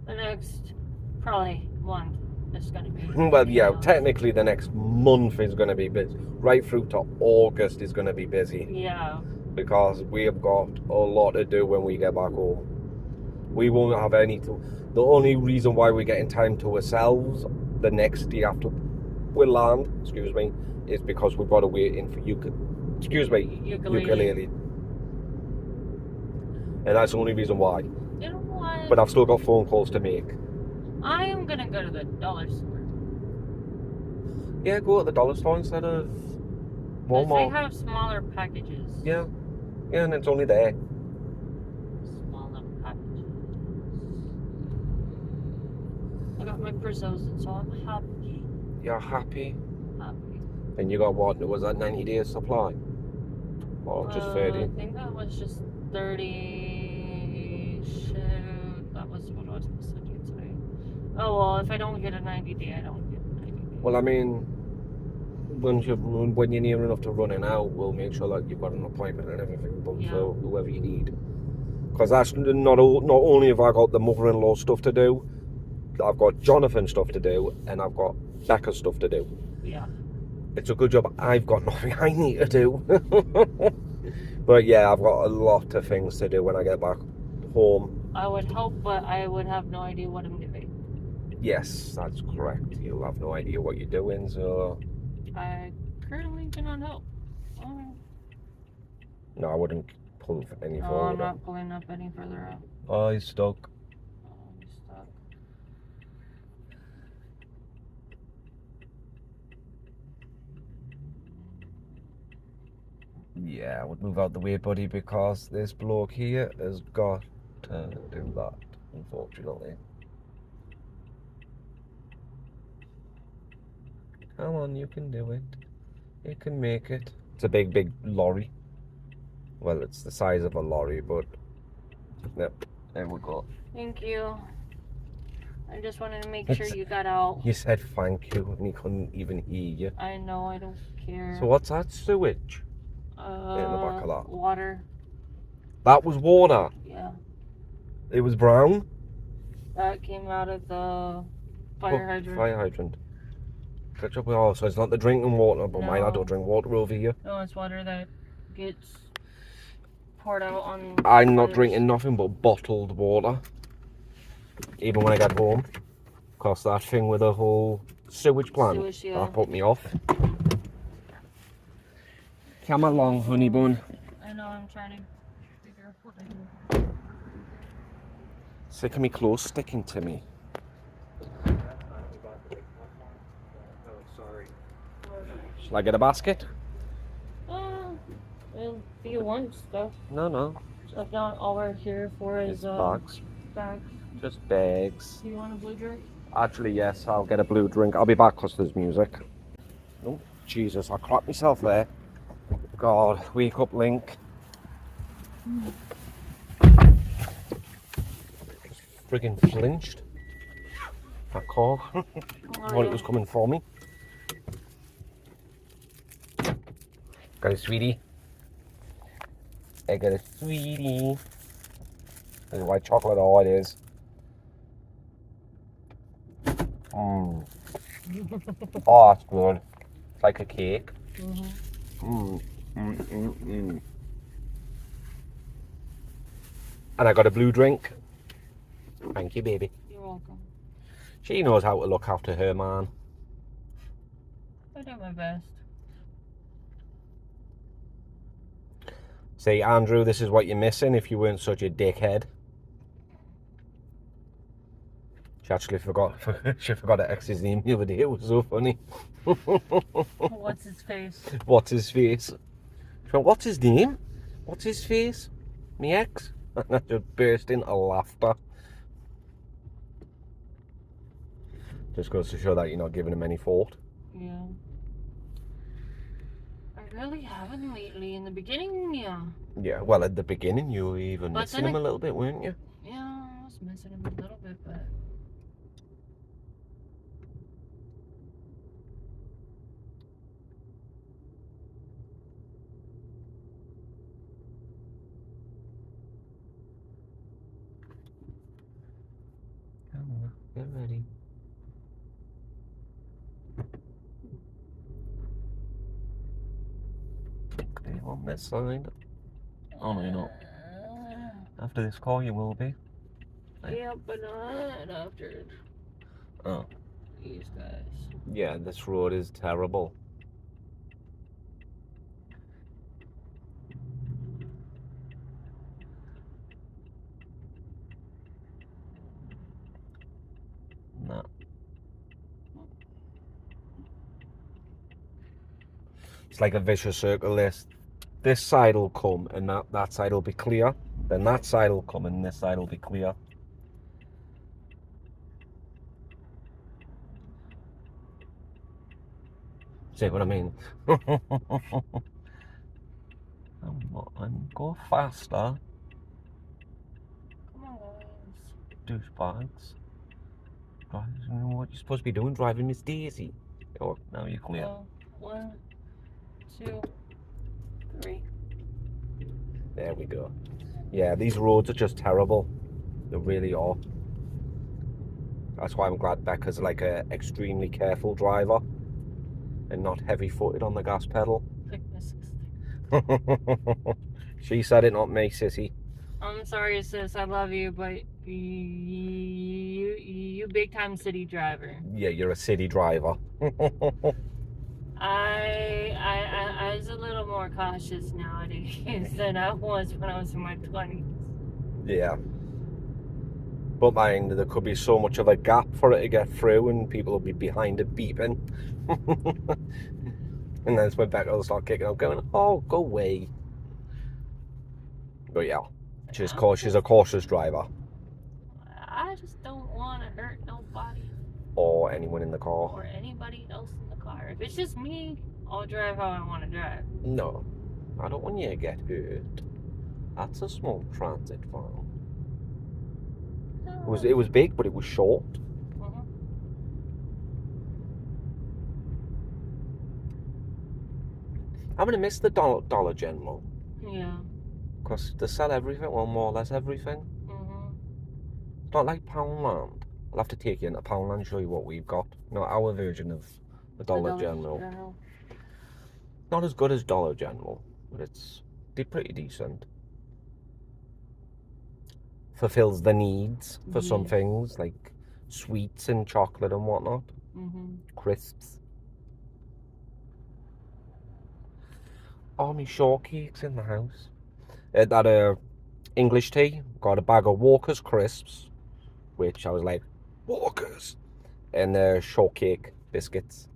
The next, probably month is going to be. Well, yeah, technically the next month is going to be busy. Right through to August is going to be busy. Yeah. Because we have got a lot to do when we get back home. We won't have any to. The only reason why we're getting time to ourselves the next day after we land, is because we've got to wait in for ukulele. And that's the only reason why. You know what? But I've still got phone calls to make. I am gonna go to the dollar store. Yeah, go to the dollar store instead of Walmart. Walmart. They have smaller packages. Yeah, and it's only there. Smaller packages. I got my Brazos, so I'm happy. You're happy? Happy. And you got what? Was that 90 days supply? Or just 30? I think that was just 30. Shoot, that was what I was supposed to do today. Oh well, if I don't get a 90 day, I don't get a 90 day. Well, I mean, when you're near enough to running out, we'll make sure that you've got an appointment and everything booked for whoever you need. Because that's not only have I got the mother-in-law stuff to do, I've got Jonathan stuff to do, and I've got Becca's stuff to do. Yeah. It's a good job I've got nothing I need to do. But yeah, I've got a lot of things to do when I get back home. I would hope, but I would have no idea what I'm doing. Yes, that's correct. You'll have no idea what you're doing, so... I currently do not know. No, I wouldn't pull any No, forward. I'm not pulling up any further up. Oh, he's stuck. I'm stuck. Yeah, I would move out the way, buddy, because this bloke here has got to do that, unfortunately. Come on, you can do it. You can make it. It's a big lorry. Well, it's the size of a lorry, but yep, there we go. Thank you. I just wanted to make sure you got out. You said thank you and he couldn't even hear you. I know, I don't care. So what's that sewage? In the back of that. Water. That was water. Yeah. It was brown. That came out of the fire hydrant. Fire hydrant. Catch up with all. So it's not the drinking water, but mine, I No. don't drink water over here. No, it's water that gets poured out on. I'm not others. drinking nothing but bottled water. Even when I get home. Because that thing with the whole sewage plant, Sewage, yeah. that put me off. Come along, honey bun. I know, I'm trying to figure out what I do. Sick of me clothes sticking to me. Shall I get a basket? Well, if you want stuff. No. If not, all we're here for is bags. bags. Just bags. Do you want a blue drink? Actually, yes, I'll get a blue drink. I'll be back because there's music. Oh, Jesus, I cracked myself there. God, wake up, Link. Just friggin' flinched. That car. Thought it was coming for me. Got a sweetie. I got a sweetie. There's white chocolate, all it is. Oh, that's good. It's like a cake. And I got a blue drink. Thank you, baby. You're welcome. She knows how to look after her man. I do my best. See, Andrew, this is what you're missing if you weren't such a dickhead. She actually forgot. She forgot to X his name the other day. It was so funny. What's his face? What's his face? She went, what's his name? What's his face? Me ex? And I just burst into laughter. Just goes to show that you're not giving him any thought. Yeah. I really haven't lately. In the beginning, yeah. Yeah, well, at the beginning you were even But missing then him a little bit, weren't you? Yeah, I was missing him a little bit, but... Come on, get ready. Okay, on this side. Oh no, you're not. After this call, you will be. Yeah, but not after Oh. these guys. Yeah, this road is terrible. No. It's like a vicious circle. This side will come and that side will be clear. Then that side will come and this side will be clear. See what I mean? I'm go faster. Come on, guys. Douchebags. Driving, what you're supposed to be doing? Driving Miss Daisy. Oh, now you're clear. Well, 1, 2, 3. There we go. Yeah, these roads are just terrible. They really are. That's why I'm glad Becca's like a extremely careful driver and not heavy-footed on the gas pedal. Thickness. She said it, not me, sissy. I'm sorry, sis. I love you, but you big time city driver. Yeah, you're a city driver. I was a little more cautious nowadays than I was when I was in my 20s. Yeah. But mind, there could be so much of a gap for it to get through and people will be behind it beeping. And then it's when Becca will start kicking up going, oh, go away. But yeah, she's a cautious driver. I just don't want to hurt nobody. Or anyone in the car. Or anybody else in the car. If it's just me I'll drive how I want to drive. No, I don't want you to get hurt. That's a small transit van. It was big, but it was short. Mhm. I'm gonna miss the Dollar General Yeah. because they sell everything, well, more or less everything. Mhm. It's not like Poundland. I'll have to take you into Poundland and show you what we've got. No, our version of the Dollar General. Not as good as Dollar General, but they're pretty decent. Fulfills the needs for some Yes. things like sweets and chocolate and whatnot. Mhm. Crisps. Oh, my shortcakes in the house. That English tea, got a bag of Walker's crisps, which I was like, Walker's, and shortcake biscuits.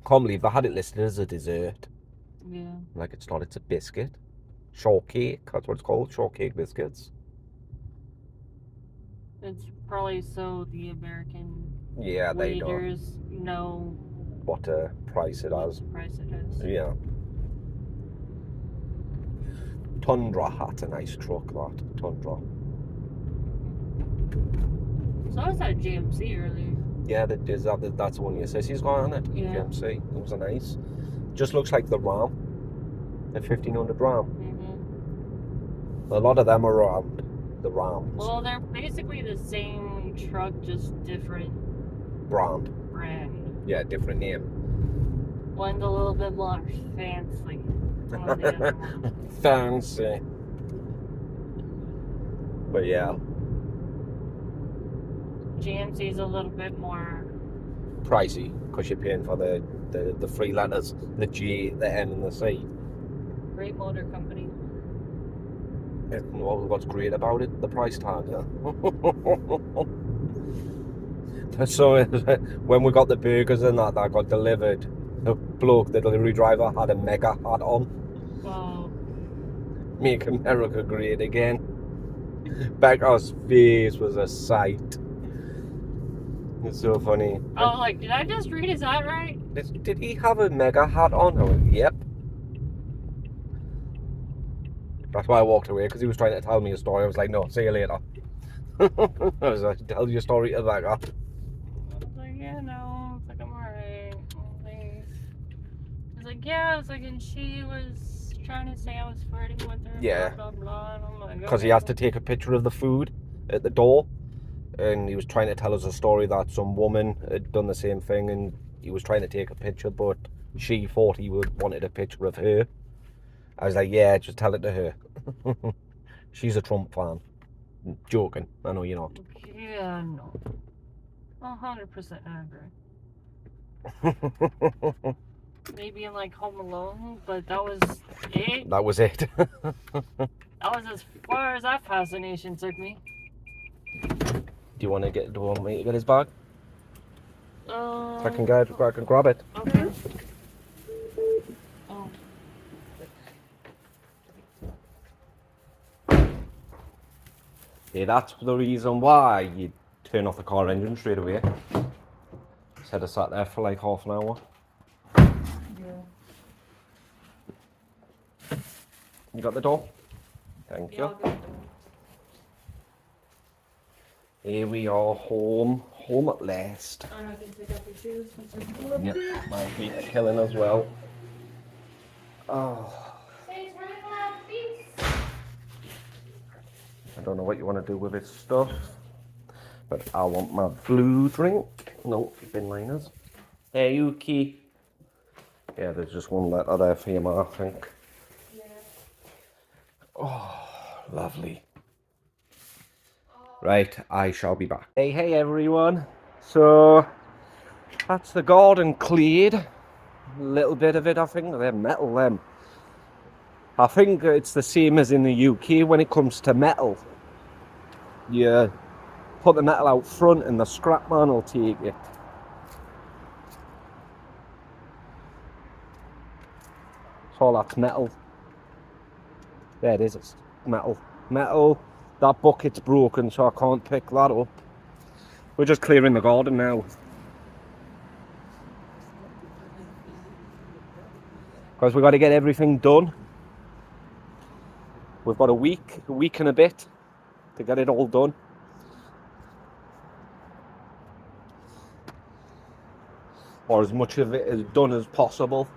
Can't believe they had it listed as a dessert. Yeah. Like it's not, it's a biscuit. Shortcake, that's what it's called, shortcake biscuits. It's probably so the American Yeah, they know waiters know what price it what has. price it is. Yeah. Tundra hat, a nice truck, that. Tundra. So I was at GMC earlier. Yeah, that's the one your sissy's got on it. Yeah. GMC. Those are nice. Just looks like the Ram. The 1500 Ram. Mhm. A lot of them are around the Rams. Well, they're basically the same truck, just different Brand. brand. Yeah, different name. One's a little bit more fancy than the other one. Fancy. But yeah, GMC's a little bit more. pricey because you're paying for the three letters, the G, the M, and the C. Great motor company. And what's great about it? The price tag. Yeah. So when we got the burgers and that got delivered, the bloke, the delivery driver, had a mega hat on. Wow. Make America great again. Becca's face was a sight. It's so funny. I was like, did I just read his hat right? Did he have a mega hat on? I went, yep. That's why I walked away, because he was trying to tell me a story. I was like, no, see you later. I was like, tell your story to Becca. I was like, yeah, no. It's like, I'm alright. Thanks. I was like, yeah. I was like, and she was trying to say I was flirting with her. Yeah. Blah, blah, blah. And I'm like, Because he has to take a picture of the food at the door. And he was trying to tell us a story that some woman had done the same thing, and he was trying to take a picture, but she thought he wanted a picture of her. I was like, yeah, just tell it to her. She's a Trump fan. Joking. I know you're not. yeah, no. 100% I agree. Maybe in like Home Alone, but that was it. That was it. That was as far as that fascination took me. Do you want me to get his bag? I can grab it. Okay. Oh. Yeah, that's the reason why you turn off the car engine straight away. Instead of sat there for like half an hour. Yeah. You got the door? Thank you. Here we are, home at last. I'm not gonna pick up your shoes. Yep, my feet are killing as well. Oh. I don't know what you want to do with this stuff, but I want my blue drink. No, bin liners. Hey, Yuki. Yeah, there's just one letter there for you, Ma, I think. Yeah. Oh, lovely. Right, I shall be back. Hey everyone. So, that's the garden cleared. A little bit of it, I think. They're metal, them. I think it's the same as in the UK when it comes to metal. You put the metal out front and the scrap man will take it. So that's metal. There it is, it's metal. Metal. That bucket's broken, so I can't pick that up. We're just clearing the garden now. because we've got to get everything done. We've got a week and a bit to get it all done. Or as much of it as done as possible.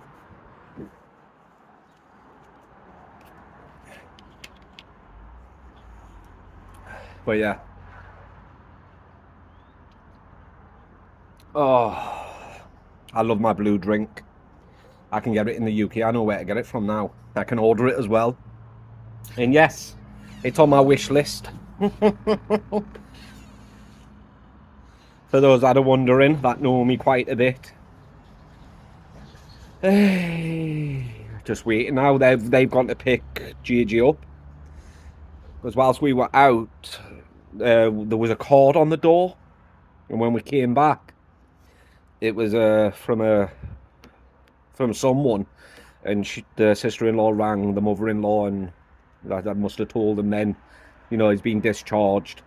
But yeah. Oh, I love my blue drink. I can get it in the UK. I know where to get it from now. I can order it as well. And yes, it's on my wish list. For those that are wondering, that know me quite a bit. Just waiting now. They've gone to pick Gigi up. Because whilst we were out, there was a card on the door. And when we came back, it was from someone. And the sister-in-law rang the mother-in-law, and that must have told them then, you know, he's been discharged.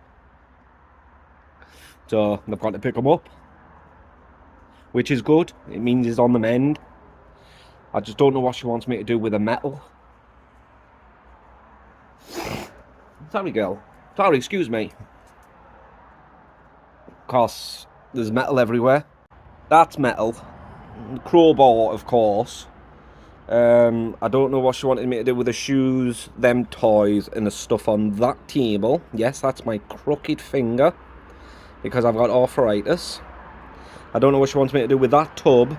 So they've got to pick him up, which is good. It means he's on the mend. I just don't know what she wants me to do with the metal. Sorry, girl. Sorry, excuse me. Because there's metal everywhere. That's metal. Crowbar, of course. I don't know what she wanted me to do with the shoes, them toys, and the stuff on that table. Yes, that's my crooked finger, because I've got arthritis. I don't know what she wants me to do with that tub,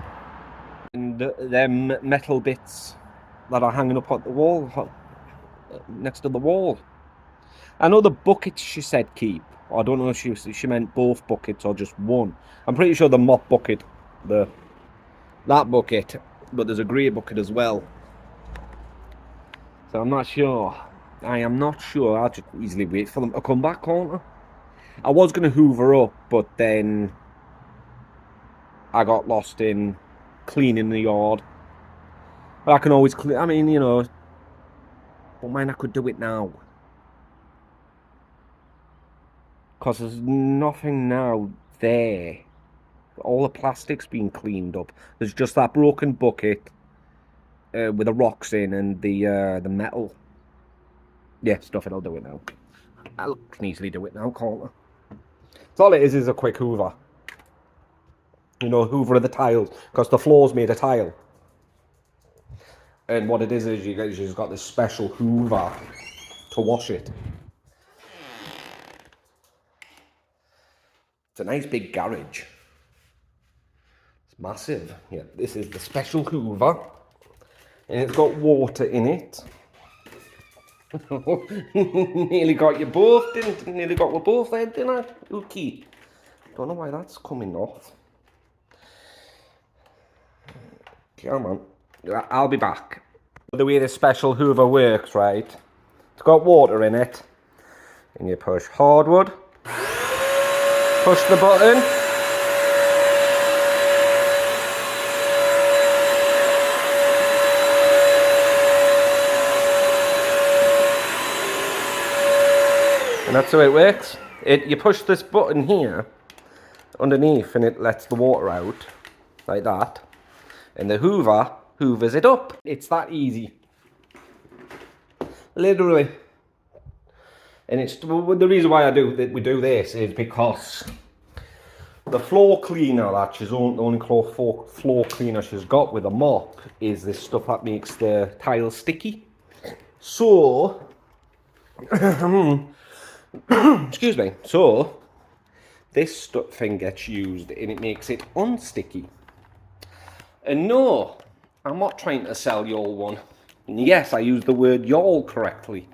and them metal bits that are hanging up on the wall, next to the wall. I know the buckets she said keep. I don't know if she meant both buckets or just one. I'm pretty sure the mop bucket, that bucket, but there's a grey bucket as well. So I'm not sure. I am not sure. I'll just easily wait for them to come back, can't I? I was going to hoover up, but then I got lost in cleaning the yard. But I can always clean. I mean, you know, don't mind, I could do it now. Because there's nothing now there. All the plastic's been cleaned up. There's just that broken bucket with the rocks in and the metal. Yeah, stuff it. I'll do it now. I can easily do it now, can't I? So all it is a quick hoover. You know, hoover of the tiles, because the floor's made of tile. And what it is you just got this special hoover to wash it. It's a nice big garage. It's massive. Yeah, this is the special hoover. And it's got water in it. Nearly got you both, didn't? Nearly got we both there, didn't I? Okay. Don't know why that's coming off. Come on. I'll be back. The way this special hoover works, right? It's got water in it. And you push hardwood. Push the button. And that's how it works. You push this button here underneath and it lets the water out like that. And the hoover hoovers it up. It's that easy. Literally. And it's the reason why we do this is because the floor cleaner that the only floor cleaner she's got with a mop is this stuff that makes the tiles sticky. So excuse me. So this thing gets used and it makes it unsticky. And no, I'm not trying to sell y'all one. And yes, I use the word y'all correctly.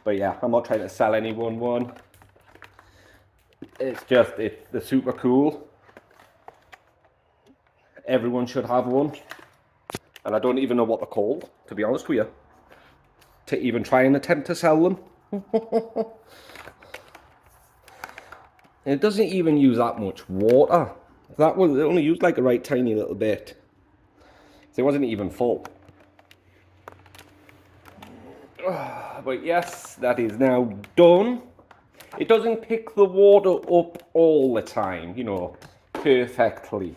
But yeah, I'm not trying to sell anyone one. It's just, they're super cool. Everyone should have one. And I don't even know what they're called, to be honest with you, to even try and attempt to sell them. It doesn't even use that much water. It only used like a right tiny little bit. So it wasn't even full. But yes, that is now done. It doesn't pick the water up all the time, you know, perfectly.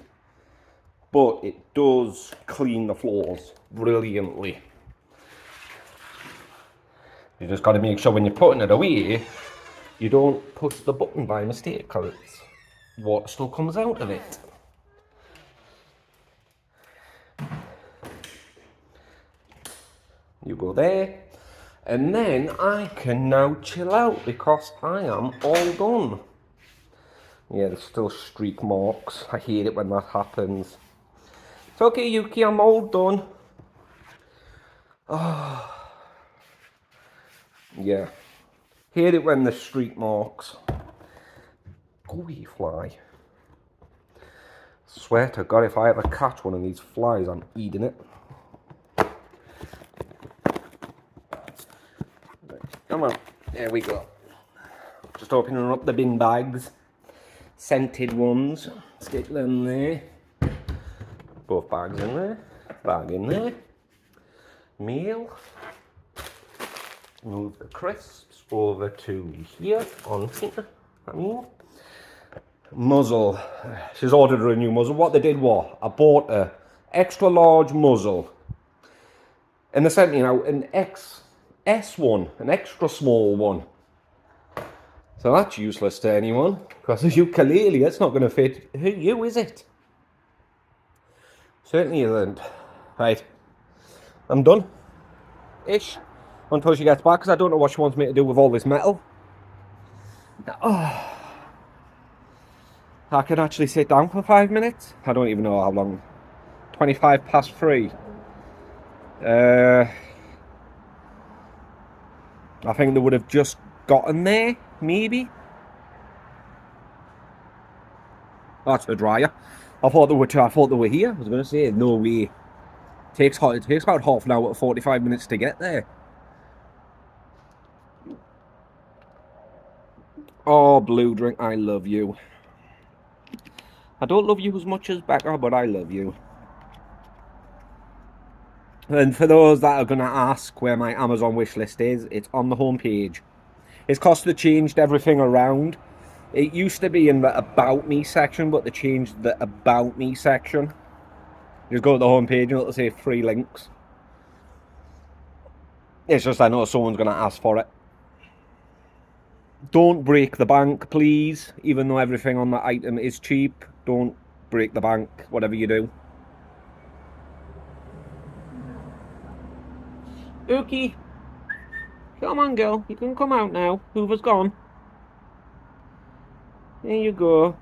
but it does clean the floors brilliantly. You just got to make sure when you're putting it away, you don't push the button by mistake, because water still comes out of it. You go there, and then I can now chill out because I am all done. Yeah, there's still streak marks. I hate it when that happens. It's okay, Yuki, I'm all done. Oh. Yeah. Hate it when there's streak marks. Go away, fly. Swear to God, if I ever catch one of these flies, I'm eating it. Come on, there we go. Just opening up the bin bags. Scented ones. Stick them there. Both bags in there. Bag in there. Meal. Move the crisps over to here, on here, I mean. Muzzle. She's ordered her a new muzzle. What they did was, I bought a extra large muzzle. And they sent me out an XS one, an extra small one. So that's useless to anyone, because a ukulele, it's not going to fit you, is it? Certainly isn't. Right, I'm done. Ish. Until she gets back, because I don't know what she wants me to do with all this metal. Oh. I can actually sit down for 5 minutes. I don't even know how long. 3:25. I think they would have just gotten there, maybe. That's the dryer. I thought they were here. I was going to say, no way. It takes about half an hour to 45 minutes to get there. Oh, Blue Drink, I love you. I don't love you as much as Becca, but I love you. And for those that are going to ask where my Amazon wishlist is, it's on the homepage. It's because they changed everything around. It used to be in the About Me section, but they changed the About Me section. You go to the homepage and it'll say 3 links. It's just I know someone's going to ask for it. Don't break the bank, please. Even though everything on that item is cheap, don't break the bank, whatever you do. Uki, come on, girl. You can come out now. Hoover's gone. There you go.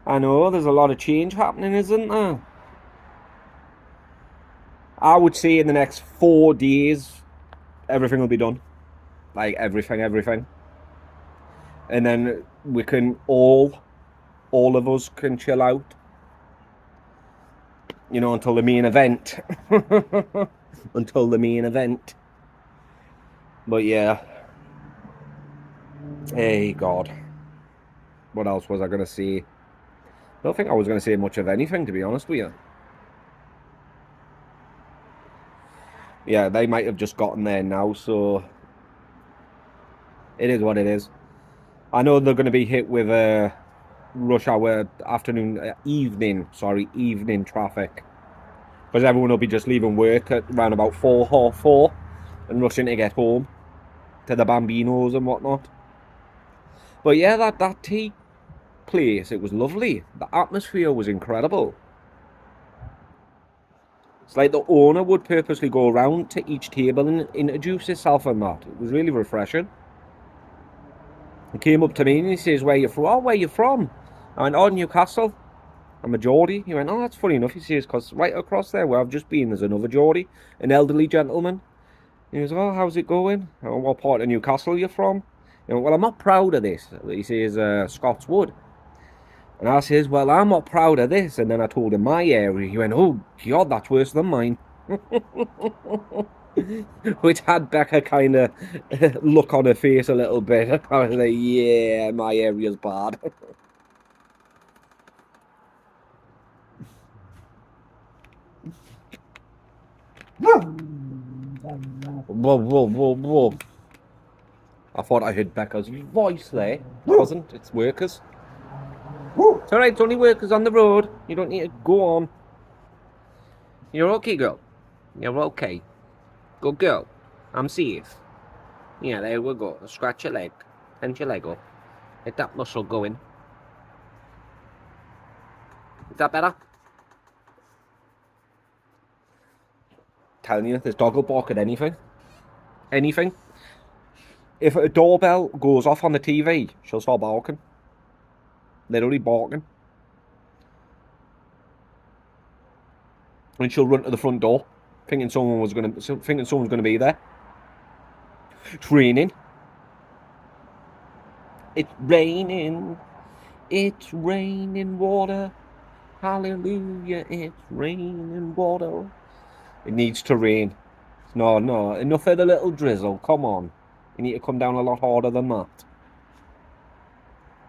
I know, there's a lot of change happening, isn't there? I would say in the next 4 days, everything will be done. Like, everything. And then we can all of us can chill out. You know, until the main event. Until the main event. But yeah. Hey, God. What else was I going to say? I don't think I was going to say much of anything, to be honest with you. Yeah, they might have just gotten there now, so it is what it is. I know they're going to be hit with rush hour evening traffic, because everyone will be just leaving work at around about 4, half 4, and rushing to get home to the Bambinos and whatnot. But yeah, that tea place, it was lovely. The atmosphere was incredible. It's like the owner would purposely go around to each table and introduce himself and that. It was really refreshing. He came up to me and he says, where you from? Oh, where you from? I went, oh, Newcastle. I'm a Geordie. He went, oh, that's funny enough. He says, because right across there where I've just been, there's another Geordie, an elderly gentleman. He goes, oh, how's it going? Oh, what part of Newcastle are you from? He went, well, I'm not proud of this. He says, Scotswood. And I says, well, I'm not proud of this. And then I told him my area. He went, oh, God, that's worse than mine. Which had Becca kind of look on her face a little bit. I was like, yeah, my area's bad. Whoa. I thought I heard Becca's voice there. It wasn't. It's workers. It's alright, it's only workers on the road. You don't need to go on. You're okay, girl. You're okay. Good girl. I'm safe. Yeah, there we go. Scratch your leg. Bend your leg up. Get that muscle going. Is that better? Telling you, this dog will bark at anything. Anything. If a doorbell goes off on the TV, she'll start barking. Literally barking. And she'll run to the front door, thinking someone's gonna be there. It's raining. It's raining. It's raining water. Hallelujah, it's raining water. It needs to rain. No, enough of the little drizzle. Come on. You need to come down a lot harder than that.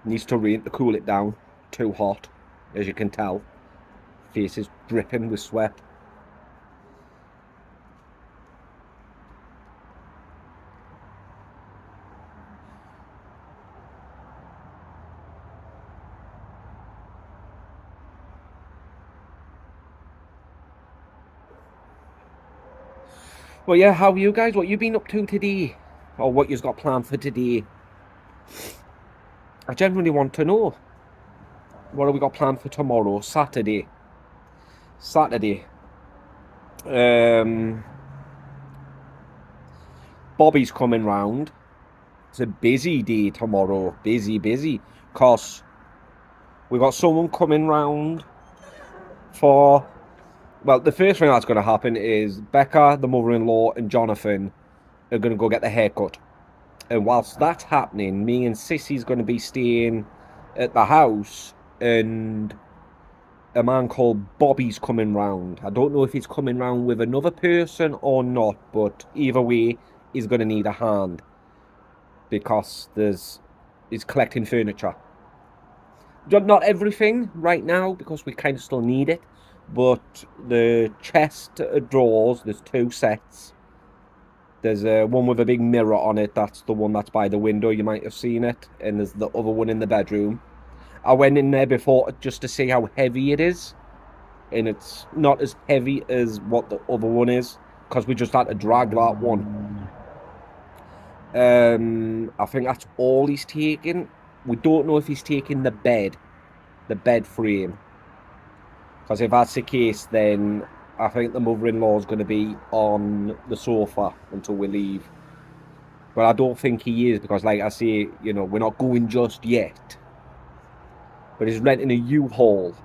It needs to rain to cool it down. Too hot, as you can tell. Face is dripping with sweat. Well, yeah, how are you guys? What you been up to today? Or what you've got planned for today? I genuinely want to know. What have we got planned for tomorrow? Saturday. Bobby's coming round. It's a busy day tomorrow. Busy. Because we got someone coming round for... Well, the first thing that's going to happen is Becca, the mother-in-law, and Jonathan are going to go get their haircut. And whilst that's happening, me and Sissy's going to be staying at the house, and a man called Bobby's coming round. I don't know if he's coming round with another person or not, but either way, he's going to need a hand. Because he's collecting furniture. Not everything right now, because we kind of still need it. But the chest of drawers, there's 2 sets. There's one with a big mirror on it. That's the one that's by the window. You might have seen it. And there's the other one in the bedroom. I went in there before just to see how heavy it is. And it's not as heavy as what the other one is. Because we just had to drag that one. I think that's all he's taking. We don't know if he's taking the bed frame. Because if that's the case, then I think the mother-in-law is going to be on the sofa until we leave. But I don't think he is, because like I say, you know, we're not going just yet. But he's renting a U-Haul.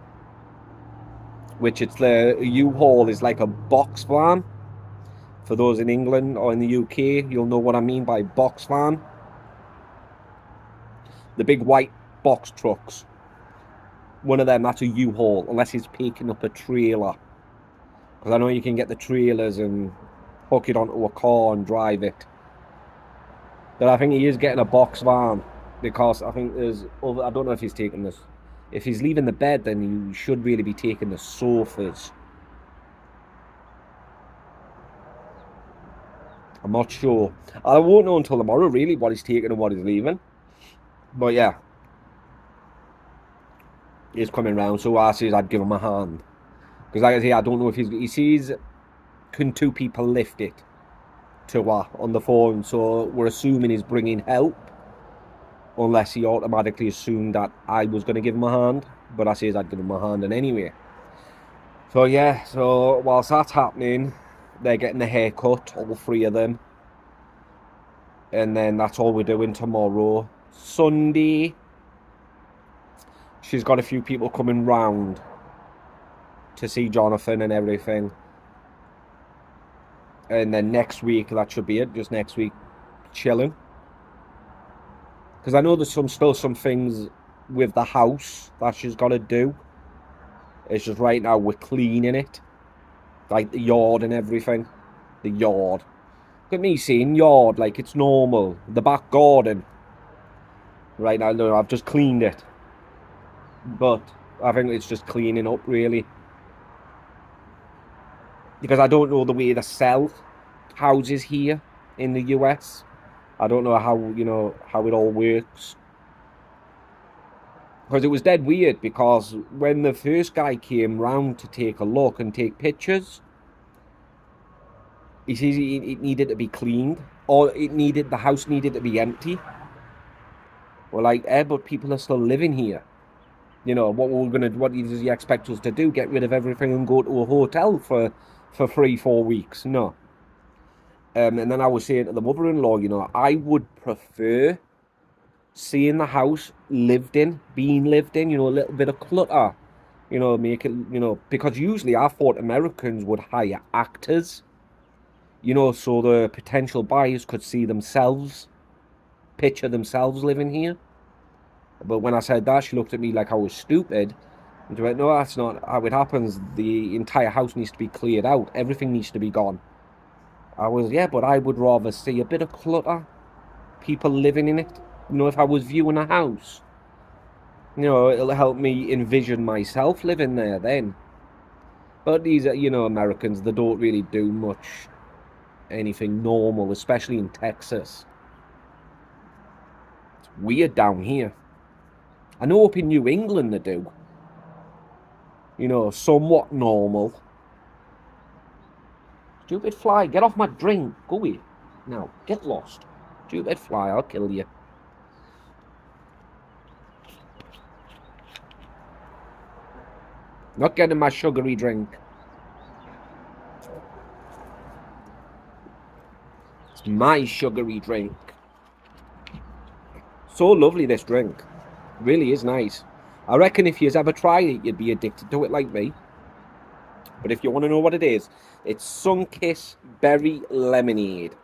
Which it's a U-Haul is like a box van. For those in England or in the UK, you'll know what I mean by box van. The big white box trucks. One of them, that's a U-Haul, unless he's picking up a trailer. Because I know you can get the trailers and hook it onto a car and drive it. But I think he is getting a box van. Because I think there's other... I don't know if he's taking this... If he's leaving the bed, then you should really be taking the sofas. I'm not sure. I won't know until tomorrow, really, what he's taking and what he's leaving. But yeah. He's coming round, so I says I'd give him a hand. Because like I say, I don't know if he sees, can 2 people lift it to on the phone, so we're assuming he's bringing help. Unless he automatically assumed that I was going to give him a hand. But I says I'd give him a hand anyway. So yeah, so whilst that's happening, they're getting a haircut, all 3 of them. And then that's all we're doing tomorrow. Sunday, she's got a few people coming round to see Jonathan and everything. And then next week, that should be it. Just next week, chilling. Because I know there's still some things with the house that she's got to do. It's just right now we're cleaning it. Like the yard and everything. The yard. Look at me saying yard like it's normal. The back garden. Right now, no, I've just cleaned it. But I think it's just cleaning up, really. Because I don't know the way they sell houses here in the US. I don't know how, you know, how it all works. Because it was dead weird, because when the first guy came round to take a look and take pictures, he says it needed to be cleaned, or the house needed to be empty. We're like, but people are still living here. You know, what does he expect us to do? Get rid of everything and go to a hotel for 3-4 weeks? No. And then I was saying to the mother-in-law, you know, I would prefer seeing the house being lived in, you know, a little bit of clutter, you know, make it, you know, because usually I thought Americans would hire actors, you know, so the potential buyers could see themselves, picture themselves living here. But when I said that, she looked at me like I was stupid. And she went, no, that's not how it happens. The entire house needs to be cleared out. Everything needs to be gone. I was, yeah, but I would rather see a bit of clutter, people living in it. You know, if I was viewing a house, you know, it'll help me envision myself living there then. But these are, you know, Americans, they don't really do much anything normal, especially in Texas. It's weird down here. I know up in New England they do. You know, somewhat normal. Stupid fly, get off my drink. Go away. Now, get lost. Stupid fly, I'll kill you. Not getting my sugary drink. It's my sugary drink. So lovely, this drink. Really is nice. I reckon if you've ever tried it, you'd be addicted to it like me. But if you want to know what it is, it's Sunkiss Berry Lemonade.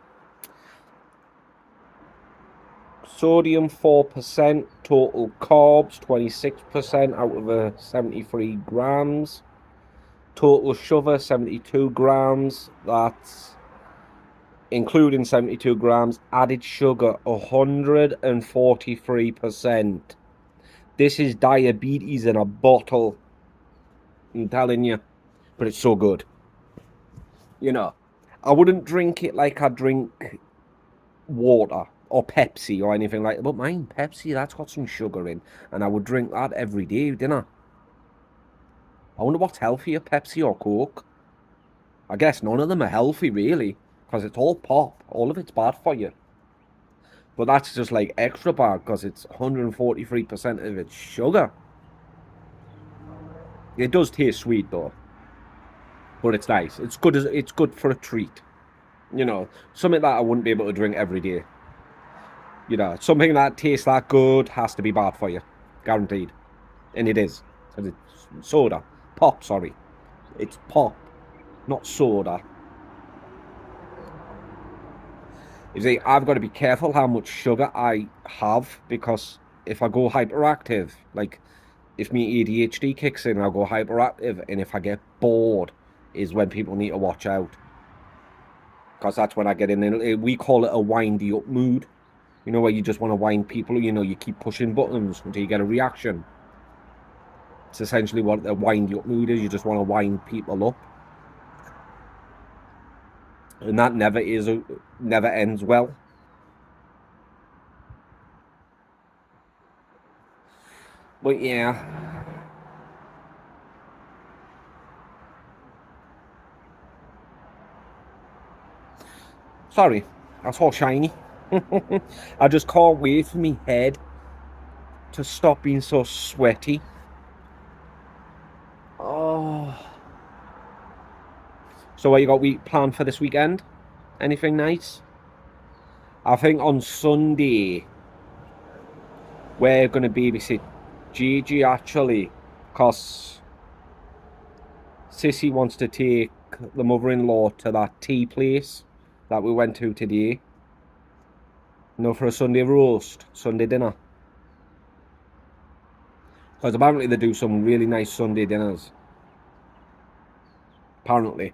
Sodium 4%, total carbs 26% out of 73 grams. Total sugar 72 grams. That's including 72 grams. Added sugar 143%. This is diabetes in a bottle. I'm telling you. But it's so good. You know, I wouldn't drink it like I drink water or Pepsi or anything like that. But mine, Pepsi, that's got some sugar in. And I would drink that every day, didn't I? I wonder what's healthier, Pepsi or Coke? I guess none of them are healthy, really. Because it's all pop. All of it's bad for you. But that's just like extra bad because it's 143% of its sugar. It does taste sweet though. But it's nice. It's good for a treat. You know, something that I wouldn't be able to drink every day. You know, something that tastes that good has to be bad for you. Guaranteed. And it is. Because it's soda. Pop, sorry. It's pop, not soda. You see, I've got to be careful how much sugar I have, because if I go hyperactive, like if my ADHD kicks in, I'll go hyperactive, and if I get bored is when people need to watch out. Because that's when I get in, we call it a windy up mood. You know, where you just want to wind people, you know, you keep pushing buttons until you get a reaction. It's essentially what a windy up mood is, you just want to wind people up. And that never ends well. But yeah. Sorry, that's all shiny. I just can't wait for me head to stop being so sweaty. Oh. So what you got planned for this weekend? Anything nice? I think on Sunday we're going to babysit Gigi, actually, because Sissy wants to take the mother-in-law to that tea place that we went to today. You know, for a Sunday roast, Sunday dinner. Because apparently they do some really nice Sunday dinners. Apparently.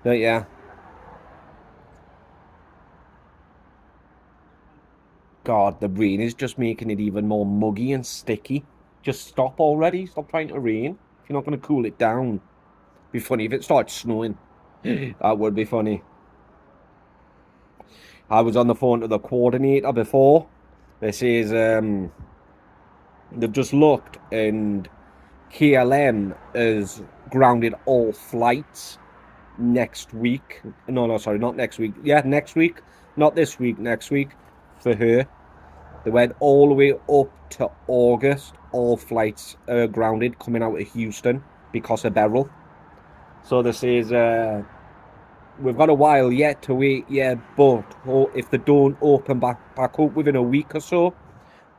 But yeah. God, the rain is just making it even more muggy and sticky. Just stop already. Stop trying to rain. If you're not going to cool it down. It'd be funny if it starts snowing. That would be funny. I was on the phone to the coordinator before. This is they've just looked and KLM has grounded all flights next week. No, sorry, not next week. Yeah, next week. Not this week, next week for her. They went all the way up to August. All flights are grounded coming out of Houston because of Beryl. So this is, we've got a while yet to wait, yeah, but if they don't open back up within a week or so,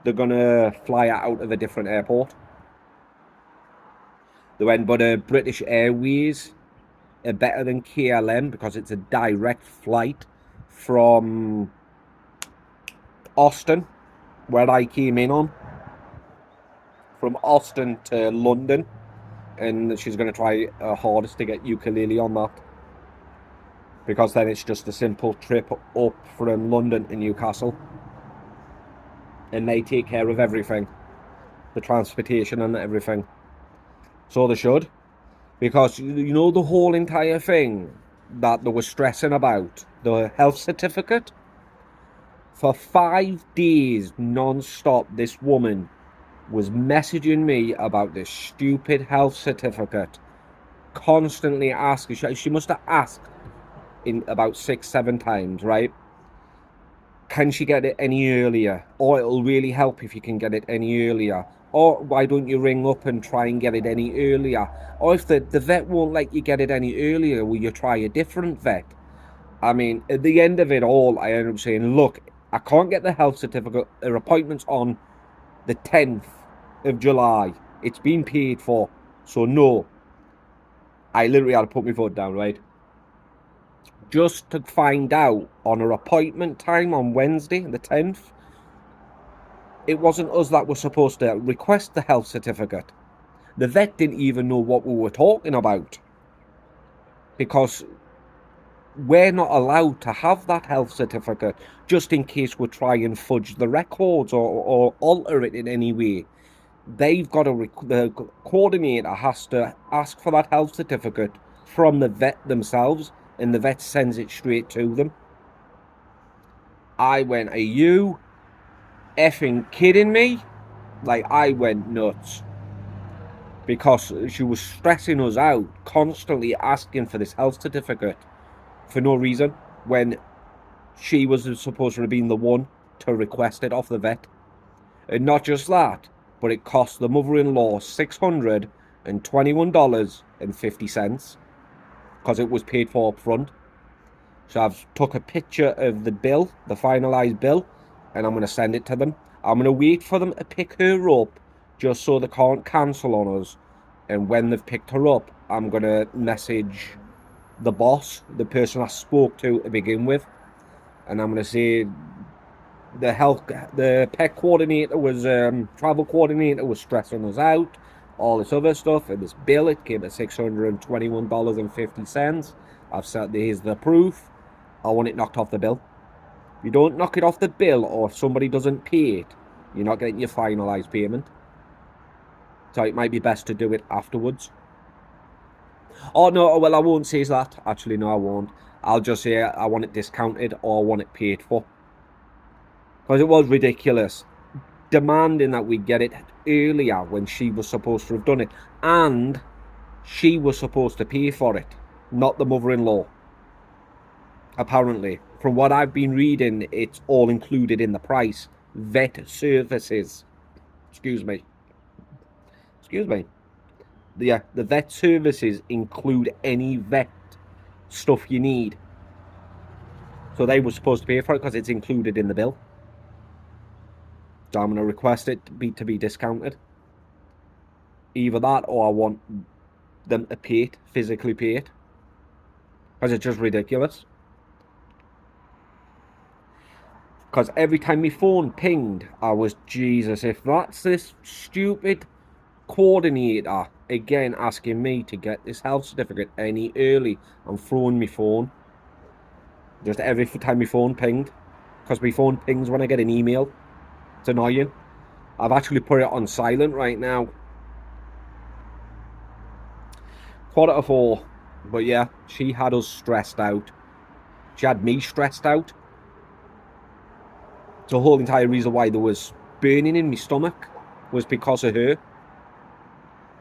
they're going to fly out of a different airport. They went, but British Airways are better than KLM because it's a direct flight from Austin, where I came in on, from Austin to London, and she's going to try her hardest to get ukulele on that, because then it's just a simple trip up from London to Newcastle, and they take care of everything, the transportation and everything. So they should, because you know the whole entire thing that they were stressing about, the health certificate. For 5 days non-stop, this woman was messaging me about this stupid health certificate, constantly asking. She must have asked in about 6-7 times, right? Can she get it any earlier? Or it'll really help if you can get it any earlier. Or why don't you ring up and try and get it any earlier? Or if the vet won't let you get it any earlier, will you try a different vet? I mean, at the end of it all, I ended up saying, look, I can't get the health certificate. Her appointment's on the 10th of July. It's been paid for. So no. I literally had to put my foot down, right? Just to find out on her appointment time on Wednesday, the 10th, it wasn't us that were supposed to request the health certificate. The vet didn't even know what we were talking about, because we're not allowed to have that health certificate just in case we try and fudge the records or alter it in any way. They've got the coordinator has to ask for that health certificate from the vet themselves, and the vet sends it straight to them. I went, are you effing kidding me? Like, I went nuts, because she was stressing us out, constantly asking for this health certificate for no reason, when she was supposed to have been the one to request it off the vet. And not just that, but it cost the mother-in-law $621.50, because it was paid for up front. So I've took a picture of the bill, the finalised bill, and I'm going to send it to them. I'm going to wait for them to pick her up, just so they can't cancel on us. And when they've picked her up, I'm going to message the boss, the person I spoke to begin with, and I'm going to say the pet coordinator was, travel coordinator was stressing us out, all this other stuff, and this bill, it came at $621.50. I've said, here's the proof. I want it knocked off the bill. If you don't knock it off the bill, or if somebody doesn't pay it, you're not getting your finalised payment. So it might be best to do it afterwards. Oh no, well, I won't say that. Actually, no, I won't. I'll just say I want it discounted, or I want it paid for. Because it was ridiculous, demanding that we get it earlier when she was supposed to have done it. And she was supposed to pay for it, not the mother-in-law. Apparently, from what I've been reading, it's all included in the price. Vet services. Excuse me. Yeah, the vet services include any vet stuff you need. So they were supposed to pay for it because it's included in the bill. So I'm going to request it to be discounted. Either that, or I want them to pay it, physically pay it. Because it's just ridiculous. Because every time my phone pinged, I was, Jesus, if that's this stupid coordinator again asking me to get this health certificate any early, I'm throwing my phone. Just every time my phone pinged. Because my phone pings when I get an email. It's annoying. I've actually put it on silent right now. 4:45. But yeah, she had us stressed out. She had me stressed out. The whole entire reason why there was burning in my stomach was because of her.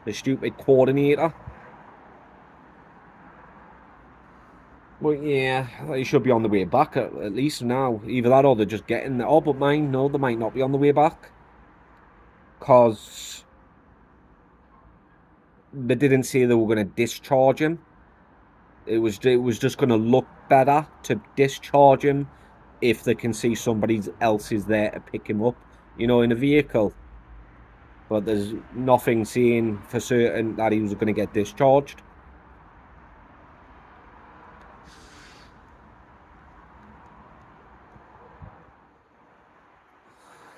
The stupid coordinator. But yeah, they should be on the way back at least now. Either that or they're just getting there. Oh, but mine, no, they might not be on the way back. Because they didn't say they were going to discharge him. It was just going to look better to discharge him if they can see somebody else is there to pick him up, you know, in a vehicle. But there's nothing saying for certain that he was going to get discharged.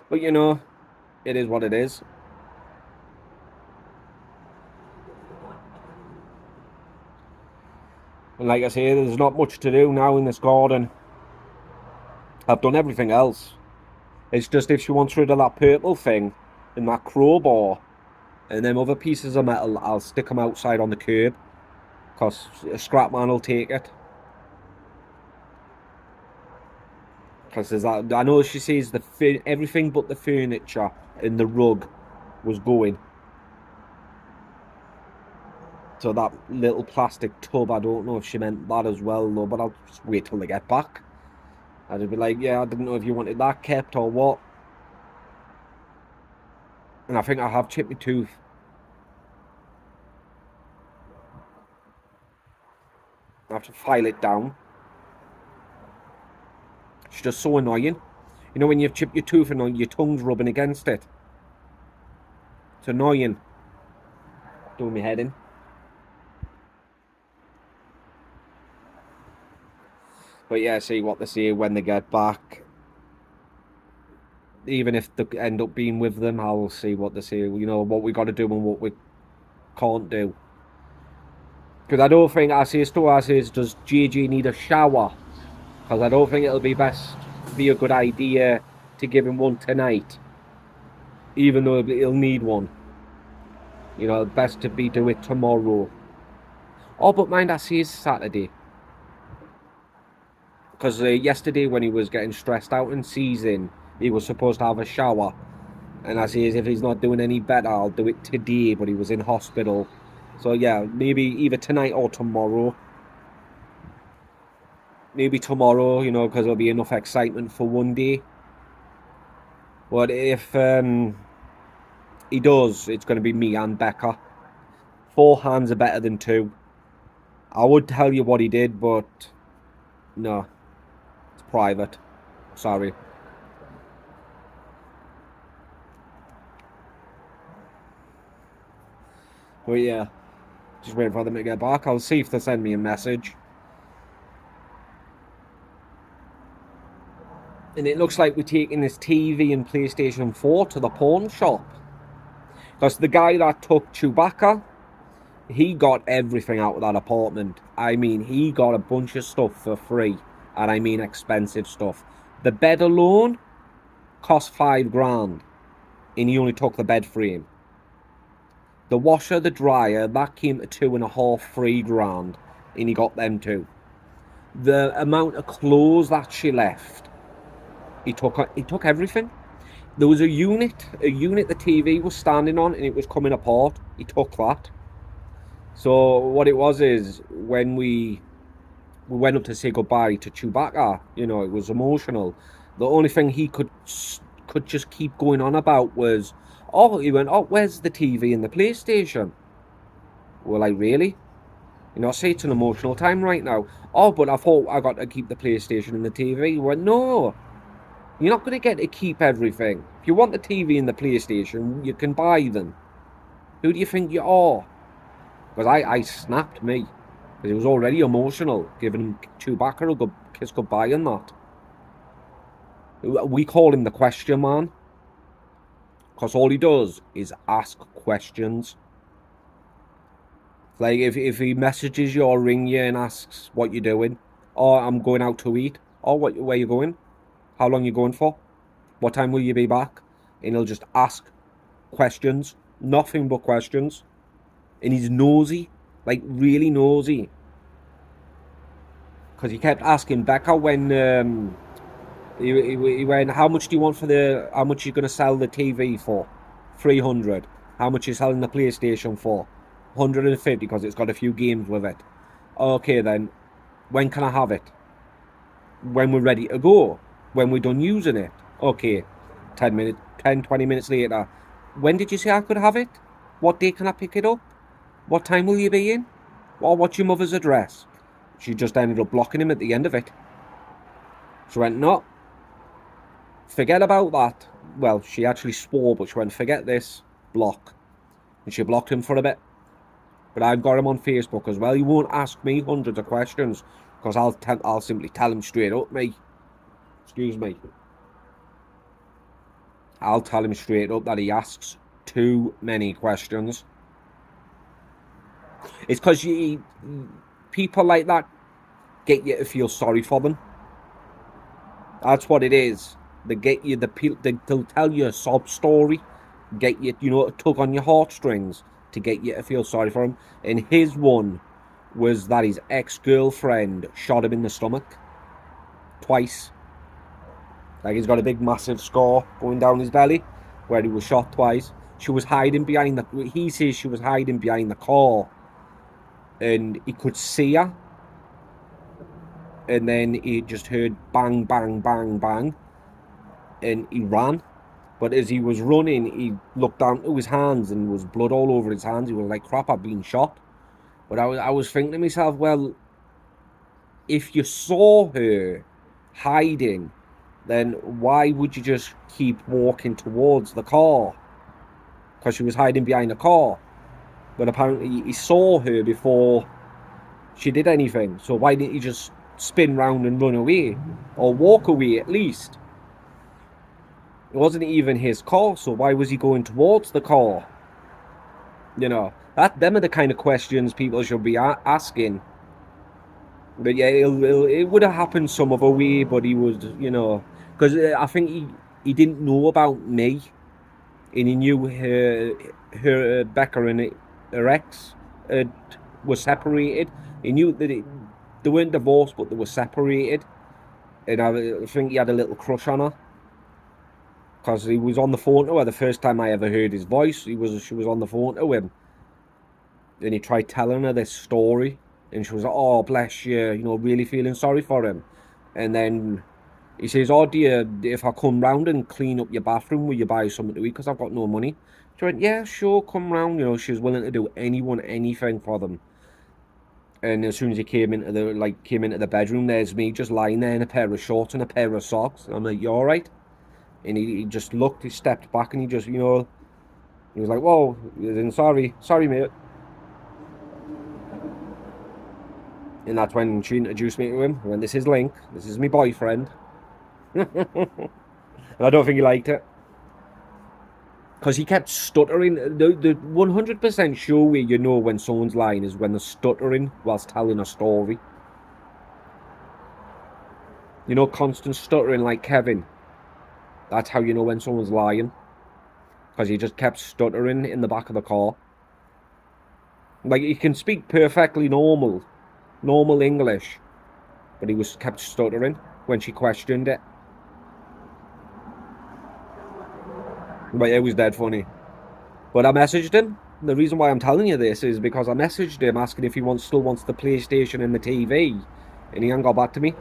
But you know, it is what it is. And like I say, there's not much to do now in this garden. I've done everything else. It's just if she wants rid of that purple thing and that crowbar and them other pieces of metal, I'll stick them outside on the curb. Because a scrap man will take it. Because there's that. I know she says everything but the furniture and the rug was going. So that little plastic tub, I don't know if she meant that as well though, but I'll just wait till they get back. I'd be like, yeah, I didn't know if you wanted that kept or what. And I think I have chipped my tooth. I have to file it down. It's just so annoying. You know when you've chipped your tooth and your tongue's rubbing against it? It's annoying. Doing my head in. But yeah, see what they say when they get back. Even if they end up being with them, I'll see what they say. You know, what we got to do and what we can't do. Because I don't think, I say to her, I says, does JJ need a shower? Because I don't think it'll be a good idea to give him one tonight. Even though he'll need one. You know, best to do it tomorrow. Oh, but mind, I see it's Saturday. Because yesterday when he was getting stressed out in season, he was supposed to have a shower. And I says, if he's not doing any better, I'll do it today, but he was in hospital. So yeah, maybe either tonight or tomorrow. Maybe tomorrow, you know, because there'll be enough excitement for one day. But if he does, it's going to be me and Becca. 4 hands are better than 2. I would tell you what he did, but no, it's private. Sorry. But yeah, just waiting for them to get back. I'll see if they send me a message. And it looks like we're taking this TV and PlayStation 4 to the pawn shop. Because the guy that took Chewbacca, he got everything out of that apartment. I mean, he got a bunch of stuff for free. And I mean expensive stuff. The bed alone cost $5,000. And he only took the bed frame. The washer, the dryer, that came to $2.5, $3,000. And he got them too. The amount of clothes that she left, he took everything. There was a unit the TV was standing on and it was coming apart. He took that. So what it was is when we went up to say goodbye to Chewbacca, you know, it was emotional. The only thing he could just keep going on about was, he went, where's the TV and the PlayStation? We're like, really? You know, say it's an emotional time right now. Oh, but I thought I got to keep the PlayStation and the TV. We went, no. You're not going to get to keep everything. If you want the TV and the PlayStation, you can buy them. Who do you think you are? Because I snapped me. Because it was already emotional, giving Chewbacca a good kiss goodbye and that. We call him the question man. Because all he does is ask questions. Like if he messages you or ring you and asks what you're doing. Oh, I'm going out to eat. Oh, where you going? How long you going for? What time will you be back? And he'll just ask questions. Nothing but questions. And he's nosy. Like, really nosy. Because he kept asking Becca when He went, how much do you want for how much are you going to sell the TV for? 300. How much are you selling the PlayStation for? 150, because it's got a few games with it. Okay then, when can I have it? When we're ready to go. When we're done using it. Okay, 10, 20 minutes later. When did you say I could have it? What day can I pick it up? What time will you be in? Or what's your mother's address? She just ended up blocking him at the end of it. She went, no, forget about that. Well, she actually swore, but she went, forget this, block. And she blocked him for a bit. But I've got him on Facebook as well. He won't ask me hundreds of questions, because I'll simply tell him straight up, mate. Excuse me. I'll tell him straight up that he asks too many questions. It's because people like that get you to feel sorry for them. That's what it is. They get you, they'll tell you a sob story, get you, to tug on your heartstrings to get you to feel sorry for him. And his one was that his ex-girlfriend shot him in the stomach twice. Like, he's got a big massive scar going down his belly where he was shot twice. She was hiding behind he says she was hiding behind the car, and he could see her, and then he just heard bang, bang, bang, bang, and he ran. But as he was running, he looked down to his hands and there was blood all over his hands. He was like, crap, I've been shot. But I was thinking to myself, well, if you saw her hiding, then why would you just keep walking towards the car? Because she was hiding behind the car. But apparently he saw her before she did anything. So why didn't he just spin round and run away? Or walk away at least? It wasn't even his car, so why was he going towards the car? Them are the kind of questions people should be asking. But yeah, it would have happened some other way, but he was, because I think he didn't know about me, and he knew her Becca and her ex were separated. He knew that they weren't divorced, but they were separated, and I think he had a little crush on her. Because he was on the phone to her the first time I ever heard his voice. She was on the phone to him, and he tried telling her this story, and she was like, "Oh, bless you," really feeling sorry for him. And then he says, "Oh, dear, if I come round and clean up your bathroom, will you buy something to eat? Because I've got no money." She went, "Yeah, sure, come round." She was willing to do anything for them. And as soon as he came into the bedroom, there's me just lying there in a pair of shorts and a pair of socks. And I'm like, "You all right?" And he just looked, he stepped back, and he just, he was like, "Whoa," and sorry, mate. And that's when she introduced me to him. When this is Link, this is my boyfriend. And I don't think he liked it. Because he kept stuttering. The 100% sure way you know when someone's lying is when they're stuttering whilst telling a story. Constant stuttering like Kevin. That's how you know when someone's lying. Because he just kept stuttering in the back of the car. Like, he can speak perfectly normal English, but he kept stuttering when she questioned it. But it was dead funny. But I messaged him. The reason why I'm telling you this is because I messaged him asking if he still wants the PlayStation and the TV, and he hasn't got back to me.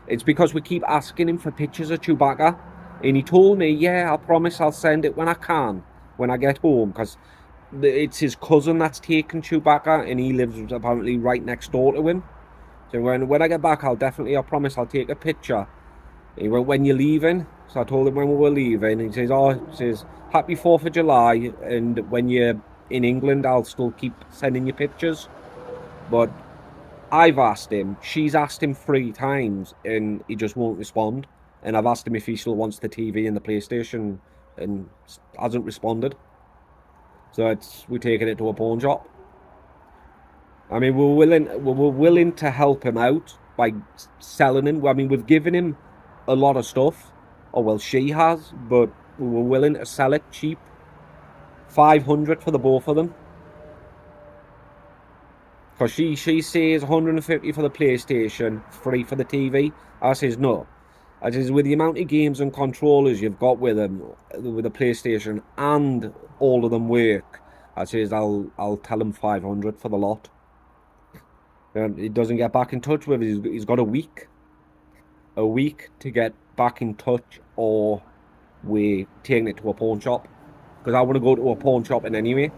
It's because we keep asking him for pictures of Chewbacca, and he told me, yeah, I promise I'll send it when I can, when I get home, because it's his cousin that's taken Chewbacca, and he lives apparently right next door to him. So when I get back, I promise I'll take a picture. He went, "When you're leaving?" So I told him when we were leaving. He says, "Happy 4th of July, and when you're in England, I'll still keep sending you pictures." But I've asked him, she's asked him 3 times, and he just won't respond. And I've asked him if he still wants the TV and the PlayStation, and hasn't responded. So we're taking it to a pawn shop. I mean, we're willing to help him out by selling him. I mean, we've given him a lot of stuff. Oh, well, she has, but we're willing to sell it cheap. 500 for the both of them. Because she says 150 for the PlayStation, 3 for the TV. I says no. I says, with the amount of games and controllers you've got with them, with the PlayStation, and all of them work, I says, I'll tell him 500 for the lot. And he doesn't get back in touch with it. He's got a week to get back in touch, or we're taking it to a pawn shop. Because I want to go to a pawn shop in anyway.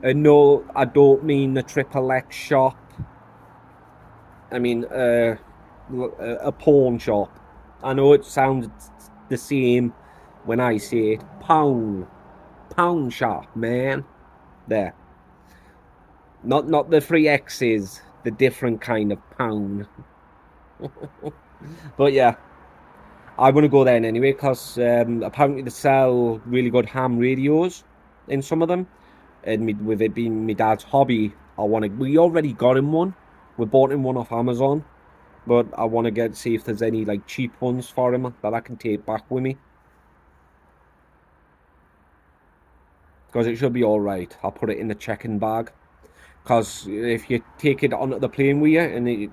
And no, I don't mean the Triple X shop. I mean a pawn shop. I know it sounds the same when I say it. Pound shop, man. There. Not the 3X's, the different kind of pound. But yeah, I want to go there anyway, because apparently they sell really good ham radios in some of them. And with it being my dad's hobby, we already got him one. We bought him one off Amazon. But I want to see if there's any like cheap ones for him that I can take back with me. Because it should be alright. I'll put it in the checking bag. Because if you take it onto the plane with you and they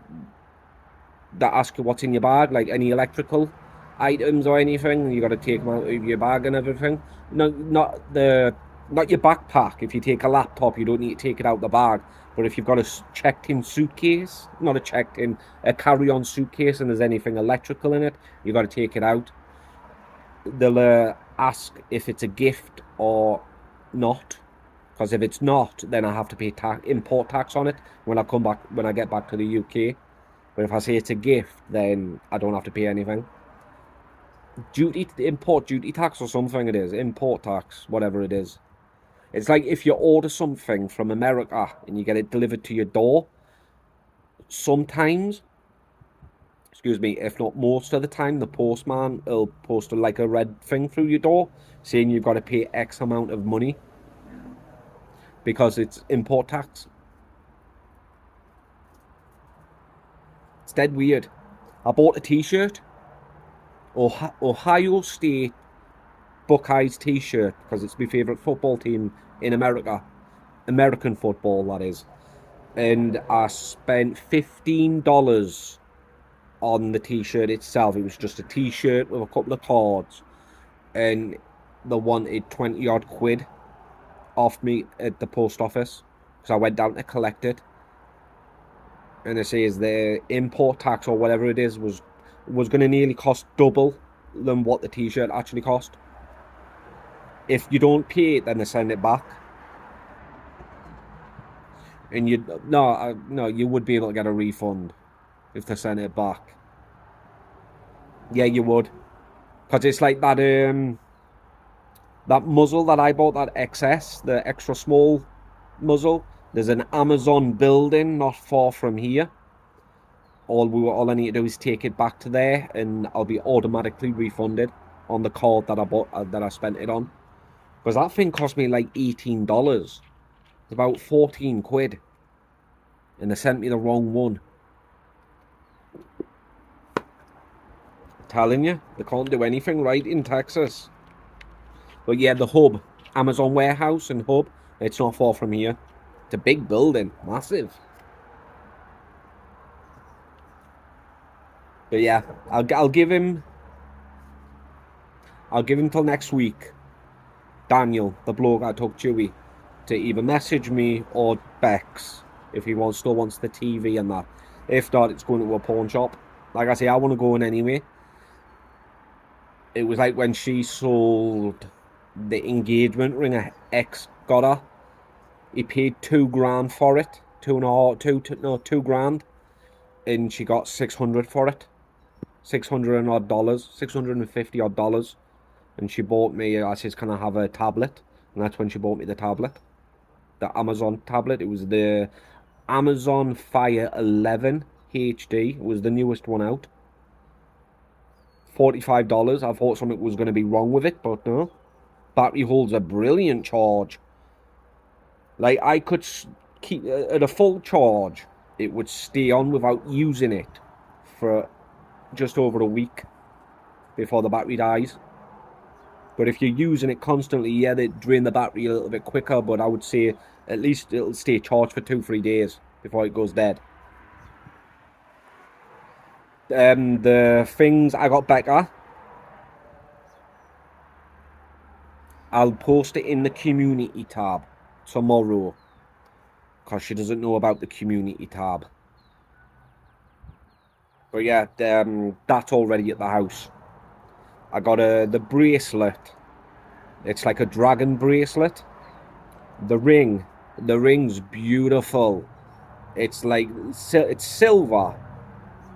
ask you what's in your bag, like any electrical items or anything, you got to take them out of your bag and everything. No, not your backpack. If you take a laptop, you don't need to take it out the bag. But if you've got a checked-in suitcase, not a checked-in, a carry-on suitcase, and there's anything electrical in it, you got to take it out. They'll ask if it's a gift or not. Because if it's not, then I have to pay import tax on it when I get back to the UK. But if I say it's a gift, then I don't have to pay anything. Import duty tax or something it is. Import tax, whatever it is. It's like if you order something from America and you get it delivered to your door, sometimes, excuse me, if not most of the time, the postman will post like a red thing through your door saying you've got to pay X amount of money because it's import tax. It's dead weird. I bought a t-shirt, Ohio State Buckeyes t-shirt, because it's my favourite football team in America. American football, that is. And I spent $15 on the t-shirt itself. It was just a t-shirt with a couple of cards. And they wanted 20 odd quid off me at the post office. So I went down to collect it. And it says the import tax or whatever it is was going to nearly cost double than what the t-shirt actually cost. If you don't pay it, then they send it back. And you would be able to get a refund if they sent it back. Yeah, you would, because it's like that that muzzle that I bought, that XS, the extra small muzzle. There's an Amazon building not far from here. All I need to do is take it back to there, and I'll be automatically refunded on the card that I bought that I spent it on. Because that thing cost me like $18. It's about 14 quid. And they sent me the wrong one. I'm telling you, they can't do anything right in Texas. But yeah, the hub, Amazon warehouse and hub, it's not far from here. It's a big building, massive. But yeah, I'll give him till next week. Daniel, the bloke I took Chewy, to either message me or Bex if he still wants the TV and that. If not, it's going to a pawn shop. Like I say, I want to go in anyway. It was like when she sold the engagement ring her ex got her. He paid $2,000 for it. $2 grand. And she got 600 for it. $650 odd. And she bought me, I says, can I have a tablet? And that's when she bought me the tablet. The Amazon tablet. It was the Amazon Fire 11 HD. It was the newest one out. $45. I thought something was going to be wrong with it, but no. Battery holds a brilliant charge. Like, I could keep at a full charge, it would stay on without using it for just over a week before the battery dies. But if you're using it constantly, yeah, they drain the battery a little bit quicker, but I would say at least it'll stay charged for 2-3 days before it goes dead. The things I got Becca, I'll post it in the community tab tomorrow, because she doesn't know about the community tab. But yeah, that's already at the house. I got the bracelet. It's like a dragon bracelet. The ring's beautiful. It's like it's silver,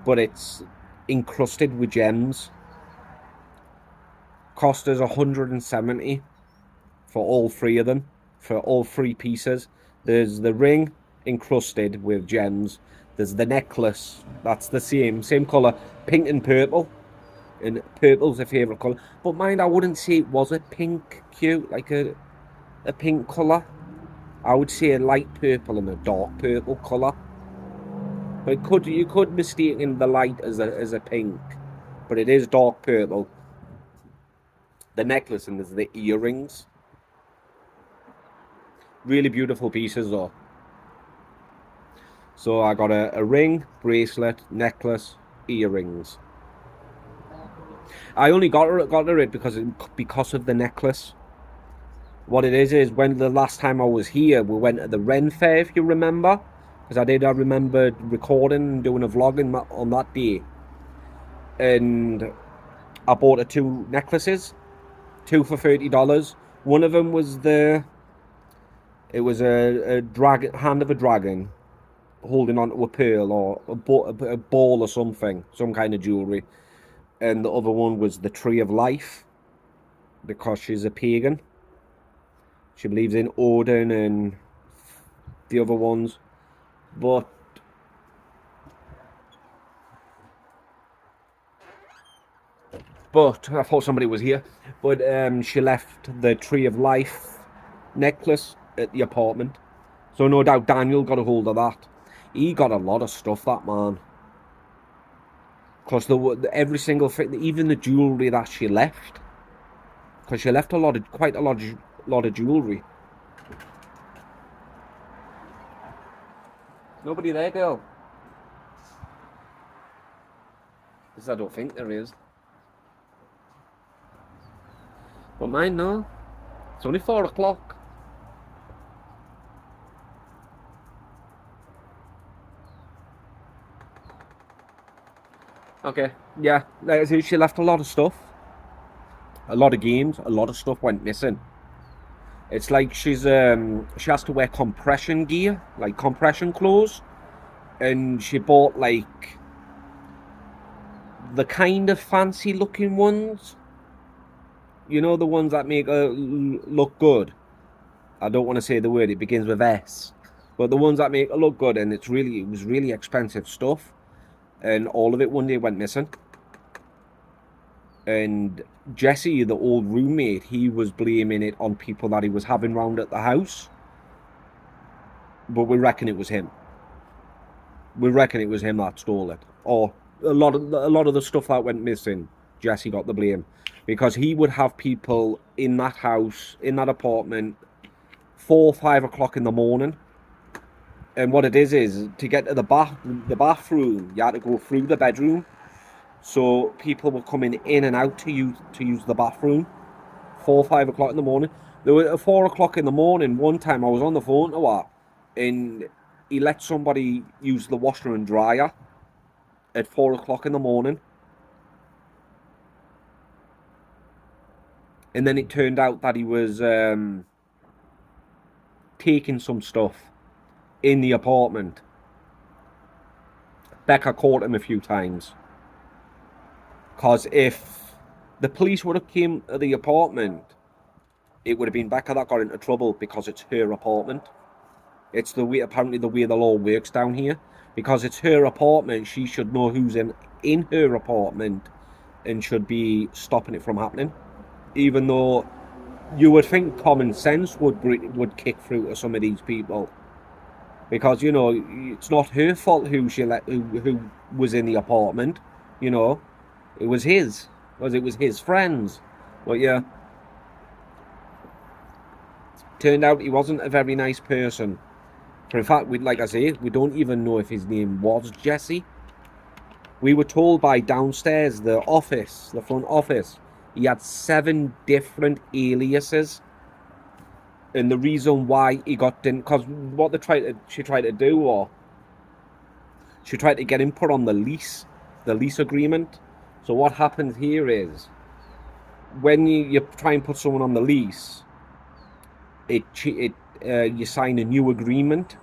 but it's encrusted with gems. Cost us 170 for all three of them, for all three pieces. There's the ring encrusted with gems. There's the necklace. That's the same colour, pink and purple. And purple's a favourite colour. But mind, I wouldn't say it was a pink cute, like a pink colour. I would say a light purple and a dark purple colour. But you could mistake in the light as a pink, but it is dark purple. The necklace and there's the earrings. Really beautiful pieces though. So I got a ring, bracelet, necklace, earrings. I only got her it because of the necklace. What it is when the last time I was here, we went to the Ren Fair, if you remember. Because I remember recording and doing a vlog on that day. And I bought her 2 necklaces. 2 for $30. One of them was it was a dragon, hand of a dragon holding onto a pearl or a ball or something, some kind of jewellery. And the other one was the Tree of Life, because she's a pagan. She believes in Odin and the other ones. But I thought somebody was here. But she left the Tree of Life necklace at the apartment. So no doubt Daniel got a hold of that. He got a lot of stuff, that man. Because every single thing, even the jewellery that she left. Because she left quite a lot of jewellery. Nobody there, girl. Because I don't think there is. But mine, no. It's only 4 o'clock. Okay, yeah, like I said, she left a lot of stuff. A lot of games, a lot of stuff went missing. It's like she has to wear compression gear, like compression clothes. And she bought like the kind of fancy looking ones. You know, the ones that make her look good. I don't want to say the word, it begins with S. But the ones that make her look good, and it was really expensive stuff. And all of it one day went missing. And Jesse, the old roommate, he was blaming it on people that he was having round at the house. But we reckon it was him. We reckon it was him that stole it. Or a lot of the stuff that went missing, Jesse got the blame. Because he would have people in that house, in that apartment, 4 or 5 o'clock in the morning. And what it is to get to the bathroom, you had to go through the bedroom. So people were coming in and out to use the bathroom. 4 or 5 o'clock in the morning. There were at 4 o'clock in the morning, one time I was on the phone to her, and he let somebody use the washer and dryer at 4 o'clock in the morning. And then it turned out that he was taking some stuff in the apartment. Becca caught him a few times. Because if the police would have came to the apartment, it would have been Becca that got into trouble, because it's her apartment. It's apparently the way the law works down here. Because it's her apartment, she should know who's in her apartment and should be stopping it from happening. Even though you would think common sense would kick through to some of these people. Because, you know, it's not her fault who was in the apartment, you know. It was his. Because it was his friends. But yeah. Turned out he wasn't a very nice person. In fact, like I say, we don't even know if his name was Jesse. We were told by downstairs, the front office, he had 7 different aliases. And the reason why he got in, because what she tried to do, or she tried to get him put on the lease agreement. So what happens here is, when you try and put someone on the lease, you sign a new agreement.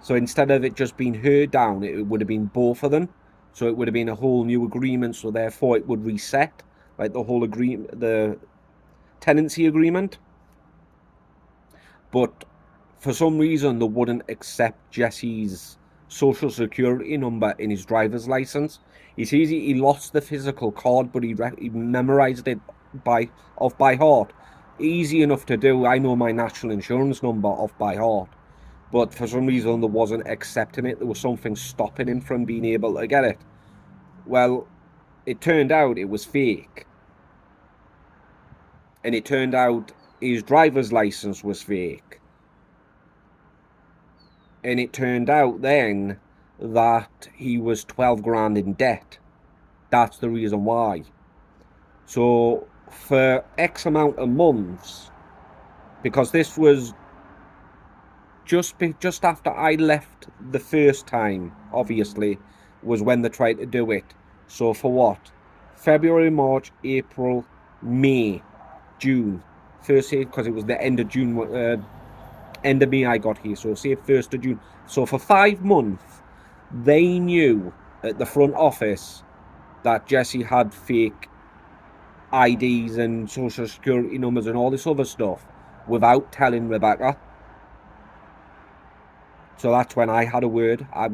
So instead of it just being her down, it would have been both of them. So it would have been a whole new agreement. So therefore, it would reset, like the whole agreement, the tenancy agreement. But for some reason, they wouldn't accept Jesse's social security number in his driver's license. He says he lost the physical card, but he memorized it off by heart. Easy enough to do. I know my national insurance number off by heart. But for some reason, they wasn't accepting it. There was something stopping him from being able to get it. Well, it turned out it was fake. And it turned out his driver's license was fake. And it turned out then that he was 12 grand in debt. That's the reason why. So for X amount of months, because this was just after I left the first time, obviously, was when they tried to do it. So for what? February, March, April, May, June. First, because it was the end of June, end of May I got here. So say 1st of June. So for 5 months, they knew at the front office that Jesse had fake IDs and social security numbers and all this other stuff without telling Rebecca. So that's when I had a word. I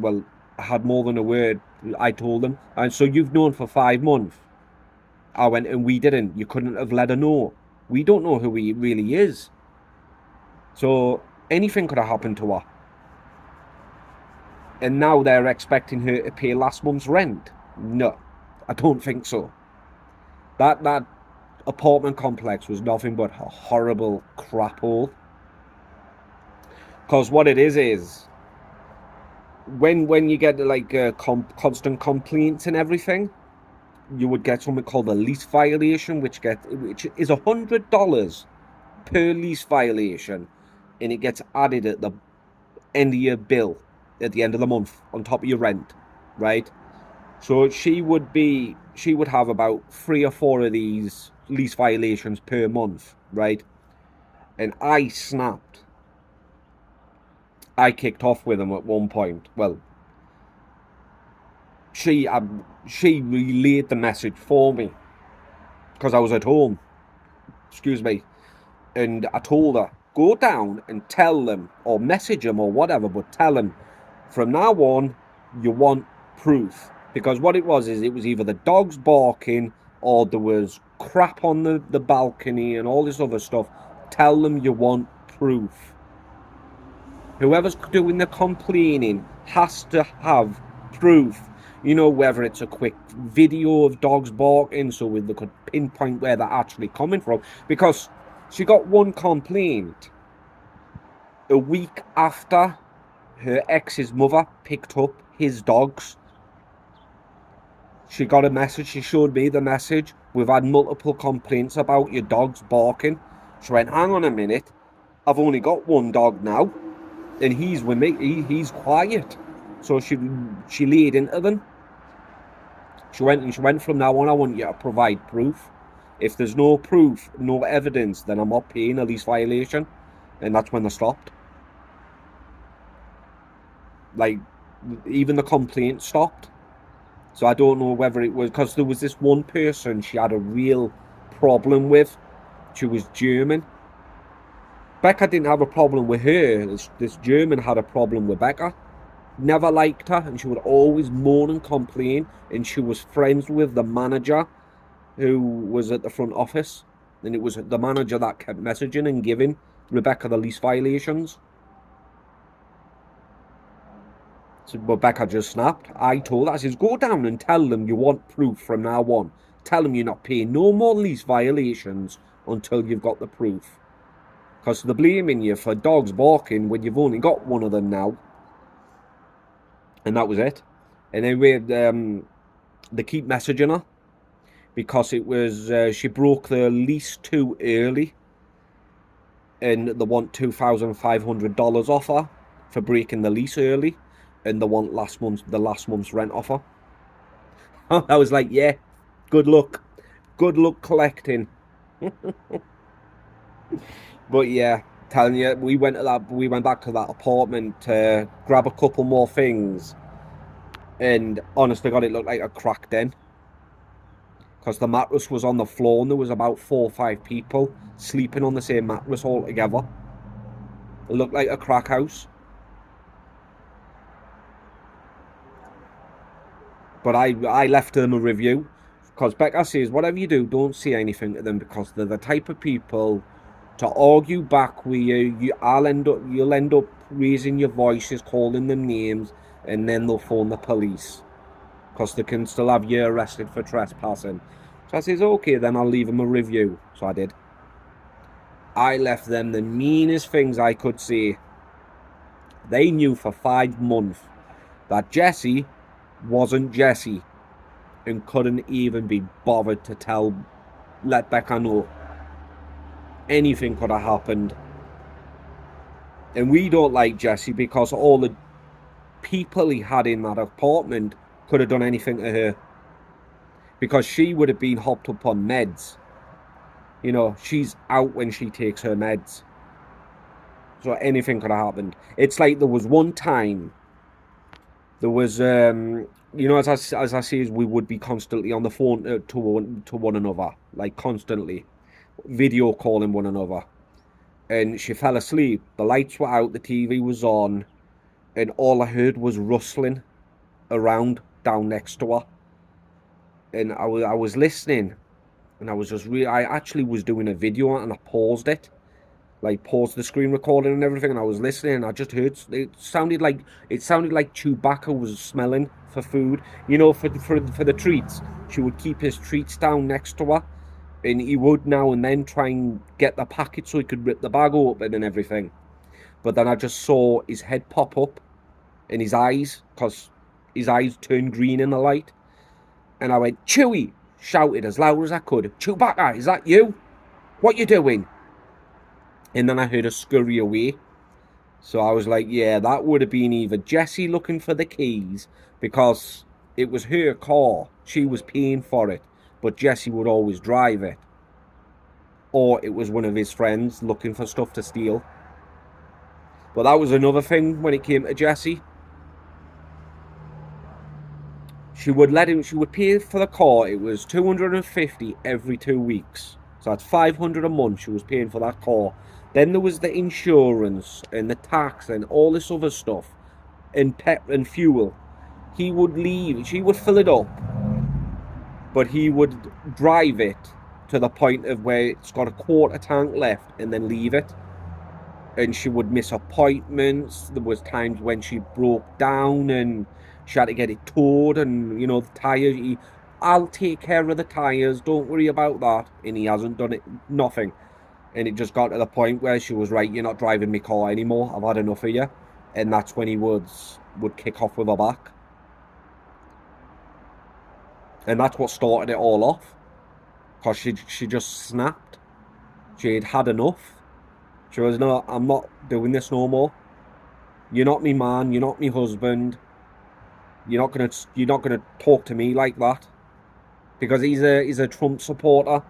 had more than a word. I told them. And so you've known for 5 months. I went, and we didn't. You couldn't have let her know. We don't know who he really is. So anything could have happened to her. And now they're expecting her to pay last month's rent. No, I don't think so. That apartment complex was nothing but a horrible crap hole. Because what it is when you get like constant complaints and everything, you would get something called a lease violation, which is $100 per lease violation, and it gets added at the end of your bill at the end of the month on top of your rent, right? So she would have about 3 or 4 of these lease violations per month, right? And I snapped. I kicked off with them at one point. Well, she relayed the message for me because I was at home. Excuse me. And I told her, go down and tell them, or message them or whatever, but tell them from now on you want proof. Because what it was is it was either the dogs barking or there was crap on the balcony and all this other stuff. Tell them you want proof. Whoever's doing the complaining has to have proof. You know, whether it's a quick video of dogs barking so they could pinpoint where they're actually coming from. Because she got one complaint a week after her ex's mother picked up his dogs. She got a message. She showed me the message. We've had multiple complaints about your dogs barking. She went, hang on a minute. I've only got one dog now. And he's with me. He's quiet. So she laid into them. She went from now on, I want you to provide proof. If there's no proof, no evidence, then I'm not paying a lease violation. And that's when they stopped. Like, even the complaint stopped. So I don't know whether it was because there was this one person she had a real problem with. She was German. Becca didn't have a problem with her. This German had a problem with Becca. Never liked her, and she would always moan and complain. And she was friends with the manager who was at the front office. And it was the manager that kept messaging and giving Rebecca the lease violations. So Rebecca just snapped. I told her, I says, go down and tell them you want proof from now on. Tell them you're not paying no more lease violations until you've got the proof. Because they're blaming you for dogs barking when you've only got one of them now. And that was it. And anyway, they keep messaging her because it was she broke the lease too early, and they want $2,500 off her for breaking the lease early, and they want the last month's rent off her. I was like, yeah, good luck collecting. But yeah, telling you, we went back to that apartment to grab a couple more things, and honest to God, it looked like a crack den. Because the mattress was on the floor and there was about 4 or 5 people sleeping on the same mattress all together. It looked like a crack house. But I left them a review. Because Becca says, whatever you do, don't say anything to them, because they're the type of people to argue back with you. You'll end up raising your voices, calling them names, and then they'll phone the police. Because they can still have you arrested for trespassing. So I says, okay, then I'll leave them a review. So I did. I left them the meanest things I could say. They knew for 5 months that Jessie wasn't Jessie, and couldn't even be bothered to let Becca know. Anything could have happened. And we don't like Jessie because all the people he had in that apartment could have done anything to her. Because she would have been hopped up on meds. You know, she's out when she takes her meds. So anything could have happened. It's like there was one time, there was, you know, as I say, we would be constantly on the phone to one another, like constantly, video calling one another. And she fell asleep. The lights were out, the TV was on, and all I heard was rustling around down next to her. And I was listening, and I was just I actually was doing a video and I paused it. Like, paused the screen recording and everything, and I was listening, and I just heard it sounded like Chewbacca was smelling for food, you know, for the treats. She would keep his treats down next to her, and he would now and then try and get the packet so he could rip the bag open and everything. But then I just saw his head pop up and his eyes, because his eyes turned green in the light, and I went, Chewie, shouted as loud as I could, Chewbacca, is that you? What you doing? And then I heard her scurry away. So I was like, yeah, that would have been either Jessie looking for the keys, because it was her car, she was paying for it, but Jessie would always drive it. Or it was one of his friends looking for stuff to steal. But that was another thing when it came to Jessie. She would pay for the car. It was $250 every 2 weeks. So that's $500 a month she was paying for that car. Then there was the insurance and the tax and all this other stuff, and pet and fuel. He would leave. She would fill it up, but he would drive it to the point of where it's got a quarter tank left and then leave it. And she would miss appointments. There was times when she broke down and she had to get it towed, and, you know, the tyres. I'll take care of the tyres, don't worry about that. And he hasn't done it, nothing. And it just got to the point where she was, right, you're not driving my car anymore, I've had enough of you. And that's when he would kick off with her back. And that's what started it all off. Because she just snapped. She had had enough. She was, no, I'm not doing this no more. You're not me man, you're not me husband. You're not gonna talk to me like that. Because he's a Trump supporter.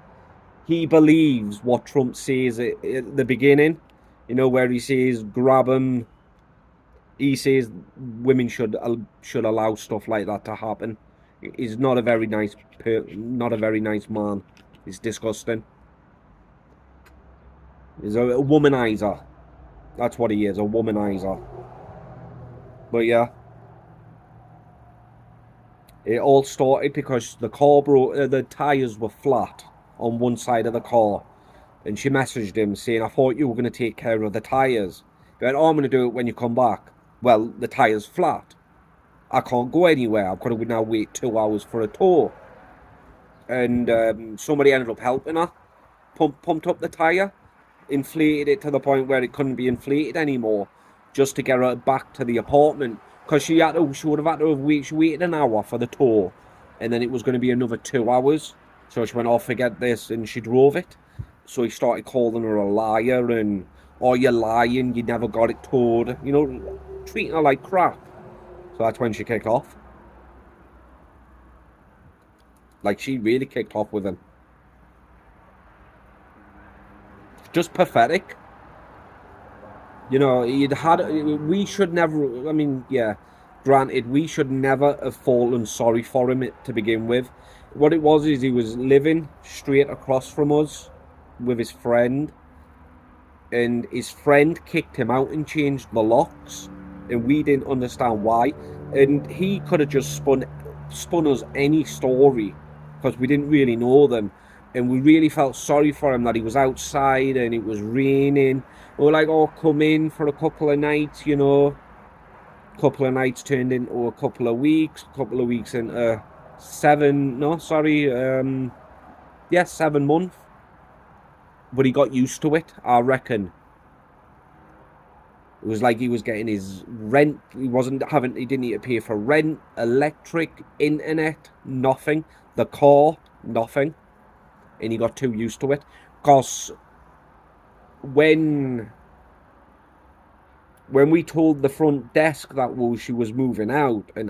He believes what Trump says at the beginning, you know, where he says grab him. He says women should allow stuff like that to happen. He's not a very nice man. He's disgusting. He's a womanizer. That's what he is, a womanizer. But yeah, it all started because the car the tyres were flat on one side of the car, and she messaged him saying, I thought you were going to take care of the tyres. He went, oh, I'm going to do it when you come back. Well, the tyre's flat. I can't go anywhere. I've got to now wait 2 hours for a tow. And somebody ended up helping her, pumped up the tyre, inflated it to the point where it couldn't be inflated anymore, just to get her back to the apartment. Because she waited an hour for the tow. and then it was going to be another 2 hours. So she went, oh, forget this, and she drove it. So he started calling her a liar and, oh, you're lying, you never got it towed. You know, treating her like crap. So that's when she kicked off. Like, she really kicked off with him. Just pathetic. You know, we should never, I mean, yeah, granted, we should never have fallen sorry for him to begin with. What it was is he was living straight across from us with his friend, and his friend kicked him out and changed the locks, and we didn't understand why. And he could have just spun us any story, because we didn't really know them, and we really felt sorry for him that he was outside and it was raining. We were like, oh, come in for a couple of nights, you know. A couple of nights turned into a couple of weeks into 7 months. But he got used to it, I reckon. It was like he was getting his rent. He didn't need to pay for rent, electric, internet, nothing. The car, nothing. And he got too used to it. Because when we told the front desk that she was moving out and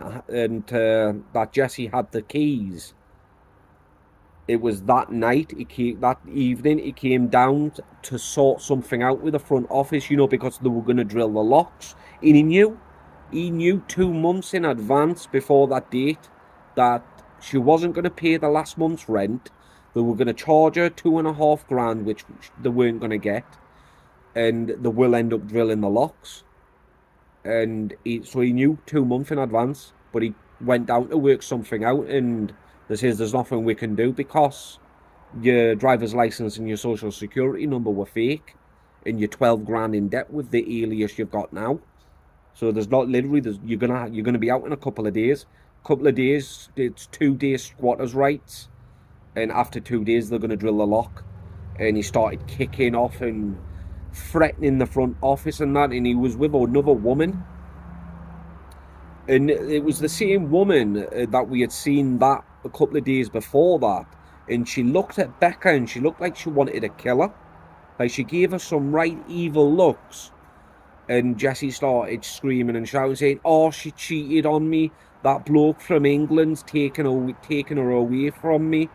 that Jesse had the keys, it was that night, that evening, he came down to sort something out with the front office, you know, because they were going to drill the locks. And he knew 2 months in advance before that date that she wasn't going to pay the last month's rent. They were going to charge her $2,500, which they weren't going to get. And they will end up drilling the locks. And so he knew 2 months in advance, but he went down to work something out, and there's nothing we can do because your driver's license and your social security number were fake, and you're 12 grand in debt with the alias you've got now. So you're gonna be out in a couple of days. It's 2 days squatters' rights, and after 2 days they're gonna drill the lock. And he started kicking off and threatening the front office and that, and he was with another woman. And it was the same woman that we had seen that a couple of days before that. And she looked at Becca and she looked like she wanted to kill her. Like, she gave her some right evil looks. And Jessie started screaming and shouting, saying, oh, she cheated on me. That bloke from England's taking her away from me.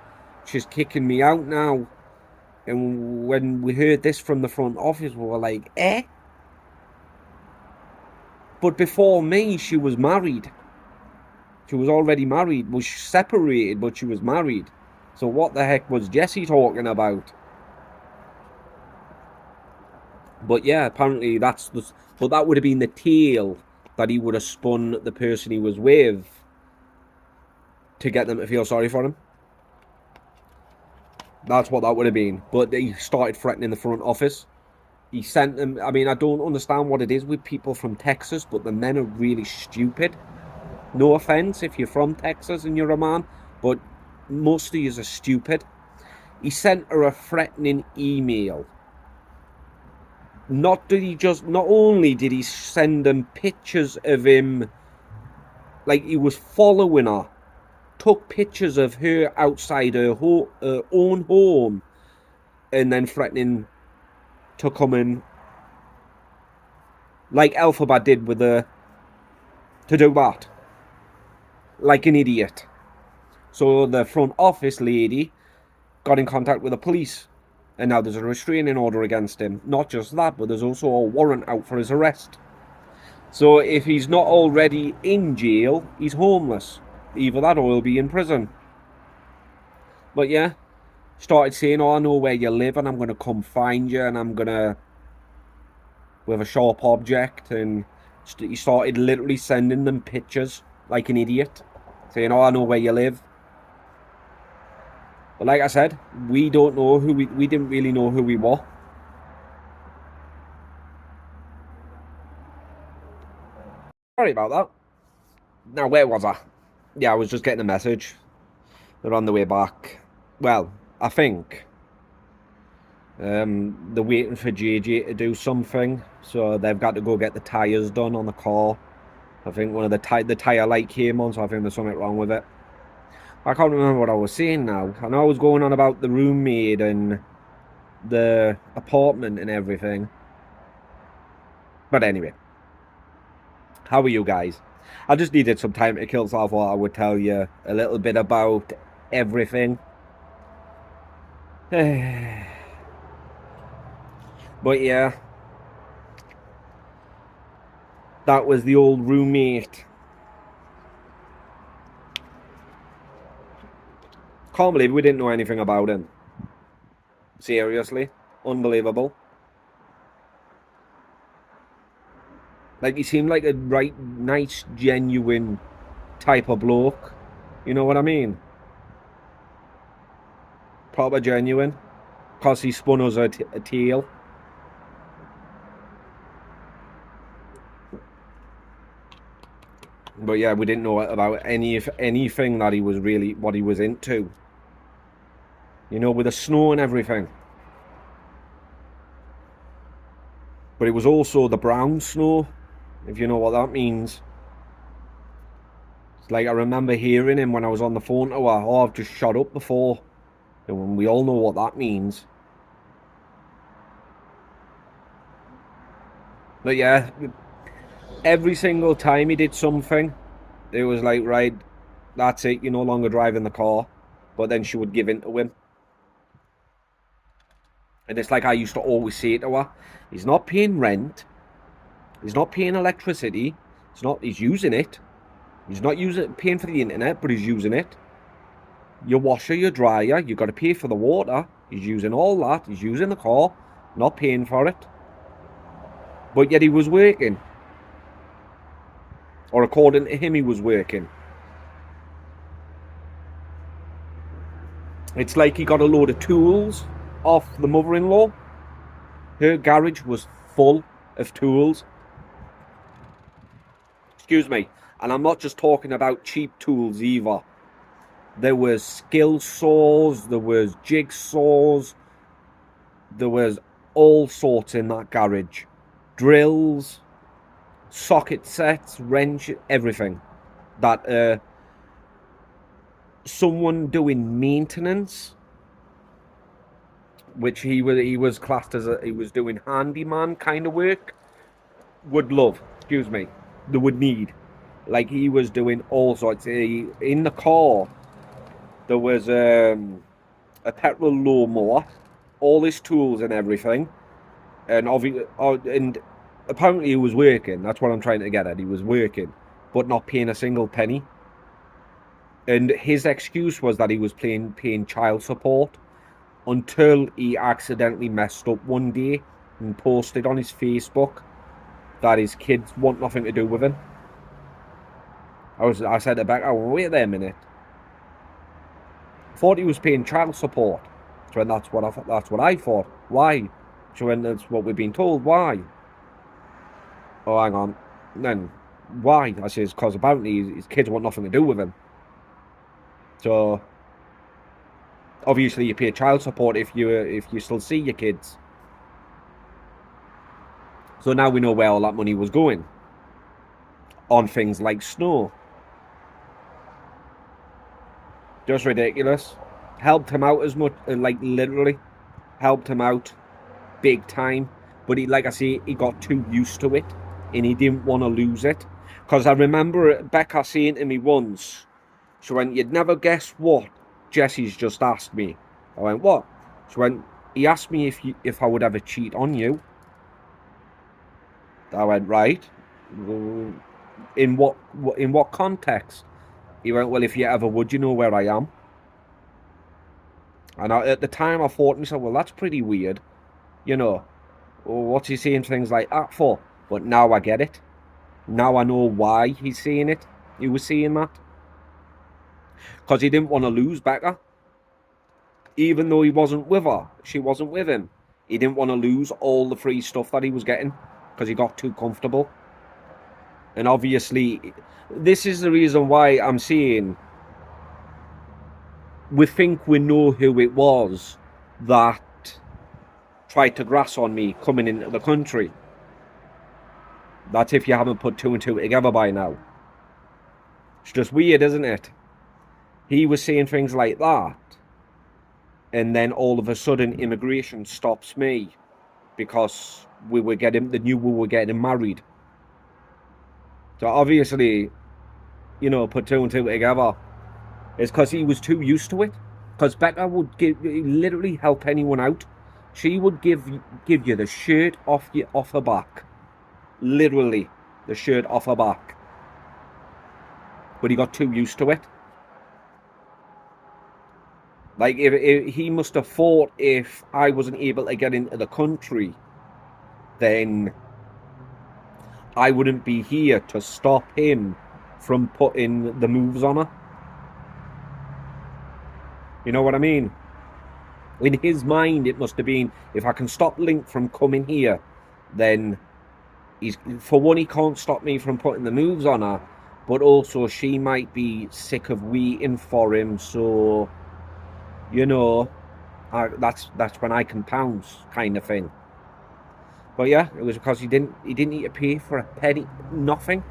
She's kicking me out now. And when we heard this from the front office, we were like, eh? But before me, she was married. She was already married. Was separated, but she was married. So what the heck was Jessie talking about? But yeah, apparently but that would have been the tale that he would have spun the person he was with to get them to feel sorry for him. That's what that would have been. But he started threatening the front office. He sent them. I mean, I don't understand what it is with people from Texas, but the men are really stupid. No offense if you're from Texas and you're a man, but most of you are stupid. He sent her a threatening email. Not only did he send them pictures of him, like he was following her, took pictures of her outside her own home, and then threatening to come in, like Alphabet did with her, to do that. Like an idiot. So the front office lady got in contact with the police, and now there's a restraining order against him. Not just that, but there's also a warrant out for his arrest. So if he's not already in jail, he's homeless. Either that or he'll be in prison. But yeah, started saying, oh, I know where you live and I'm going to come find you and I'm going to, with a sharp object, and he started literally sending them pictures like an idiot, saying, oh, I know where you live. But like I said, we don't know we didn't really know who we were. Sorry about that. Now, where was I? Yeah, I was just getting a message. They're on the way back. Well, I think they're waiting for JJ to do something, so they've got to go get the tyres done on the car. I think one of the tyre light came on, so I think there's something wrong with it. I can't remember what I was saying now. I know I was going on about the roommate and the apartment and everything. But anyway, how are you guys? I just needed some time to kill, so I thought I would tell you a little bit about everything. But yeah, that was the old roommate. Can't believe we didn't know anything about him. Seriously, unbelievable. Like, he seemed like a right nice, genuine type of bloke. You know what I mean? Proper genuine. Because he spun us a tale. But yeah, we didn't know about anything that he was really, what he was into. You know, with the snow and everything. But it was also the brown snow, if you know what that means. It's like, I remember hearing him when I was on the phone to her, oh, I've just shot up before. And we all know what that means. But yeah, every single time he did something, it was like, right, that's it, you're no longer driving the car. But then she would give in to him. And it's like I used to always say to her, he's not paying rent, he's not paying electricity, he's using it. He's not paying for the internet, but he's using it. Your washer, your dryer, you've got to pay for the water. He's using all that. He's using the car, not paying for it. But yet he was working. Or according to him, he was working. It's like he got a load of tools off the mother-in-law. Her garage was full of tools. Excuse me. And I'm not just talking about cheap tools either. There was skill saws, there was jigsaws, there was all sorts in that garage. Drills, socket sets, wrench, everything. That someone doing maintenance, which he was classed as he was doing handyman kind of work, would love. Excuse me, they would need. Like, he was doing all sorts. In the car, there was a petrol lawnmower, all his tools and everything, and apparently he was working. That's what I'm trying to get at. He was working, but not paying a single penny. And his excuse was that he was paying child support, until he accidentally messed up one day and posted on his Facebook that his kids want nothing to do with him. I said to Becca, wait there a minute. Thought he was paying child support. So that's what I thought. Why? So when that's what we've been told. Why? Oh, hang on. Then why? I says, because apparently his kids want nothing to do with him. So obviously you pay child support if you still see your kids. So now we know where all that money was going. On things like snow. Just ridiculous. Helped him out as much, like, literally helped him out big time. But he, like I say, he got too used to it, and he didn't want to lose it. Because I remember Becca saying to me once, she went, you'd never guess what Jesse's just asked me. I went, what? She went, he asked me if I would ever cheat on you. I went, right. In what context? He went, well, if you ever would, you know where I am. And at the time, I thought to myself, well, that's pretty weird. You know, what's he saying things like that for? But now I get it. Now I know why he's saying it. He was saying that. Because he didn't want to lose Becca. Even though he wasn't with her, she wasn't with him. He didn't want to lose all the free stuff that he was getting. Because he got too comfortable. And obviously, this is the reason why I'm saying we think we know who it was that tried to grass on me coming into the country. That's if you haven't put two and two together by now. It's just weird, isn't it? He was saying things like that, and then all of a sudden immigration stops me because they knew we were getting married. So obviously, you know, put two and two together. It's because he was too used to it. Because Becca would literally help anyone out. She would give you the shirt off her back, literally the shirt off her back. But he got too used to it. Like if he must have thought if I wasn't able to get into the country, then I wouldn't be here to stop him from putting the moves on her. You know what I mean? In his mind, it must have been, if I can stop Link from coming here, then for one, he can't stop me from putting the moves on her, but also she might be sick of waiting for him, so, you know, that's when I can pounce, kind of thing. But yeah, it was because he didn't need to pay for a penny, nothing.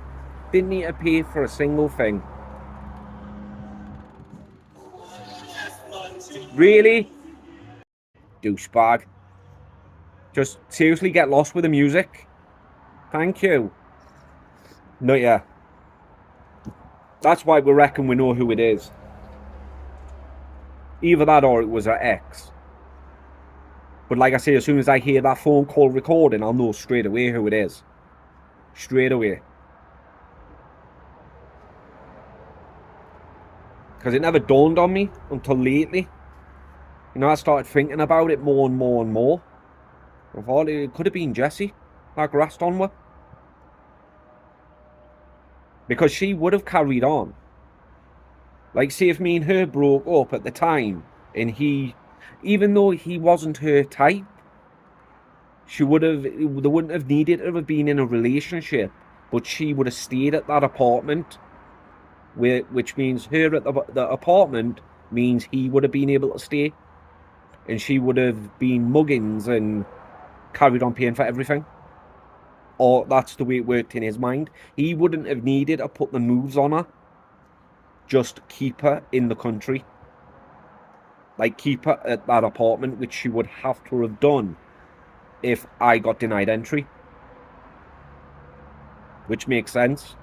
Didn't need to pay for a single thing. Really? Douchebag. Just seriously get lost with the music. Thank you. No, yeah. That's why we reckon we know who it is. Either that or it was her ex. But like I say, as soon as I hear that phone call recording, I'll know straight away who it is. Straight away. Because it never dawned on me until lately. You know, I started thinking about it more and more and more. I thought it could have been Jessie that grassed on with. Because she would have carried on. Like, see if me and her broke up at the time, and he, even though he wasn't her type, they wouldn't have needed to have been in a relationship, but she would have stayed at that apartment, which means her at the apartment means he would have been able to stay, and she would have been muggins and carried on paying for everything. Or that's the way it worked in his mind. He wouldn't have needed to put the moves on her. Just keep her in the country. Like, keep her at that apartment, which she would have to have done if I got denied entry. Which makes sense.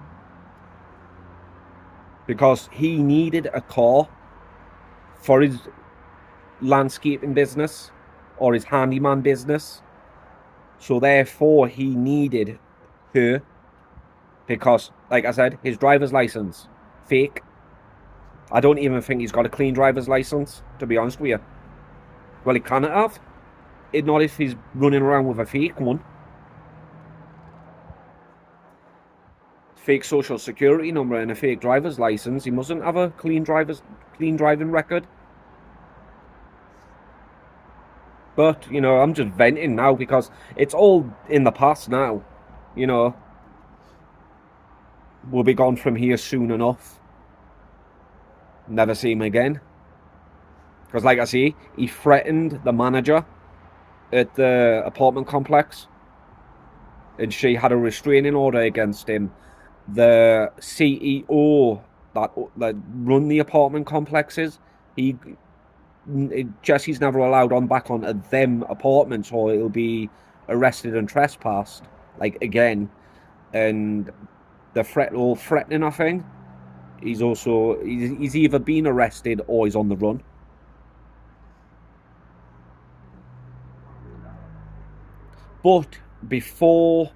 Because he needed a car for his landscaping business or his handyman business. So therefore, he needed her. Because, like I said, his driver's license, fake. I don't even think he's got a clean driver's license, to be honest with you. Well, he cannot have. Not if he's running around with a fake one. Fake social security number and a fake driver's license. He mustn't have a clean driving record. But, you know, I'm just venting now because it's all in the past now. You know, we'll be gone from here soon enough. Never see him again. Because, like I say, he threatened the manager at the apartment complex, and she had a restraining order against him. The CEO that run the apartment complexes, Jesse's never allowed back onto them apartments, or he'll be arrested and trespassed, like, again. And the threatening thing, he's either been arrested or he's on the run. But before,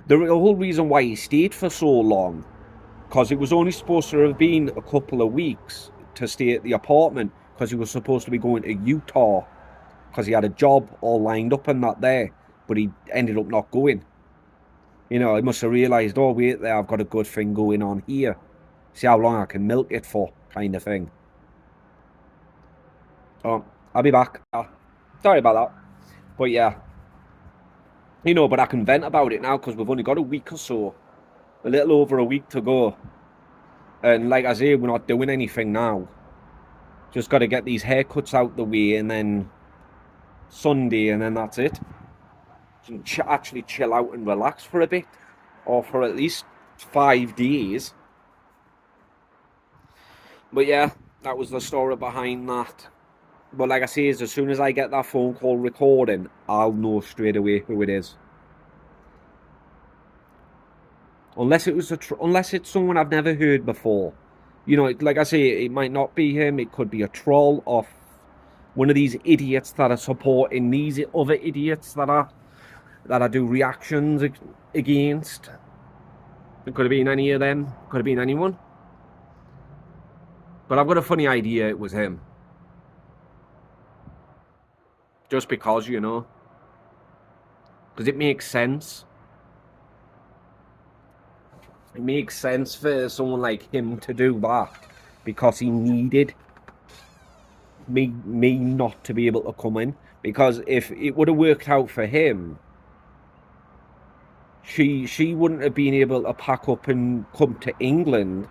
the whole reason why he stayed for so long, because it was only supposed to have been a couple of weeks to stay at the apartment, because he was supposed to be going to Utah, because he had a job all lined up and that there, but he ended up not going. You know, he must have realised, oh wait there, I've got a good thing going on here. See how long I can milk it for, kind of thing. Oh, I'll be back. Sorry about that. But yeah. You know, but I can vent about it now because we've only got a week or so. A little over a week to go. And like I say, we're not doing anything now. Just got to get these haircuts out the way, and then Sunday, and then that's it. Actually chill out and relax for a bit. Or for at least 5 days. But yeah, that was the story behind that. But like I say, as soon as I get that phone call recording, I'll know straight away who it is. Unless it was unless it's someone I've never heard before. You know, like I say, it might not be him. It could be a troll or one of these idiots that are supporting these other idiots that I do reactions against. It could have been any of them. Could have been anyone. But I've got a funny idea it was him. Just because, you know. Because it makes sense. It makes sense for someone like him to do that. Because he needed me not to be able to come in. Because if it would have worked out for him, she wouldn't have been able to pack up and come to England,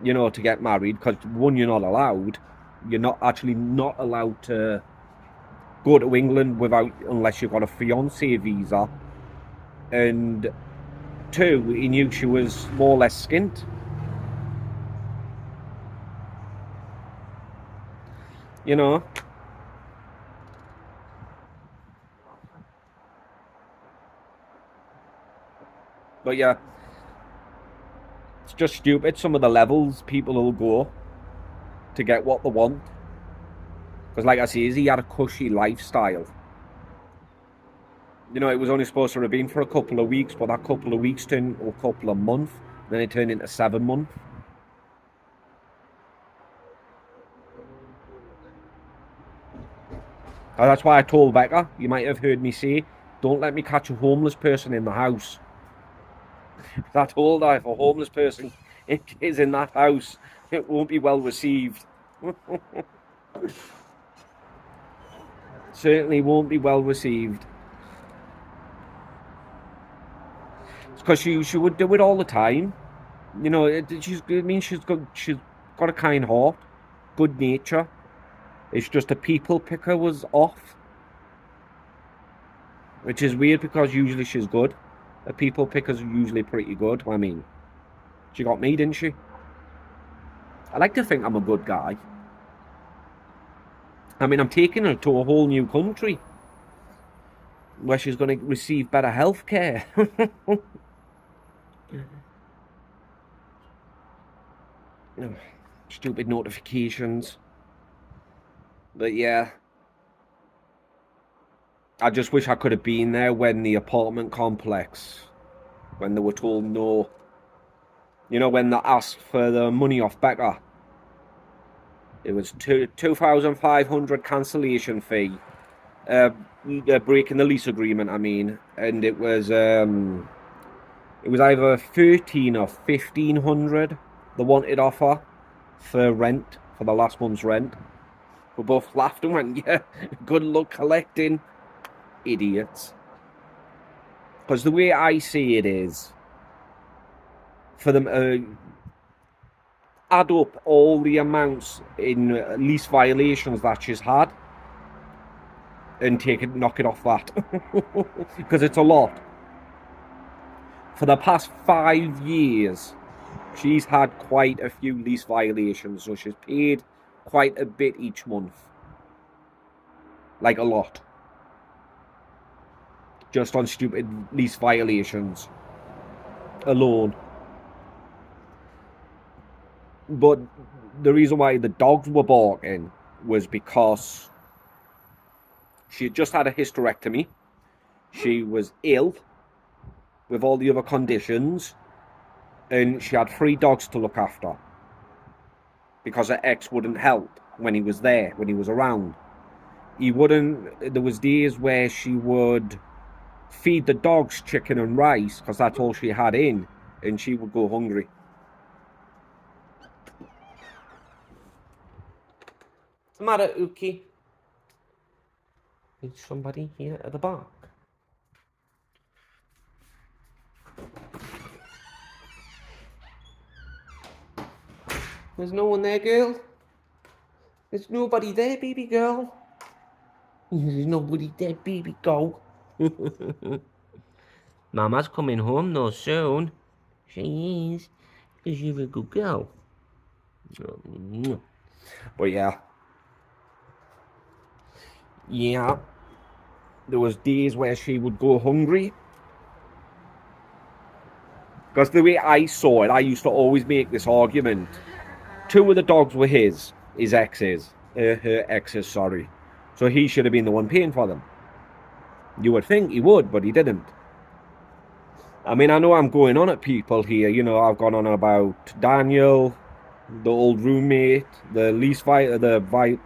you know, to get married. Because one, you're not allowed. You're not allowed to go to England unless you've got a fiance visa. And two, he knew she was more or less skint. You know. But yeah, it's just stupid some of the levels people will go to get what they want. Because like I say, he had a cushy lifestyle. You know, it was only supposed to have been for a couple of weeks, but that couple of weeks turned into a couple of months. Then it turned into 7 months. And that's why I told Becca, you might have heard me say, don't let me catch a homeless person in the house. I told her if a homeless person is in that house, it won't be well received. Certainly won't be well received. It's because she would do it all the time. You know, she's got a kind heart, good nature. It's just a people picker was off. Which is weird because usually she's good. A people picker's usually pretty good. I mean, she got me, didn't she? I like to think I'm a good guy. I mean, I'm taking her to a whole new country where she's going to receive better health care. Stupid notifications. But yeah. I just wish I could have been there when the apartment complex, when they were told no. You know, when they asked for the money off Becca. It was 2,500 cancellation fee. Breaking the lease agreement, I mean. And it was either 13 or 1,500 they wanted offer for rent, for the last month's rent. We both laughed and went, yeah, good luck collecting. Idiots. Because the way I see it is, for them add up all the amounts in lease violations that she's had and knock it off that. Because it's a lot. For the past 5 years, she's had quite a few lease violations, so she's paid quite a bit each month. Like a lot. Just on stupid lease violations alone. But the reason why the dogs were barking was because she had just had a hysterectomy. She was ill with all the other conditions, and she had 3 dogs to look after because her ex wouldn't help when he was there, when he was around. There was days where she would feed the dogs chicken and rice because that's all she had in, and she would go hungry. What's the matter, Uki? Is somebody here at the back? There's no one there, girl. There's nobody there, baby girl. There's nobody there, baby girl. Mama's coming home though soon. She is. Because you're a good girl. But yeah. Yeah. There was days where she would go hungry. Because the way I saw it, I used to always make this argument. 2 of the dogs were his ex's. Her ex's, sorry. So he should have been the one paying for them. You would think he would, but he didn't. I mean, I know I'm going on at people here. You know, I've gone on about Daniel, the old roommate, the lease violations,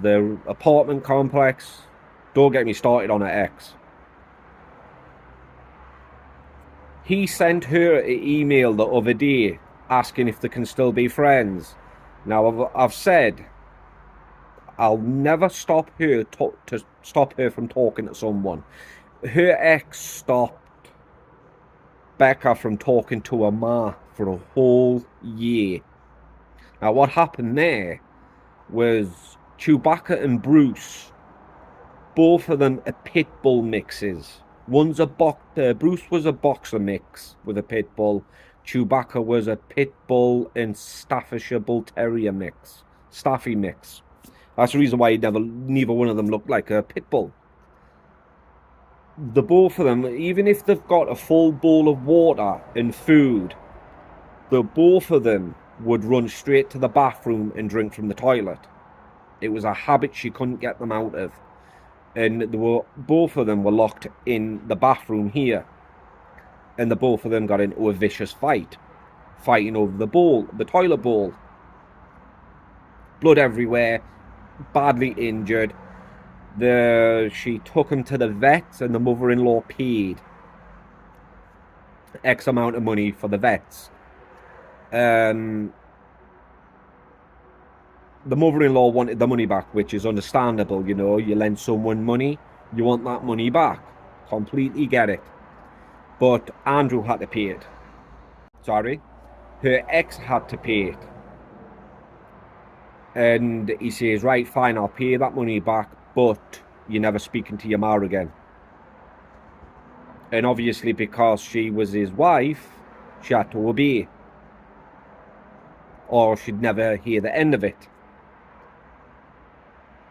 the apartment complex. Don't get me started on her ex. He sent her an email the other day asking if they can still be friends. Now, I've said I'll never stop her to stop her from talking to someone. Her ex stopped Becca from talking to her ma for a whole year. Now, what happened there was Chewbacca and Bruce, both of them are pit bull mixes. Bruce was a boxer mix with a pit bull. Chewbacca was a pit bull and Staffordshire Bull Terrier mix. Staffy mix. That's the reason why neither one of them looked like a pit bull. The both of them, even if they've got a full bowl of water and food, the both of them would run straight to the bathroom and drink from the toilet. It was a habit she couldn't get them out of. And both of them were locked in the bathroom here. And the both of them got into a vicious fight. Fighting over the toilet bowl. Blood everywhere. Badly injured. She took him to the vets and the mother-in-law paid X amount of money for the vets. The mother-in-law wanted the money back, which is understandable. You know, you lend someone money, you want that money back. Completely get it. But Andrew had to pay it. Sorry. Her ex had to pay it. And he says, right, fine, I'll pay that money back, but you're never speaking to your ma again. And obviously, because she was his wife, she had to obey. Or she'd never hear the end of it.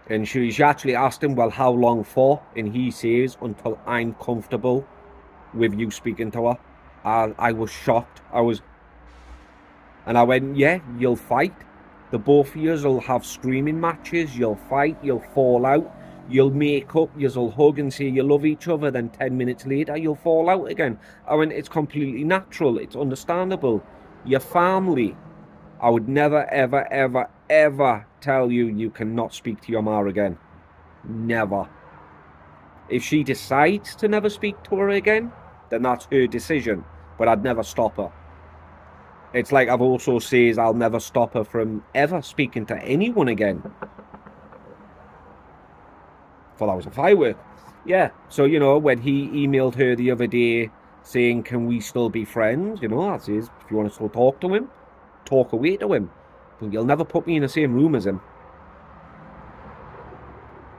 And she actually asked him, well, how long for? And he says, until I'm comfortable with you speaking to her. I was shocked. And I went, yeah, you'll fight. The both of yous will have screaming matches. You'll fight. You'll fall out. You'll make up. You'll hug and say you love each other. Then 10 minutes later, you'll fall out again. I went, it's completely natural. It's understandable. Your family. I would never, ever, ever, ever tell you you cannot speak to your ma again. Never. If she decides to never speak to her again, then that's her decision. But I'd never stop her. It's like I've also says I'll never stop her from ever speaking to anyone again. Thought that was a firework. Yeah, so, you know, when he emailed her the other day saying, can we still be friends? You know, that says, if you want to still talk to him, talk away to him. But you'll never put me in the same room as him.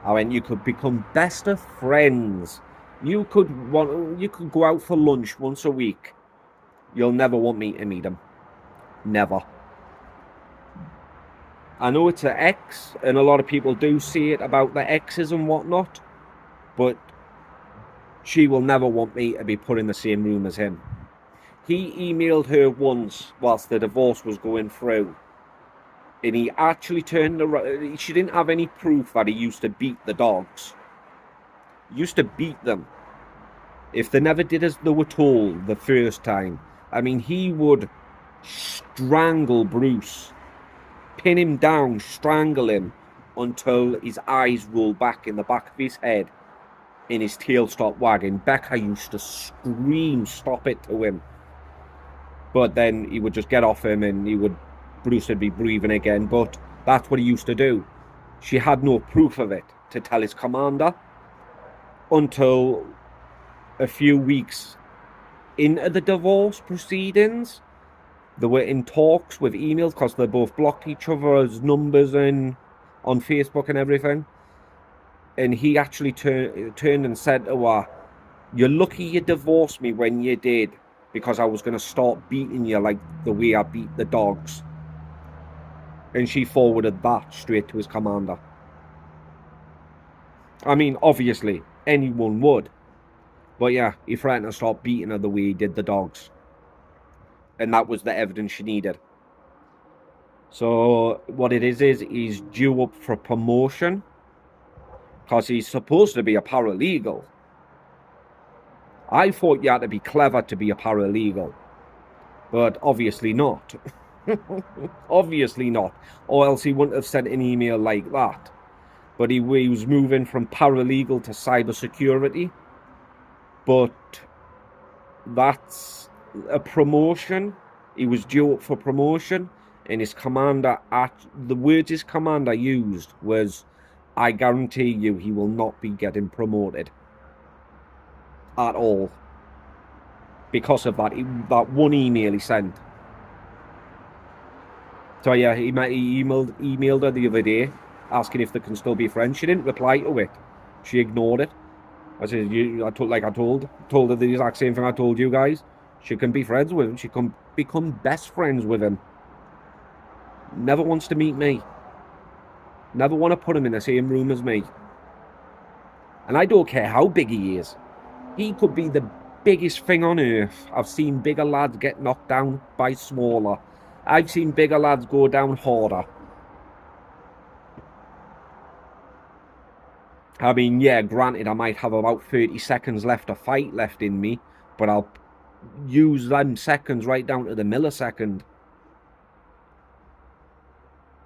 I went, you could become best of friends. You could go out for lunch once a week. You'll never want me to meet him. Never. I know it's an ex, and a lot of people do say it about the exes and whatnot, but she will never want me to be put in the same room as him. He emailed her once whilst the divorce was going through, and he actually turned around. She didn't have any proof that he used to beat the dogs. He used to beat them. If they never did as they were told the first time, I mean, he would strangle Bruce, pin him down, strangle him until his eyes rolled back in the back of his head and his tail stopped wagging. Becca used to scream, stop it to him. But then he would just get off him and Bruce would be breathing again. But that's what he used to do. She had no proof of it to tell his commander until a few weeks into the divorce proceedings. They were in talks with emails because they both blocked each other's numbers and on Facebook and everything. And he actually turned and said to her, you're lucky you divorced me when you did, because I was going to start beating you like the way I beat the dogs. And she forwarded that straight to his commander. I mean, obviously, anyone would. But yeah, he threatened to start beating her the way he did the dogs. And that was the evidence she needed. So what it is he's due up for promotion. Because he's supposed to be a paralegal. I thought you had to be clever to be a paralegal. But obviously not. Obviously not. Or else he wouldn't have sent an email like that. But he was moving from paralegal to cybersecurity. But that's a promotion. He was due up for promotion. And his commander, the words his commander used was, I guarantee you he will not be getting promoted. At all. Because of that one email he sent. So yeah, he emailed her the other day, asking if they can still be friends. She didn't reply to it. She ignored it. I said, I told her the exact same thing I told you guys. She can be friends with him. She can become best friends with him. Never wants to meet me. Never want to put him in the same room as me. And I don't care how big he is. He could be the biggest thing on earth. I've seen bigger lads get knocked down by smaller. I've seen bigger lads go down harder. I mean, yeah, granted, I might have about 30 seconds left of fight left in me, but I'll use them seconds right down to the millisecond.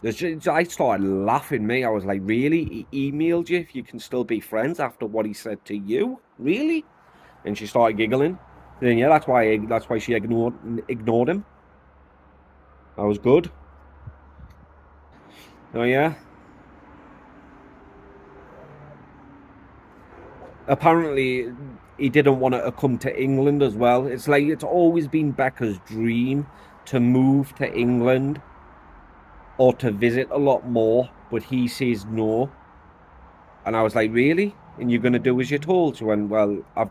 I started laughing, me. I was like, really? He emailed you if you can still be friends after what he said to you? Really? And she started giggling. And then, yeah, that's why she ignored him. That was good. Oh, yeah. Apparently, he didn't want her to come to England as well. It's like, it's always been Becca's dream to move to England or to visit a lot more, but he says no. And I was like, really? And you're going to do as you're told? She went, well, I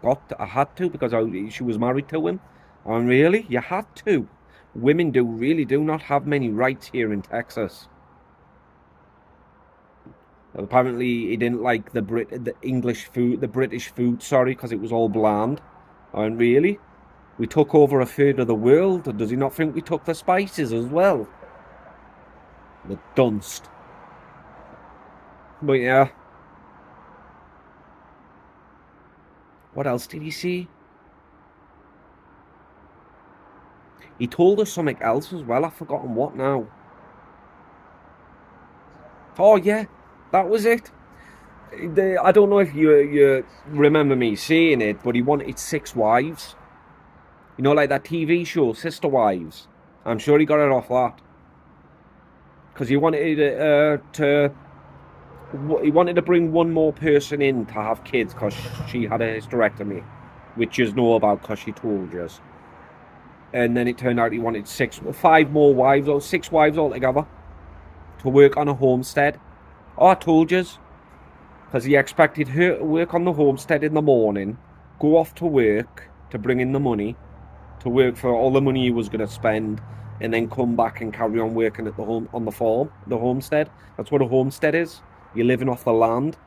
had to, because she was married to him. And really? You had to? Women really do not have many rights here in Texas. Apparently, he didn't like the British food, sorry, because it was all bland. And really? We took over a third of the world. Does he not think we took the spices as well? The dunst. But yeah. What else did he say? He told us something else as well. I've forgotten what now. Oh, yeah. That was it. I don't know if you remember me saying it, but he wanted 6 wives. You know, like that TV show, Sister Wives. I'm sure he got it off that. Because he wanted to bring one more person in to have kids because she had a hysterectomy, which you know about because she told you. And then it turned out he wanted 5 more wives, or 6 wives altogether, to work on a homestead. Oh, I told you. Because he expected her to work on the homestead in the morning, go off to work to bring in the money, to work for all the money he was going to spend, and then come back and carry on working at on the farm, the homestead. That's what a homestead is. You're living off the land.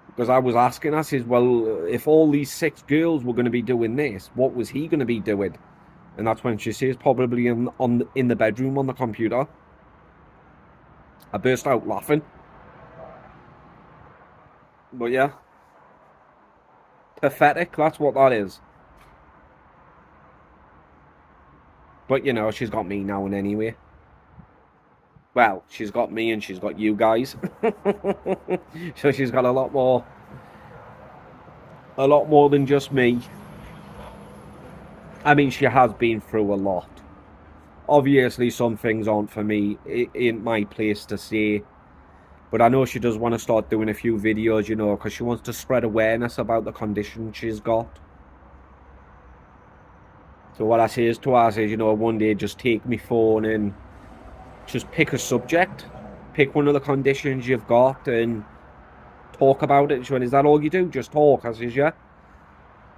Because I was asking, I says, well, if all these 6 girls were going to be doing this, what was he going to be doing? And that's when she says, probably in the bedroom on the computer. I burst out laughing. But yeah. Pathetic, that's what that is. But, you know, she's got me now and anyway. Well, she's got me and she's got you guys. So she's got a lot more than just me. I mean, she has been through a lot. Obviously, some things aren't for me. It ain't my place to say. But I know she does want to start doing a few videos, you know, because she wants to spread awareness about the condition she's got. So what I say to her, I say, you know, one day just take me phone and just pick a subject. Pick one of the conditions you've got and talk about it. She went, is that all you do? Just talk? I says, yeah.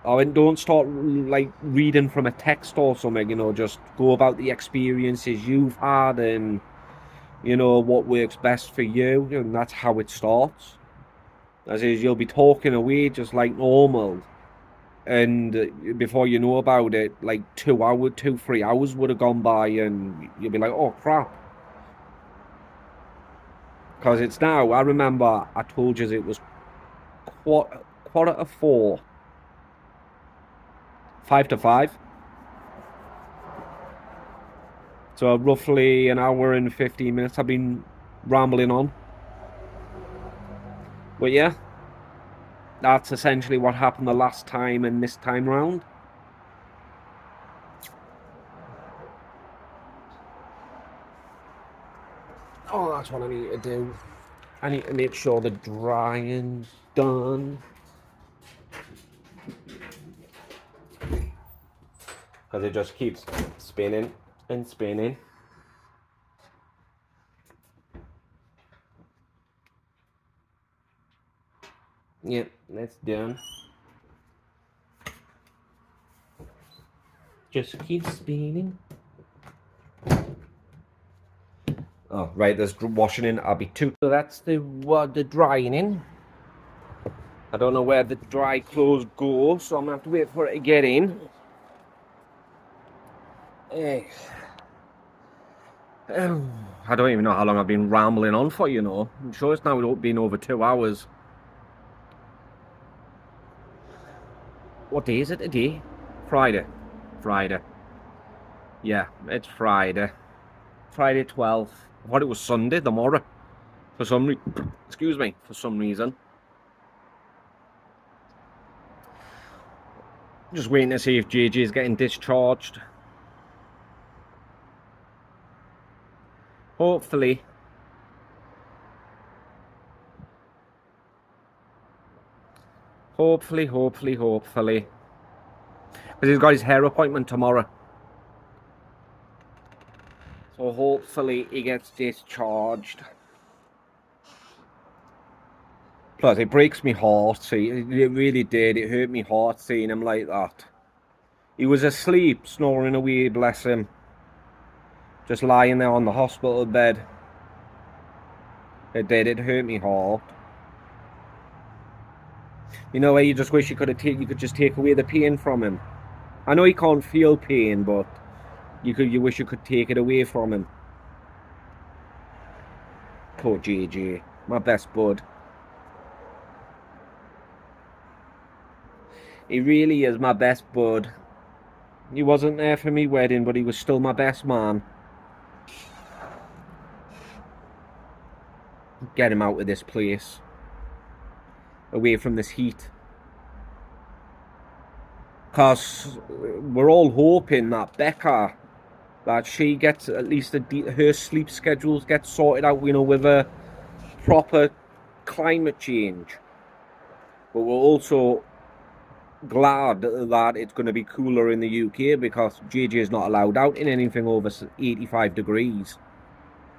Oh, and don't start like reading from a text or something, you know, just go about the experiences you've had and, you know, what works best for you, and that's how it starts. As is, you'll be talking away just like normal, and before you know about it, like 3 hours would have gone by, and you'll be like, oh crap. Because it's now, I remember I told you it was quarter to 4, 5 to 5. So roughly an hour and 15 minutes I've been rambling on. But yeah, that's essentially what happened the last time and this time round. Oh, that's what I need to do. I need to make sure the drying's done. Because it just keeps spinning and spinning. Yep, that's done. Just keep spinning. Oh, right, there's washing in. I'll be too. So that's the drying in. I don't know where the dry clothes go, so I'm gonna have to wait for it to get in. Hey. I don't even know how long I've been rambling on for, you know. I'm sure it's now been over 2 hours. What day is it today? Friday. Friday. Yeah, it's Friday. Friday 12th. I thought it was Sunday tomorrow. For some reason. Just waiting to see if JJ is getting discharged. Hopefully. Hopefully. Because he's got his hair appointment tomorrow. So hopefully he gets discharged. Plus, it breaks me heart. See, it really did. It hurt me heart seeing him like that. He was asleep, snoring away, bless him. Just lying there on the hospital bed. It did. It hurt me heart. You know where you just wish you could just take away the pain from him. I know he can't feel pain, but you wish you could take it away from him. Poor JJ, my best bud. He really is my best bud. He wasn't there for me wedding, but he was still my best man. Get him out of this place. Away from this heat. Because we're all hoping that Becca, that she gets at least her sleep schedules get sorted out, you know, with a proper climate change. But we're also glad that it's going to be cooler in the UK, because JJ is not allowed out in anything over 85 degrees,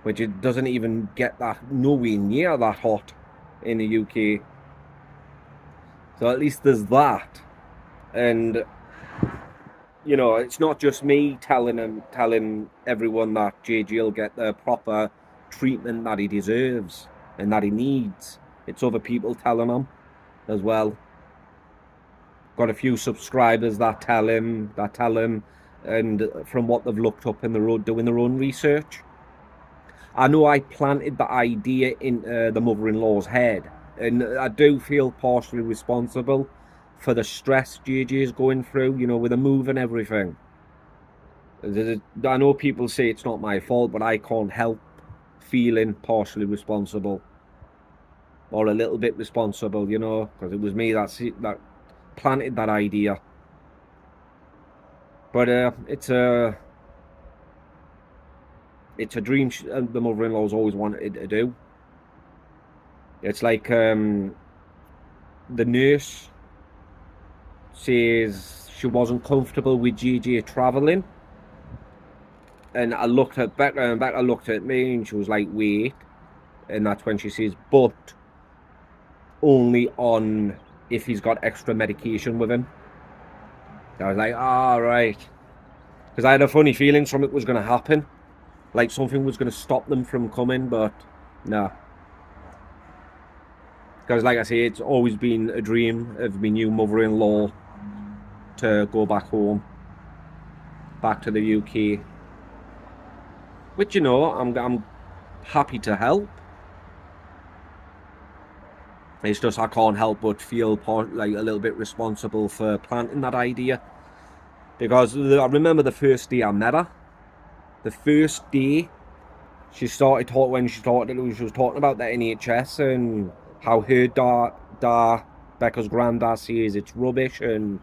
which it doesn't even get that nowhere near that hot in the UK. So at least there's that. And you know, it's not just me telling everyone that JJ will get the proper treatment that he deserves and that he needs. It's other people telling him as well. Got a few subscribers that tell him, and from what they've looked up in the road, doing their own research. I know I planted the idea in the mother-in-law's head, and I do feel partially responsible for the stress JJ is going through, you know, with the move and everything. I know people say it's not my fault, but I can't help feeling partially responsible, or a little bit responsible, you know, because it was me that planted that idea. But it's a dream the mother-in-law's always wanted to do. It's like the nurse says she wasn't comfortable with JJ traveling, and I looked at Becca, and Becca looked at me, and she was like, wait. And that's when she says, but only on if he's got extra medication with him. I was like, ah, right. Because I had a funny feeling something was going to happen. Like something was going to stop them from coming, but no. Because like I say, it's always been a dream of my new mother-in-law to go back home, back to the UK. Which, you know, I'm happy to help. It's just I can't help but feel like a little bit responsible for planting that idea. Because I remember the first day I met her. The first day she started talking, when she was talking about the NHS and how her Becca's granddad says it's rubbish, and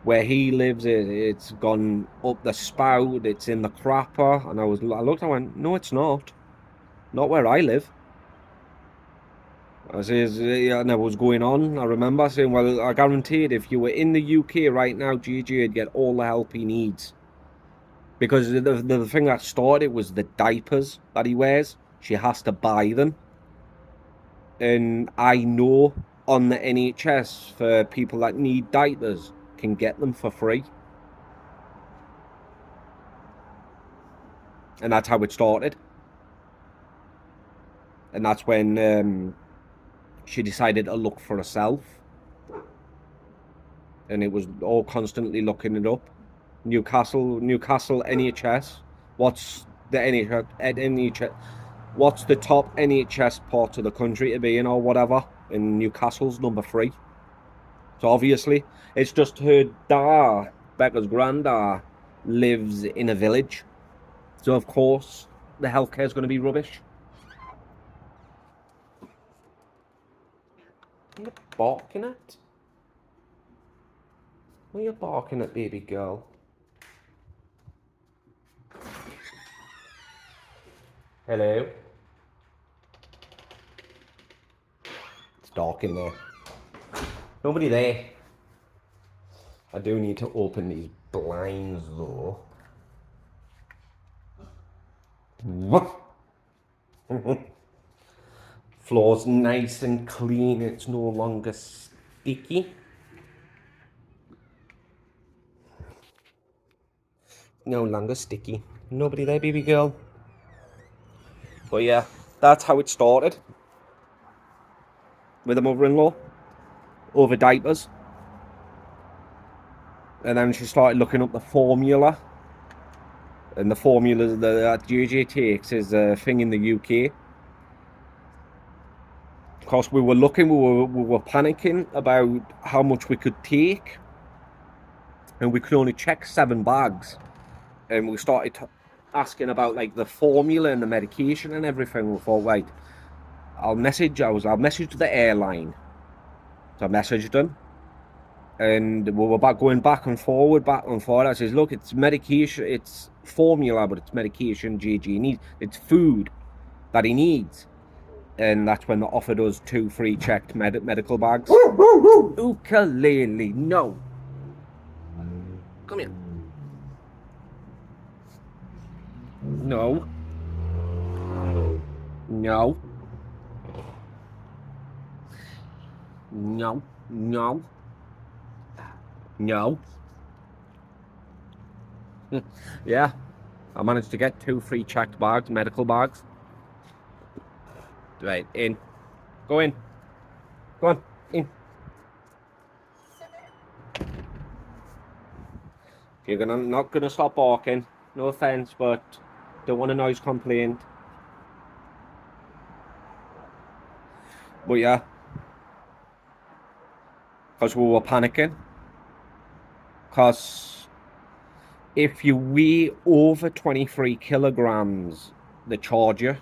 where he lives it's gone up the spout, it's in the crapper. And I looked, I went, no, it's not where I live. I says, yeah, and I was going on. I remember saying, well, I guaranteed if you were in the UK right now, GG would get all the help he needs. Because the thing that started was the diapers that he wears. She has to buy them. And I know on the NHS, for people that need diapers, can get them for free. And that's how it started. And that's when she decided to look for herself. And it was all constantly looking it up. Newcastle NHS. What's the NHS? What's the top NHS part of the country to be in, or whatever? And Newcastle's number 3. So obviously, it's just her dad, Becca's granddad, lives in a village. So of course, the healthcare is going to be rubbish. What are you barking at? What are you barking at, baby girl? Hello? It's dark in there. Nobody there. I do need to open these blinds though. Floor's nice and clean, it's no longer sticky. No longer sticky. Nobody there, baby girl. But yeah, that's how it started. With a mother-in-law. Over diapers. And then she started looking up the formula. And the formula that JJ takes is a thing in the UK. Of course, we were looking, we were panicking about how much we could take. And we could only check 7 bags. And we started asking about like the formula and the medication and everything. We thought, right, I'll message the airline. So I messaged them. And we were going back and forward. I says, look, it's medication, it's formula, but it's medication JG needs. It's food that he needs. And that's when they offered us 2 free checked medical bags. Ukulele, no. Come here. No. No. No. No. No. Yeah. I managed to get 2 free checked bags, medical bags. Right, in. Go in. Go on, in. You're not gonna stop barking. No offense, but don't want a noise complaint. But yeah. Because we were panicking. Because if you weigh over 23 kilograms, they charge you.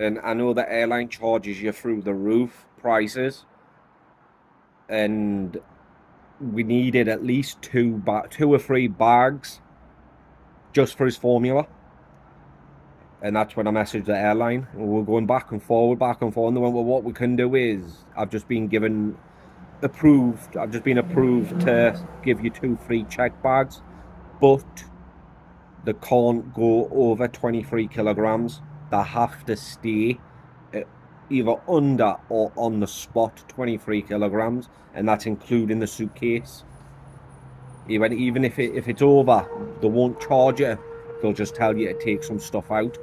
And I know the airline charges you through the roof prices. And we needed at least 2 or 3 bags just for his formula. And that's when I messaged the airline. And we were going back and forward. And they went, well, what we can do is, I've just been approved to give you 2 free check bags, but they can't go over 23 kilograms. They have to stay either under or on the spot 23 kilograms, and that's including the suitcase. He went, even if it's over, they won't charge you. They'll just tell you to take some stuff out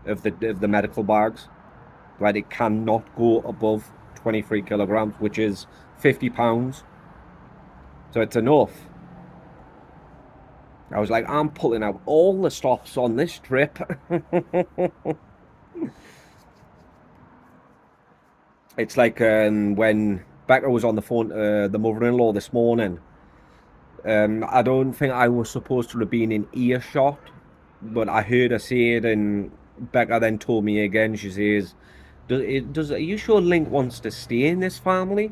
of the medical bags. Right, it cannot go above 23 kilograms, which is £50. So it's enough. I was like, I'm pulling out all the stops on this trip. It's like when Becca was on the phone to the mother-in-law this morning. I don't think I was supposed to have been in earshot, but I heard her say it, and Becca then told me again. She says, are you sure Link wants to stay in this family?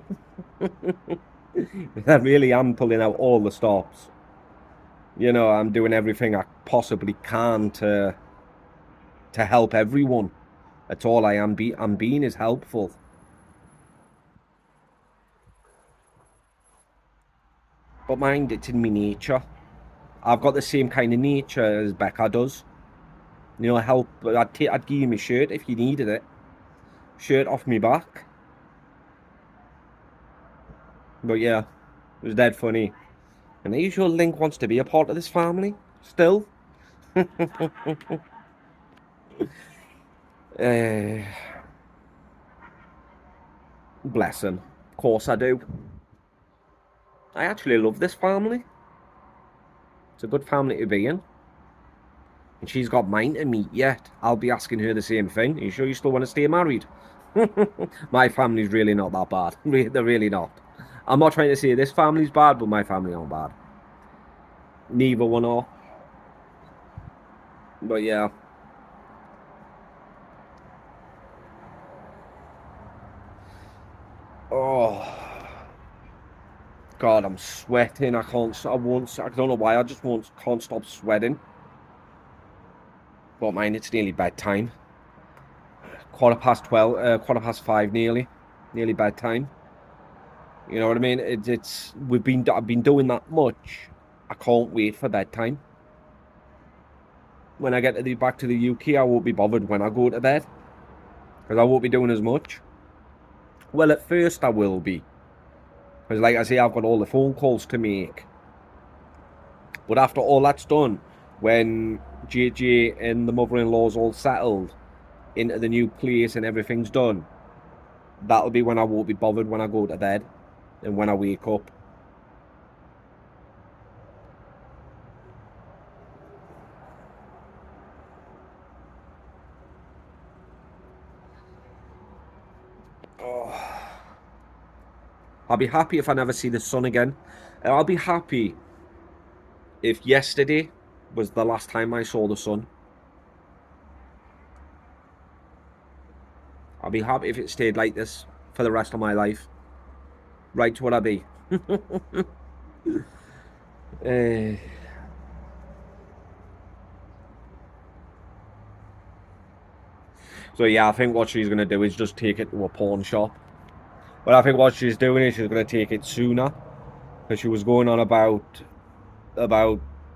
I really am pulling out all the stops. You know, I'm doing everything I possibly can to help everyone. That's all I am. I'm being is helpful. But mind, it's in my nature. I've got the same kind of nature as Becca does. You know, help. I'd give you my shirt if you needed it. Shirt off me back. But yeah, it was dead funny. And are you sure Link wants to be a part of this family still? Bless him. Of course I do. I actually love this family. It's a good family to be in. And she's got mine to meet yet. I'll be asking her the same thing. Are you sure you still want to stay married? My family's really not that bad. They're really not. I'm not trying to say this family's bad, but my family aren't bad. Neither one are. But yeah. Oh. God, I'm sweating. I don't know why, I just can't stop sweating. But mine, it's nearly bedtime. 5:15 nearly bedtime. You know what I mean? I've been doing that much. I can't wait for bedtime. When I get back to the UK, I won't be bothered when I go to bed, because I won't be doing as much. Well, at first I will be, because like I say, I've got all the phone calls to make. But after all that's done, when JJ and the mother-in-law's all settled into the new place and everything's done, that'll be when I won't be bothered when I go to bed and when I wake up. Oh. I'll be happy if I never see the sun again. I'll be happy if yesterday was the last time I saw the sun. I'll be happy if it stayed like this for the rest of my life. Right would I be. So yeah, I think what she's going to do is just take it to a pawn shop. But I think what she's doing is she's going to take it sooner. Because she was going on about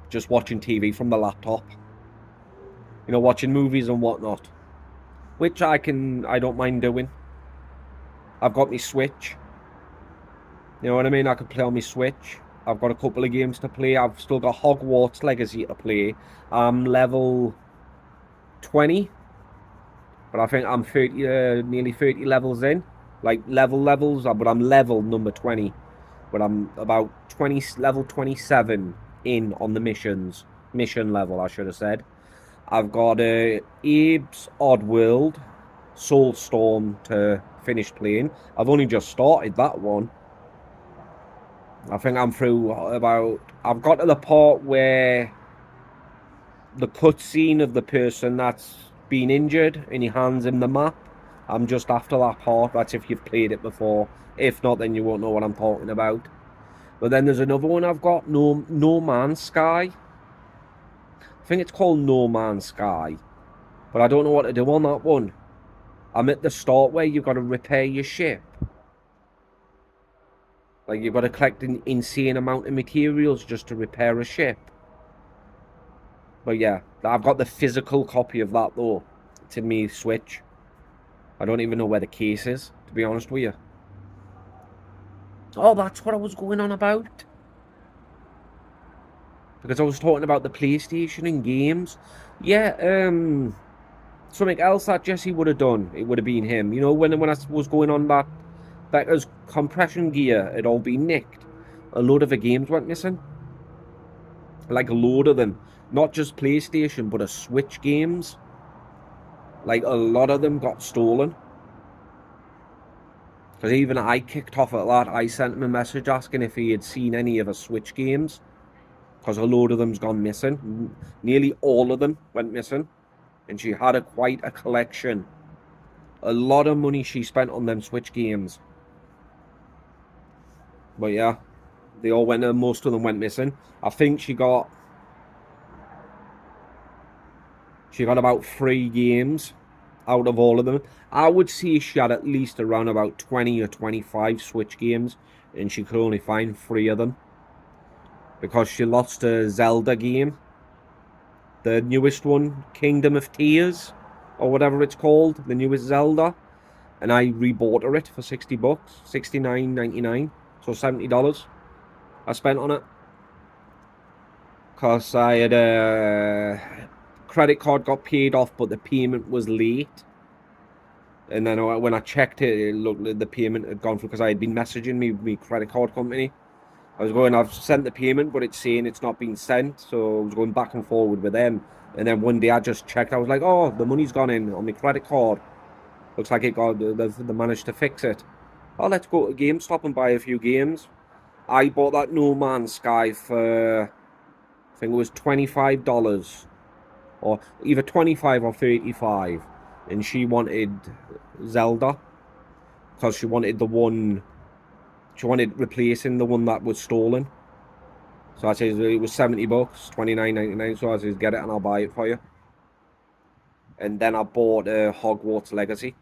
just watching TV from the laptop. You know, watching movies and whatnot. Which I don't mind doing. I've got my Switch. You know what I mean? I can play on my Switch. I've got a couple of games to play. I've still got Hogwarts Legacy to play. I'm level 20. But I think I'm 30, nearly 30 levels in. Like levels, but I'm level number 20. But I'm about level 27 in on the missions. Mission level, I should have said. I've got Abe's Oddworld, Soulstorm to finish playing. I've only just started that one. I think I'm through I've got to the part where the cutscene of the person that's been injured and he hands him the map. I'm just after that part. That's if you've played it before. If not, then you won't know what I'm talking about. But then there's another one I've got, No Man's Sky. I think it's called No Man's Sky. But I don't know what to do on that one. I'm at the start where you've got to repair your ship. Like, you've got to collect an insane amount of materials just to repair a ship. But yeah, I've got the physical copy of that though. It's in me Switch. I don't even know where the case is, to be honest with you. Oh, that's what I was going on about. Because I was talking about the PlayStation and games. Yeah, something else that Jesse would have done, it would have been him. You know, when I was going on that Becca's compression gear had all been nicked. A load of the games went missing. Like a load of them. Not just PlayStation, but a Switch games. Like a lot of them got stolen. Because even I kicked off at that. I sent him a message asking if he had seen any of the Switch games. Because a load of them's gone missing. Nearly all of them went missing. And she had quite a collection. A lot of money she spent on them Switch games. But yeah, they all went, most of them went missing. I think she got about 3 games out of all of them. I would say she had at least around about 20 or 25 Switch games, and she could only find 3 of them. Because she lost a Zelda game. The newest one, Kingdom of Tears, or whatever it's called, the newest Zelda. And I rebought her it for $60, $69.99, so $70 I spent on it. Because I had a credit card got paid off, but the payment was late. And then when I checked it, it looked like the payment had gone through, because I had been messaging me credit card company. I've sent the payment, but it's saying it's not been sent. So I was going back and forward with them. And then one day I just checked. I was like, oh, the money's gone in on my credit card. Looks like they managed to fix it. Oh, let's go to GameStop and buy a few games. I bought that No Man's Sky for, I think it was $25. Or either 25 or 35. And she wanted Zelda. Because she wanted the one, she wanted replacing the one that was stolen. So I said it was $70, $29.99. So I said, get it and I'll buy it for you. And then I bought Hogwarts Legacy.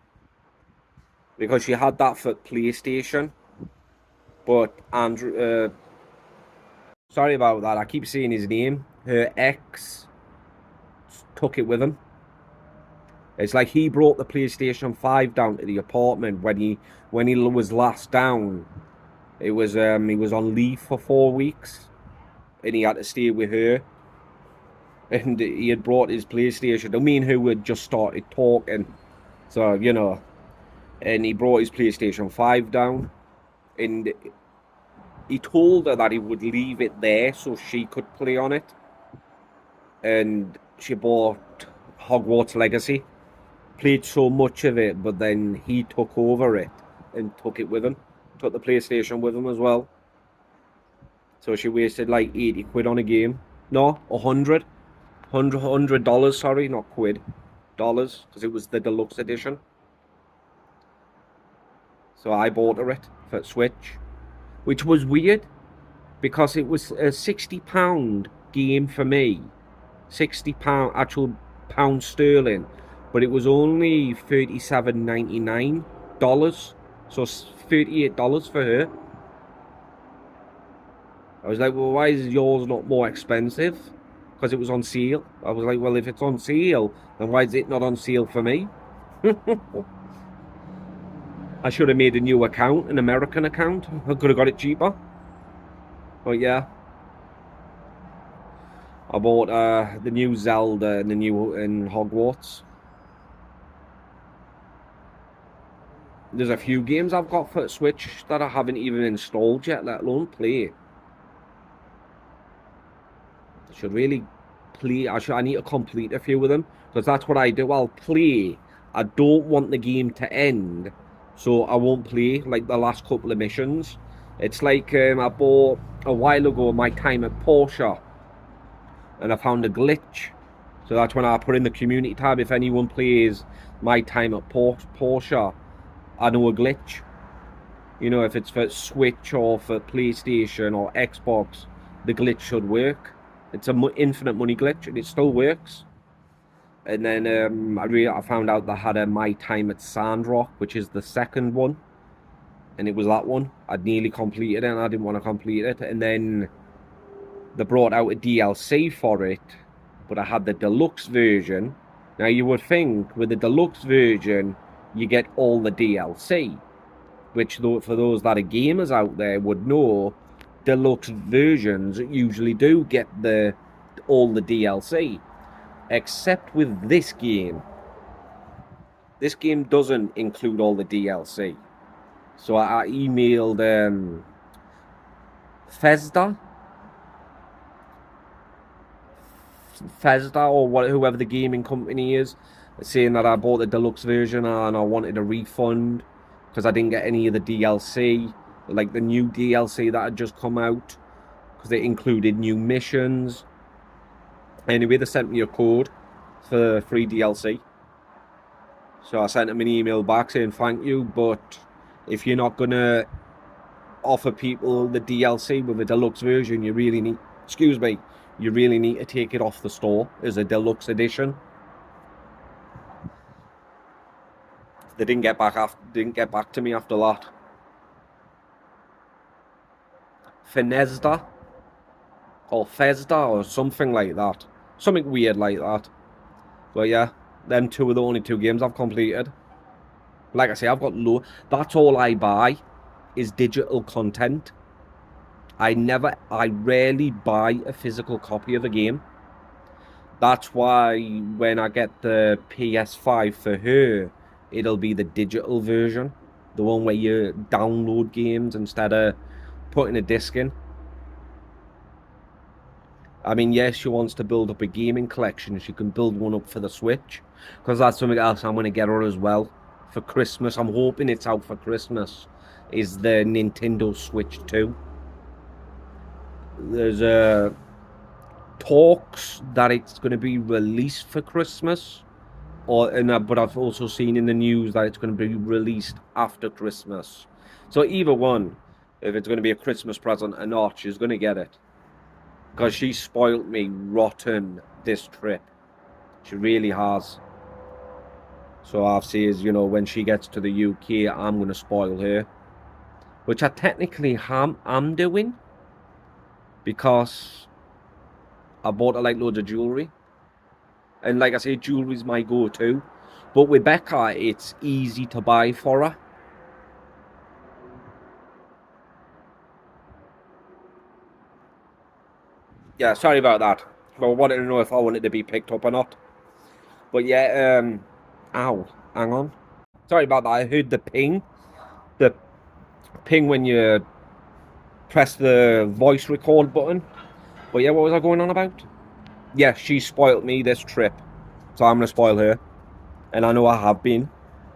Because she had that for PlayStation. But Andrew, sorry about that, I keep saying his name. Her ex took it with him. It's like he brought the PlayStation 5 down to the apartment when he was last down. It was he was on leave for 4 weeks, and he had to stay with her. And he had brought his PlayStation. Me and her had just started talking, so you know. And he brought his PlayStation 5 down, and he told her that he would leave it there so she could play on it. And she bought Hogwarts Legacy. Played so much of it, but then he took over it and took it with him. Took the PlayStation with him as well. So she wasted like 80 quid on a game. No, $100, sorry, not quid. Dollars, because it was the deluxe edition. So I bought her it for Switch. Which was weird, because it was a £60 game for me. £60 actual pound sterling. But it was only $37.99. So $38 for her. I was like, well, why is yours not more expensive? Because it was on sale. I was like, well, if it's on sale, then why is it not on sale for me? I should have made a new account, an American account. I could have got it cheaper. But yeah. I bought the new Zelda and the new in Hogwarts. There's a few games I've got for Switch that I haven't even installed yet, let alone play. I should really play. I need to complete a few of them, because that's what I do. I'll play. I don't want the game to end, so I won't play like the last couple of missions. It's like I bought a while ago My Time at Porsche, and I found a glitch. So that's when I put in the community tab, if anyone plays My Time at Porsche, I know a glitch. You know, if it's for Switch or for PlayStation or Xbox, the glitch should work. It's an infinite money glitch, and it still works. And then I found out they had a My Time at Sandrock, which is the second one. And it was that one. I'd nearly completed it, and I didn't want to complete it. And then they brought out a DLC for it, but I had the deluxe version. Now, you would think with the deluxe version, you get all the DLC. Which, for those that are gamers out there, would know deluxe versions usually do get all the DLC, except with this game. This game doesn't include all the DLC. So I emailed Fezda or whoever the gaming company is, saying that I bought the deluxe version and I wanted a refund because I didn't get any of the DLC, like the new DLC that had just come out, because it included new missions. Anyway, they sent me a code for free DLC. So I sent them an email back saying thank you, but if you're not gonna offer people the DLC with a deluxe version, you really need, you really need to take it off the store as a deluxe edition. They didn't get back to me after that. Fezda or something like that. Something weird like that. But yeah, them two are the only two games I've completed. Like I say, I've got that's all I buy is digital content. I rarely buy a physical copy of a game. That's why when I get the PS5 for her, it'll be the digital version. The one where you download games instead of putting a disc in. I mean, yes, she wants to build up a gaming collection. She can build one up for the Switch, because that's something else I'm going to get her as well for Christmas. I'm hoping it's out for Christmas, is the Nintendo Switch 2. There's talks that it's going to be released for Christmas, but I've also seen in the news that it's going to be released after Christmas. So either one, if it's going to be a Christmas present or not, she's going to get it. Because she spoilt me rotten this trip. She really has. So I've said, you know, when she gets to the UK, I'm going to spoil her. Which I technically am doing. Because I bought her like loads of jewellery. And like I say, jewellery's my go-to. But with Becca, it's easy to buy for her. Yeah, sorry about that. But I wanted to know if I wanted to be picked up or not. But yeah, ow, hang on. Sorry about that, I heard the ping. The ping when you press the voice record button. But yeah, what was I going on about? Yeah, she spoilt me this trip. So I'm going to spoil her. And I know I have been.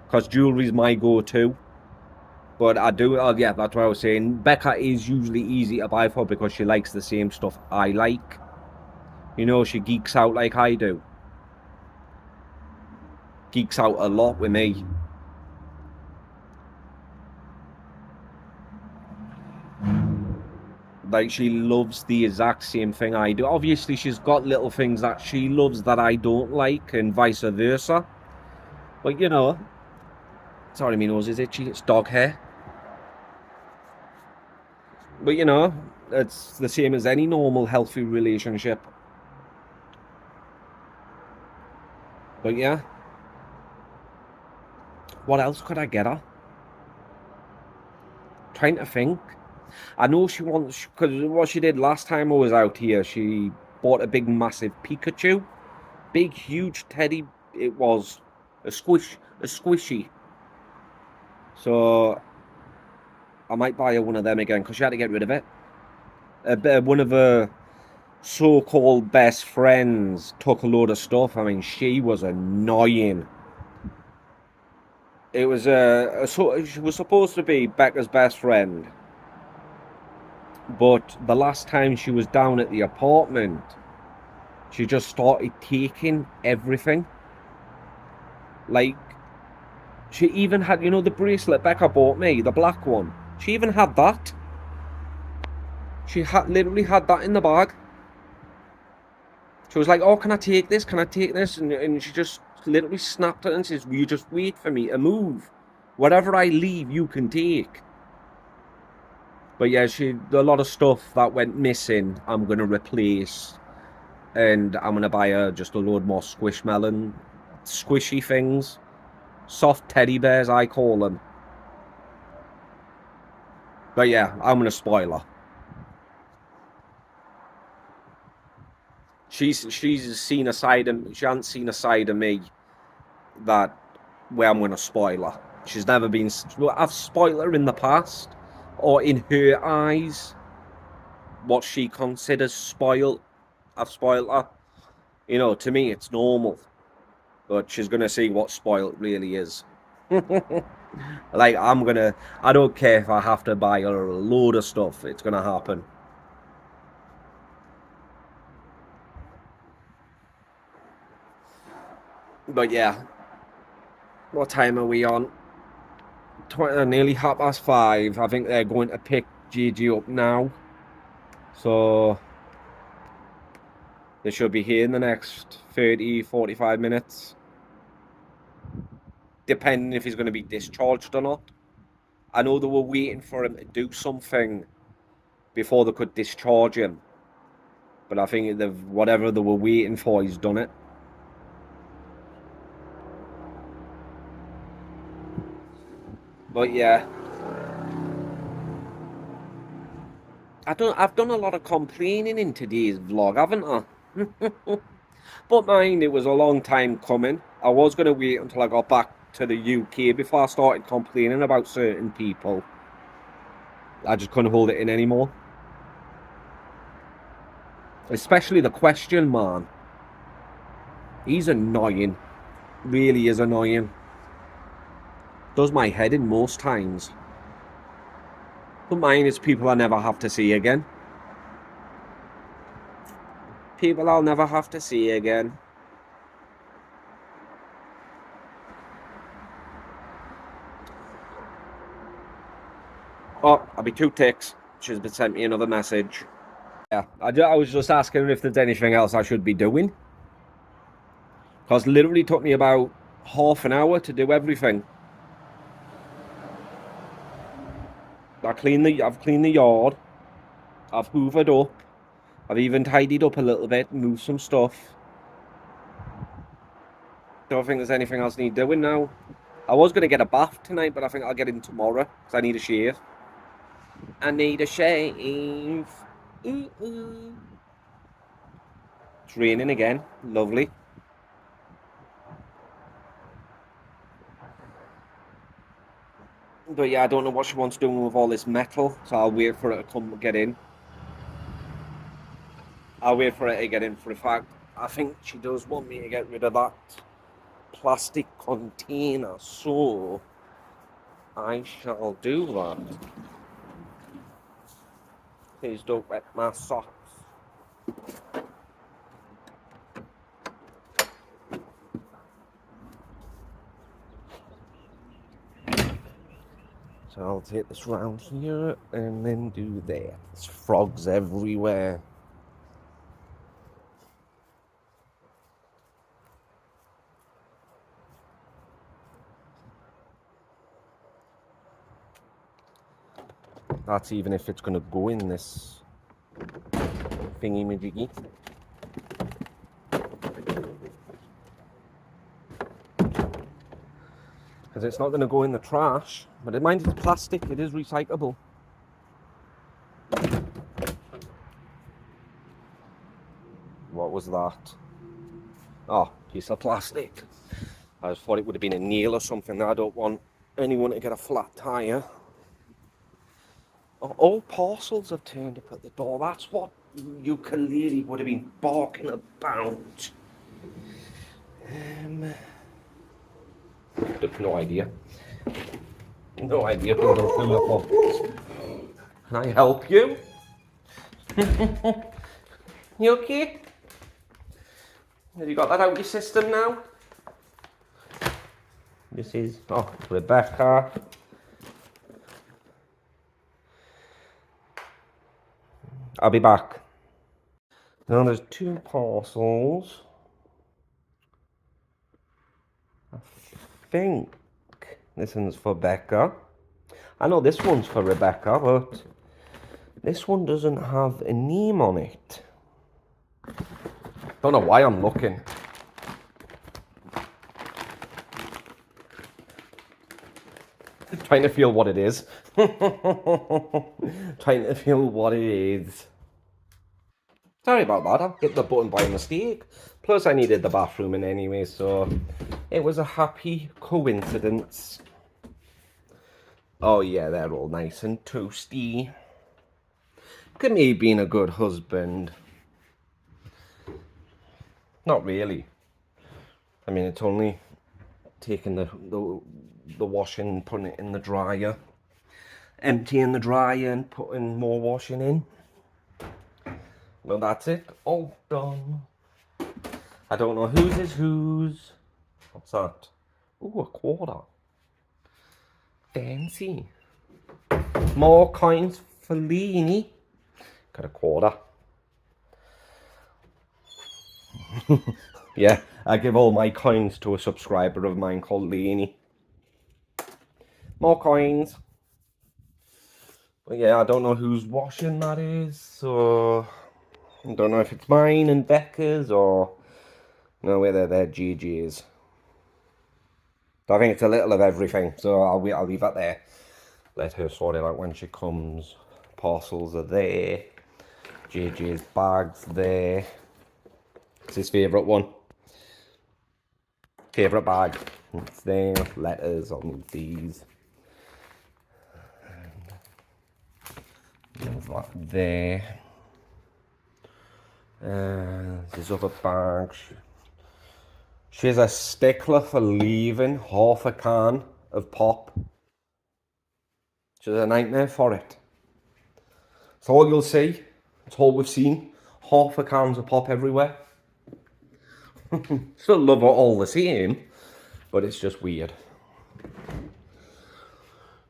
Because jewellery's my go-to. But I do, yeah, that's what I was saying. Becca is usually easy to buy for because she likes the same stuff I like. You know, she geeks out like I do. Geeks out a lot with me. Like, she loves the exact same thing I do. Obviously, she's got little things that she loves that I don't like, and vice versa. But, you know... Sorry, my nose is itchy. It's dog hair. But, you know, it's the same as any normal, healthy relationship. But, yeah. What else could I get her? Trying to think. I know she wants, because what she did last time I was out here, she bought a big massive Pikachu. Big, huge teddy. It was a squishy. So I might buy her one of them again, because she had to get rid of it. One of her so-called best friends took a load of stuff. I mean, she was annoying. It was she was supposed to be Becca's best friend. But the last time she was down at the apartment, she just started taking everything. Like, she even had, you know, the bracelet Becca bought me, the black one. She even had that. She literally had that in the bag. She was like, oh, can I take this? Can I take this? And she just literally snapped it and says, will you just wait for me to move? Whatever I leave, you can take. But yeah, a lot of stuff that went missing, I'm going to replace. And I'm going to buy her just a load more squishy things. Soft teddy bears, I call them. But yeah, I'm going to spoil her. she's seen a side of, she hasn't seen a side of me that where I'm going to spoil her. She's never been, I've spoiled her in the past, or in her eyes, what she considers spoiled, I've spoiled her. You know, to me it's normal, but she's going to see what spoiled really is. Like, I don't care if I have to buy her a load of stuff, it's going to happen. But yeah, what time are we on? Nearly 5:30. I think they're going to pick Gigi up now. So they should be here in the next 30, 45 minutes. Depending if he's going to be discharged or not. I know they were waiting for him to do something before they could discharge him. But I think whatever they were waiting for, he's done it. But yeah. I've done a lot of complaining in today's vlog, haven't I? But mind, it was a long time coming. I was going to wait until I got back to the UK before I started complaining about certain people. I just couldn't hold it in anymore. Especially the question man. He's annoying. Really is annoying. Does my head in most times. But mine is people I never have to see again. People I'll never have to see again. Oh, I'll be 2 ticks. She's been sent me another message. Yeah, I was just asking her if there's anything else I should be doing. Because it literally took me about half an hour to do everything. I've cleaned the yard. I've hoovered up. I've even tidied up a little bit, moved some stuff. Don't think there's anything else I need doing now. I was going to get a bath tonight, but I think I'll get in tomorrow because I need a shave. I need a shave. Ooh, ooh. It's raining again. Lovely. But yeah, I don't know what she wants doing with all this metal, so I'll wait for her to come get in. I'll wait for her to get in. For a fact, I think she does want me to get rid of that plastic container, so I shall do that. Please don't wet my socks. So I'll take this round here and then do that. There's frogs everywhere. That's even if it's going to go in this thingy-majiggy. Because it's not going to go in the trash. But mind, it's plastic, it is recyclable. What was that? Oh, piece of plastic. I just thought it would have been a nail or something. I don't want anyone to get a flat tyre. All parcels have turned up at the door. That's what ukulele would have been barking about. No idea. No idea who they'll fill up on. Can I help you? You okay? Have you got that out of your system now? This is, oh, Rebecca. I'll be back. Now there's 2 parcels. I think this one's for Becca. I know this one's for Rebecca, but this one doesn't have a name on it. Don't know why I'm looking. Trying to feel what it is. Trying to feel what it is. Sorry about that, I hit the button by mistake. Plus I needed the bathroom in anyway, so it was a happy coincidence. Oh yeah, they're all nice and toasty. Look at me being a good husband. Not really. I mean, it's only taking the washing, putting it in the dryer, emptying the dryer and putting more washing in. Well, that's it. All done. I don't know whose is whose. What's that? Ooh, a quarter. Fancy. More coins for Leanie. Got a quarter. Yeah, I give all my coins to a subscriber of mine called Leanie. More coins. But yeah, I don't know whose washing that is, so I don't know if it's mine and Becca's or no, whether they're GG's. I think it's a little of everything, so I'll leave that there. Let her sort it out when she comes. Parcels are there. JJ's bag's there. It's his favourite one. Favourite bag. It's there. Letters. I'll move these. Move that there. There's other bags. She's a stickler for leaving half a can of pop. She's a nightmare for it. It's all you'll see. It's all we've seen. Half a cans of pop everywhere. Still love her all the same, but it's just weird.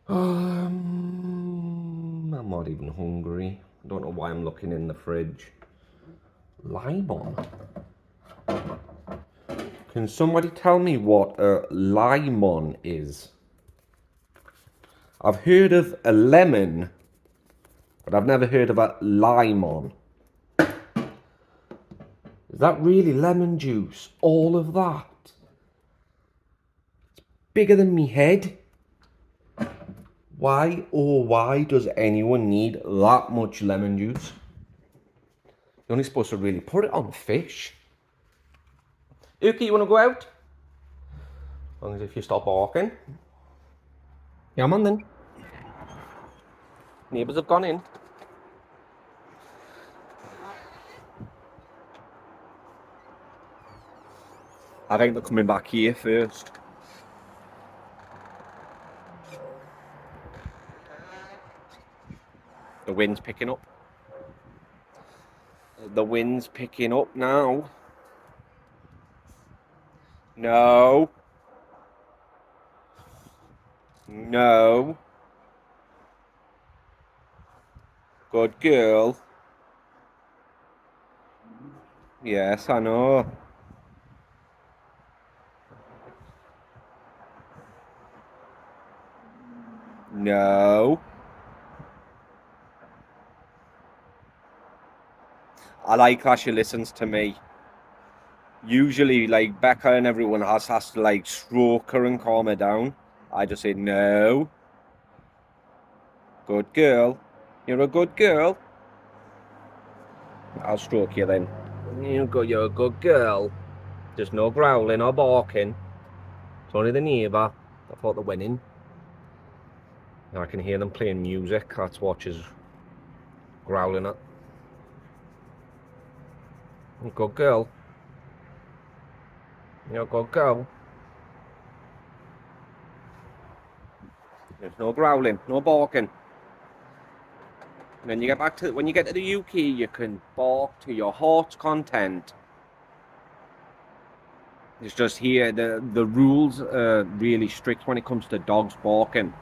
I'm not even hungry. I don't know why I'm looking in the fridge. Limon. Can somebody tell me what a limon is? I've heard of a lemon, but I've never heard of a limon. Is that really lemon juice? All of that? It's bigger than me head. Why, oh why does anyone need that much lemon juice? You're only supposed to really put it on fish. Uki, you want to go out? As long as if you stop barking. Yeah, man then. Neighbours have gone in. I think they're coming back here first. The wind's picking up. The wind's picking up now. No. No. Good girl. Yes, I know. No. I like how she listens to me. Usually, like, Becca and everyone has to, like, stroke her and calm her down. I just say, no. Good girl. You're a good girl. I'll stroke you then. You're a good girl. There's no growling or barking. It's only the neighbour. I thought they went in. I can hear them playing music. That's what she's growling at. Good girl. You're a good girl. There's no growling, no barking. And then you get back to, when you get to the UK, you can bark to your heart's content. It's just here, the rules are really strict when it comes to dogs barking.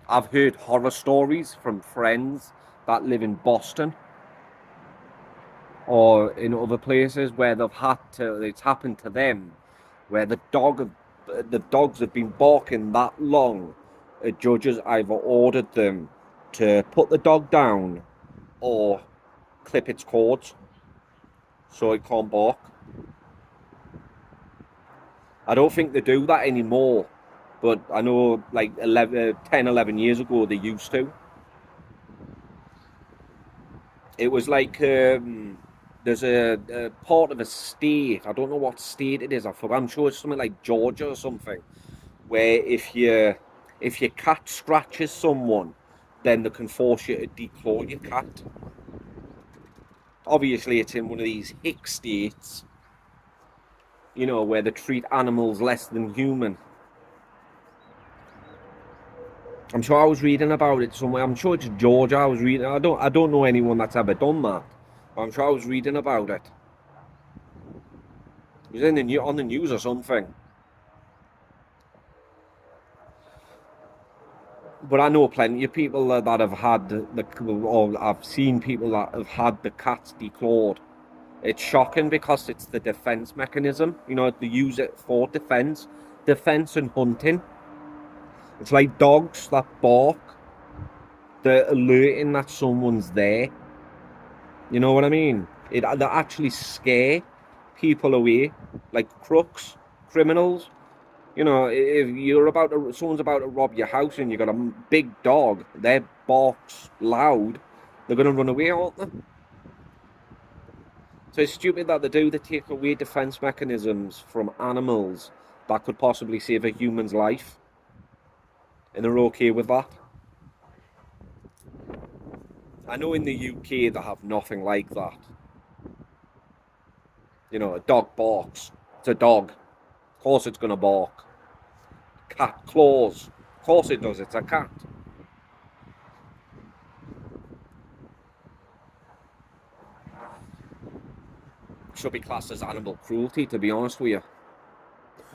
I've heard horror stories from friends that live in Boston or in other places where it's happened to them, where the dogs have been barking that long. Judges either ordered them to put the dog down or clip its cords so it can't bark. I don't think they do that anymore, but I know like 10, 11 years ago they used to. It was like there's a part of a state. I don't know what state it is. I forgot. I'm sure it's something like Georgia or something, where if your cat scratches someone, then they can force you to declaw your cat. Obviously, it's in one of these hick states, you know, where they treat animals less than human. I'm sure I was reading about it somewhere. I'm sure it's Georgia. I was reading. I don't know anyone that's ever done that, but I'm sure I was reading about it. It was in the on the news or something. But I know plenty of people that have had or I've seen people that have had the cats declawed. It's shocking because it's the defense mechanism. You know, they use it for defense and hunting. It's like dogs that bark. They're alerting that someone's there. You know what I mean? They actually scare people away, like crooks, criminals. You know, if someone's about to rob your house and you've got a big dog, their barks loud, they're going to run away, aren't they? So it's stupid that they do. They take away defense mechanisms from animals that could possibly save a human's life. And they're okay with that. I know in the UK they have nothing like that. You know, a dog barks. It's a dog. Of course it's going to bark. Cat claws. Of course it does. It's a cat. Should be classed as animal cruelty, to be honest with you.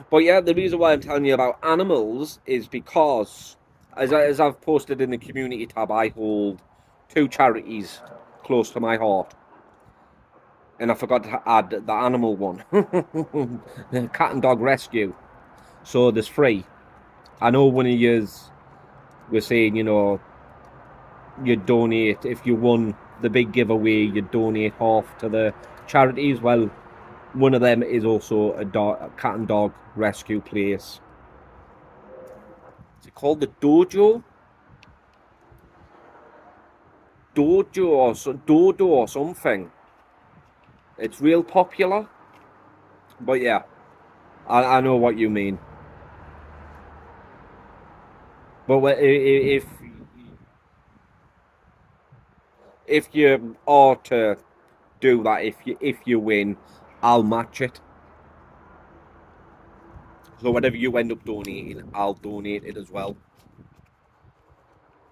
But yeah, the reason why I'm telling you about animals is because, as I've posted in the community tab, I hold 2 charities close to my heart. And I forgot to add the animal one. The cat and dog rescue. So there's 3. I know one of yous was saying, you know, you donate, if you won the big giveaway, you donate half to the charities. Well, one of them is also a cat and dog rescue place. Is it called the Dojo? Dodo or something. It's real popular. But yeah, I know what you mean. But if you are to do that, if you win, I'll match it. So whatever you end up donating, I'll donate it as well.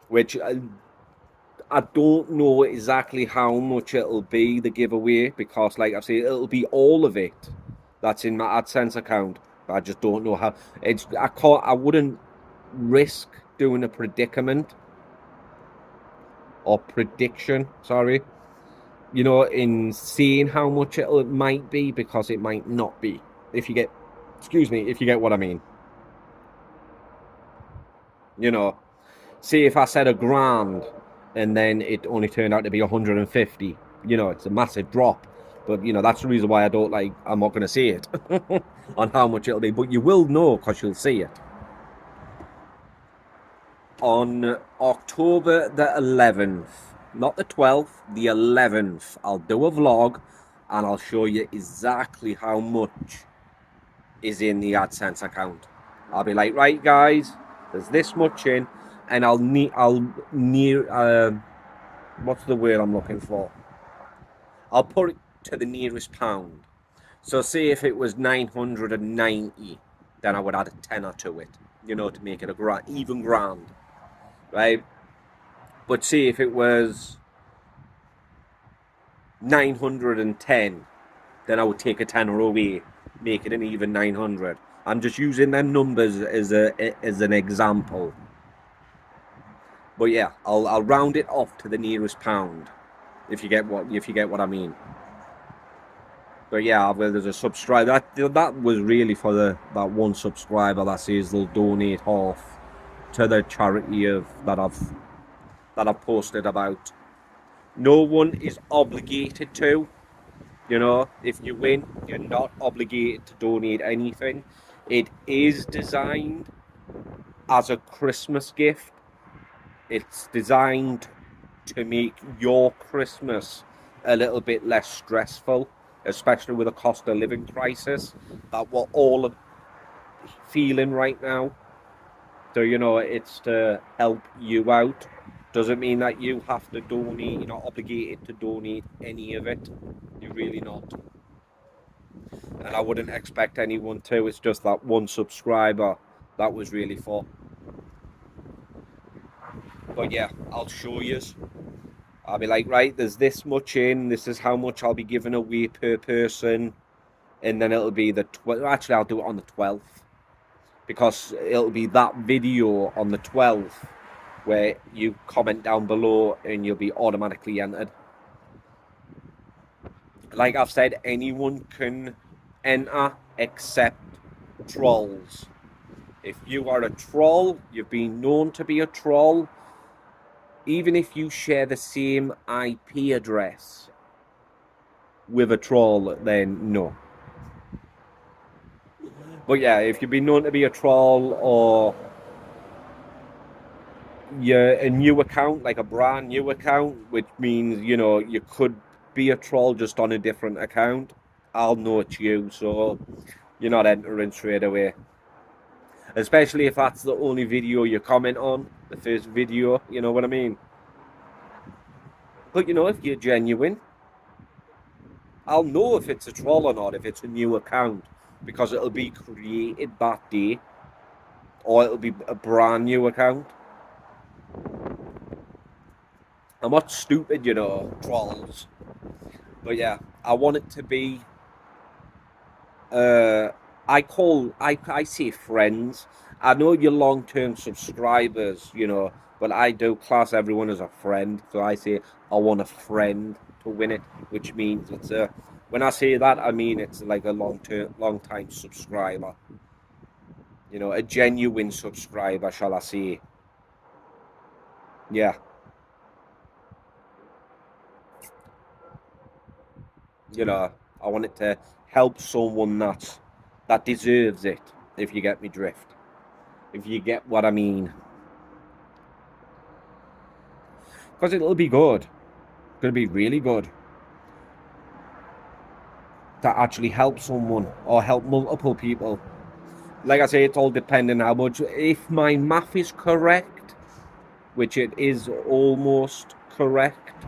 Which I don't know exactly how much it'll be, the giveaway, because like I've said, it'll be all of it that's in my AdSense account. I just don't know how. I wouldn't risk doing a predicament or prediction, sorry, you know, in seeing how much it might be, because it might not be. If you get what I mean. You know, see if I said £1,000 and then it only turned out to be 150, you know, it's a massive drop. But, you know, that's the reason why I'm not going to say it on how much it'll be. But you will know because you'll see it. On October the 11th, not the 12th, the 11th, I'll do a vlog and I'll show you exactly how much is in the AdSense account. I'll be like, right, guys, there's this much in, and what's the word I'm looking for? I'll put it to the nearest pound. So say if it was 990, then I would add a tenner to it, you know, to make it a even grand, right? But see if it was 910, then I would take a tenner away, make it an even 900. I'm just using them numbers as an example. But yeah, I'll round it off to the nearest pound, if you get what I mean. But yeah, there's a subscriber. That was really for that one subscriber that says they'll donate half to the charity that I've posted about. No one is obligated to. You know, if you win, you're not obligated to donate anything. It is designed as a Christmas gift. It's designed to make your Christmas a little bit less stressful, especially with the cost of living crisis that we're all feeling right now. So, you know, it's to help you out. Doesn't mean that you have to donate. You're not obligated to donate any of it. You're really not. And I wouldn't expect anyone to. It's just that one subscriber that was really for. But yeah, I'll show you. I'll be like, right, there's this much in. This is how much I'll be giving away per person. And then it'll be the 12th. Actually, I'll do it on the 12th. Because it'll be that video on the 12th where you comment down below and you'll be automatically entered. Like I've said, anyone can enter except trolls. If you are a troll, you've been known to be a troll, even if you share the same IP address with a troll, then no. But yeah, if you've been known to be a troll or you're a new account, like a brand new account, which means, you know, you could be a troll just on a different account, I'll know it's you, so you're not entering straight away. Especially if that's the only video you comment on, the first video, you know what I mean? But, you know, if you're genuine, I'll know if it's a troll or not, if it's a new account, because it'll be created that day, or it'll be a brand new account. I'm not stupid, you know, trolls. But yeah, I want it to be, I say friends. I know you're long-term subscribers, you know, but I do class everyone as a friend. So I say I want a friend to win it, which means it's a, when I say that, I mean it's like a long-time subscriber. You know, a genuine subscriber, shall I say. Yeah. You know, I want it to help someone that deserves it, if you get me drift. If you get what I mean. Because it'll be good. It's going to be really good. To actually help someone or help multiple people. Like I say, it's all depending how much. If my math is correct, which it is almost correct,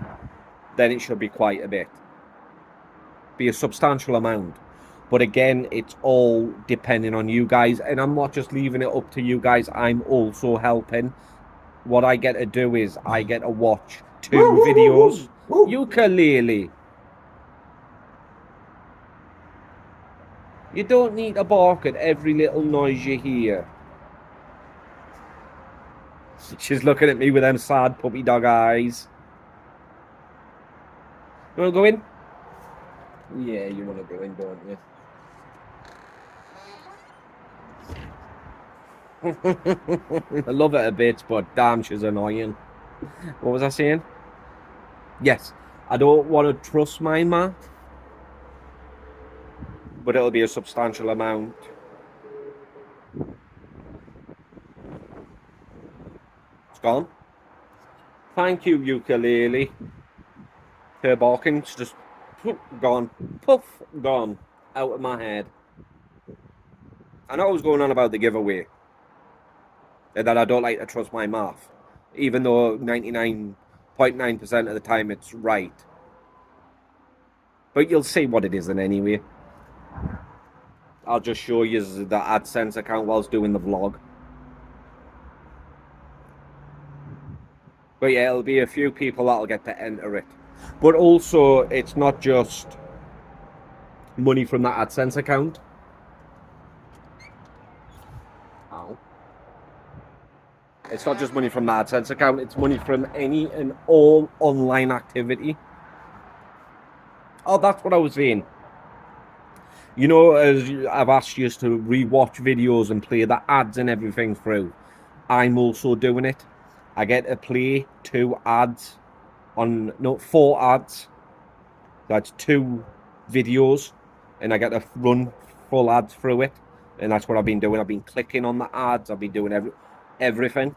then it should be quite a bit. Be a substantial amount. But again, it's all depending on you guys. And I'm not just leaving it up to you guys. I'm also helping. What I get to do is I get to watch 2 videos. Ukulele. You don't need to bark at every little noise you hear. She's looking at me with them sad puppy dog eyes. You want to go in? Yeah, you want to go in, don't you? I love it a bit, but damn, she's annoying. What was I saying? Yes, I don't want to trust my math, but it'll be a substantial amount. It's gone. Thank you, ukulele. Her barking's just gone. Puff, gone. Out of my head. I know I was going on about the giveaway. And that I don't like to trust my math. Even though 99.9% of the time it's right. But you'll see what it is in anyway. I'll just show you the AdSense account whilst doing the vlog. But yeah, it'll be a few people that'll get to enter it. But also, it's not just money from that AdSense account. Ow. It's not just money from the AdSense account, it's money from any and all online activity. Oh, that's what I was saying. You know, as I've asked you to rewatch videos and play the ads and everything through, I'm also doing it. I get to play 4 ads. That's 2 videos, and I get to run full ads through it. And that's what I've been doing. I've been clicking on the ads. I've been doing everything.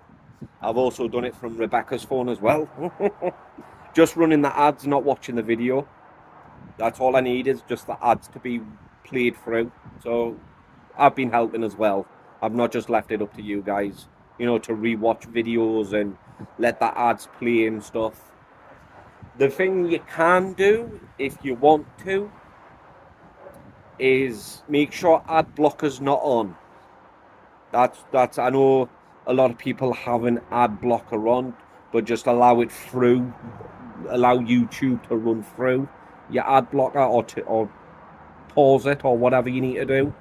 I've also done it from Rebecca's phone as well. Just running the ads, not watching the video. That's all I need, is just the ads to be played through. So I've been helping as well. I've not just left it up to you guys, you know, to rewatch videos and let the ads play and stuff. The thing you can do, if you want to, is make sure ad blocker's not on. That's I know a lot of people have an ad blocker on, but just allow it through, allow YouTube to run through your ad blocker, or pause it, or whatever you need to do.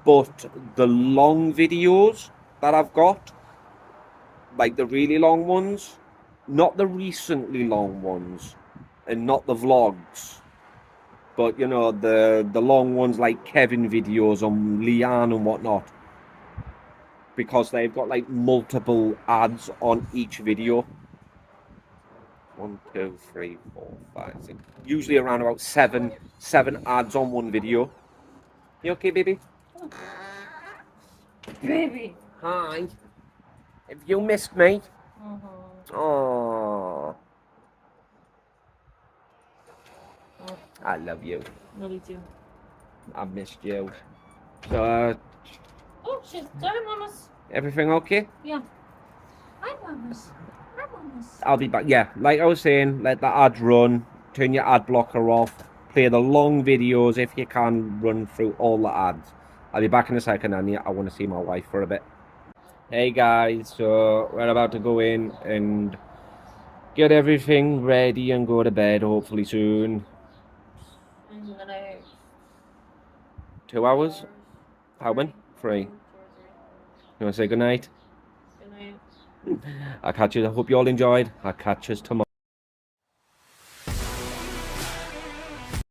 But the long videos that I've got, like the really long ones, not the recently long ones, and not the vlogs, but you know, the long ones like Kevin videos on Leanne and whatnot, because they've got like multiple ads on each video. 1, 2, 3, 4, 5, 6. Usually around about seven ads on one video. You okay, baby? Baby. Hi. Have you missed me? Mm-hmm. Oh, I love you. Love you too. I've missed you. So, Oh, shit. Sorry, mamas. everything okay? Yeah. Hi, mamas. Hi, mamas. I'll be back. Yeah, like I was saying, let the ads run. Turn your ad blocker off. Play the long videos if you can. Run through all the ads. I'll be back in a second, and yeah, I want to see my wife for a bit. Hey guys, so we're about to go in and get everything ready and go to bed hopefully soon. In the next 2 hours? How many? 3. You want to say goodnight? Good night. I'll catch you. I hope you all enjoyed. I'll catch you tomorrow.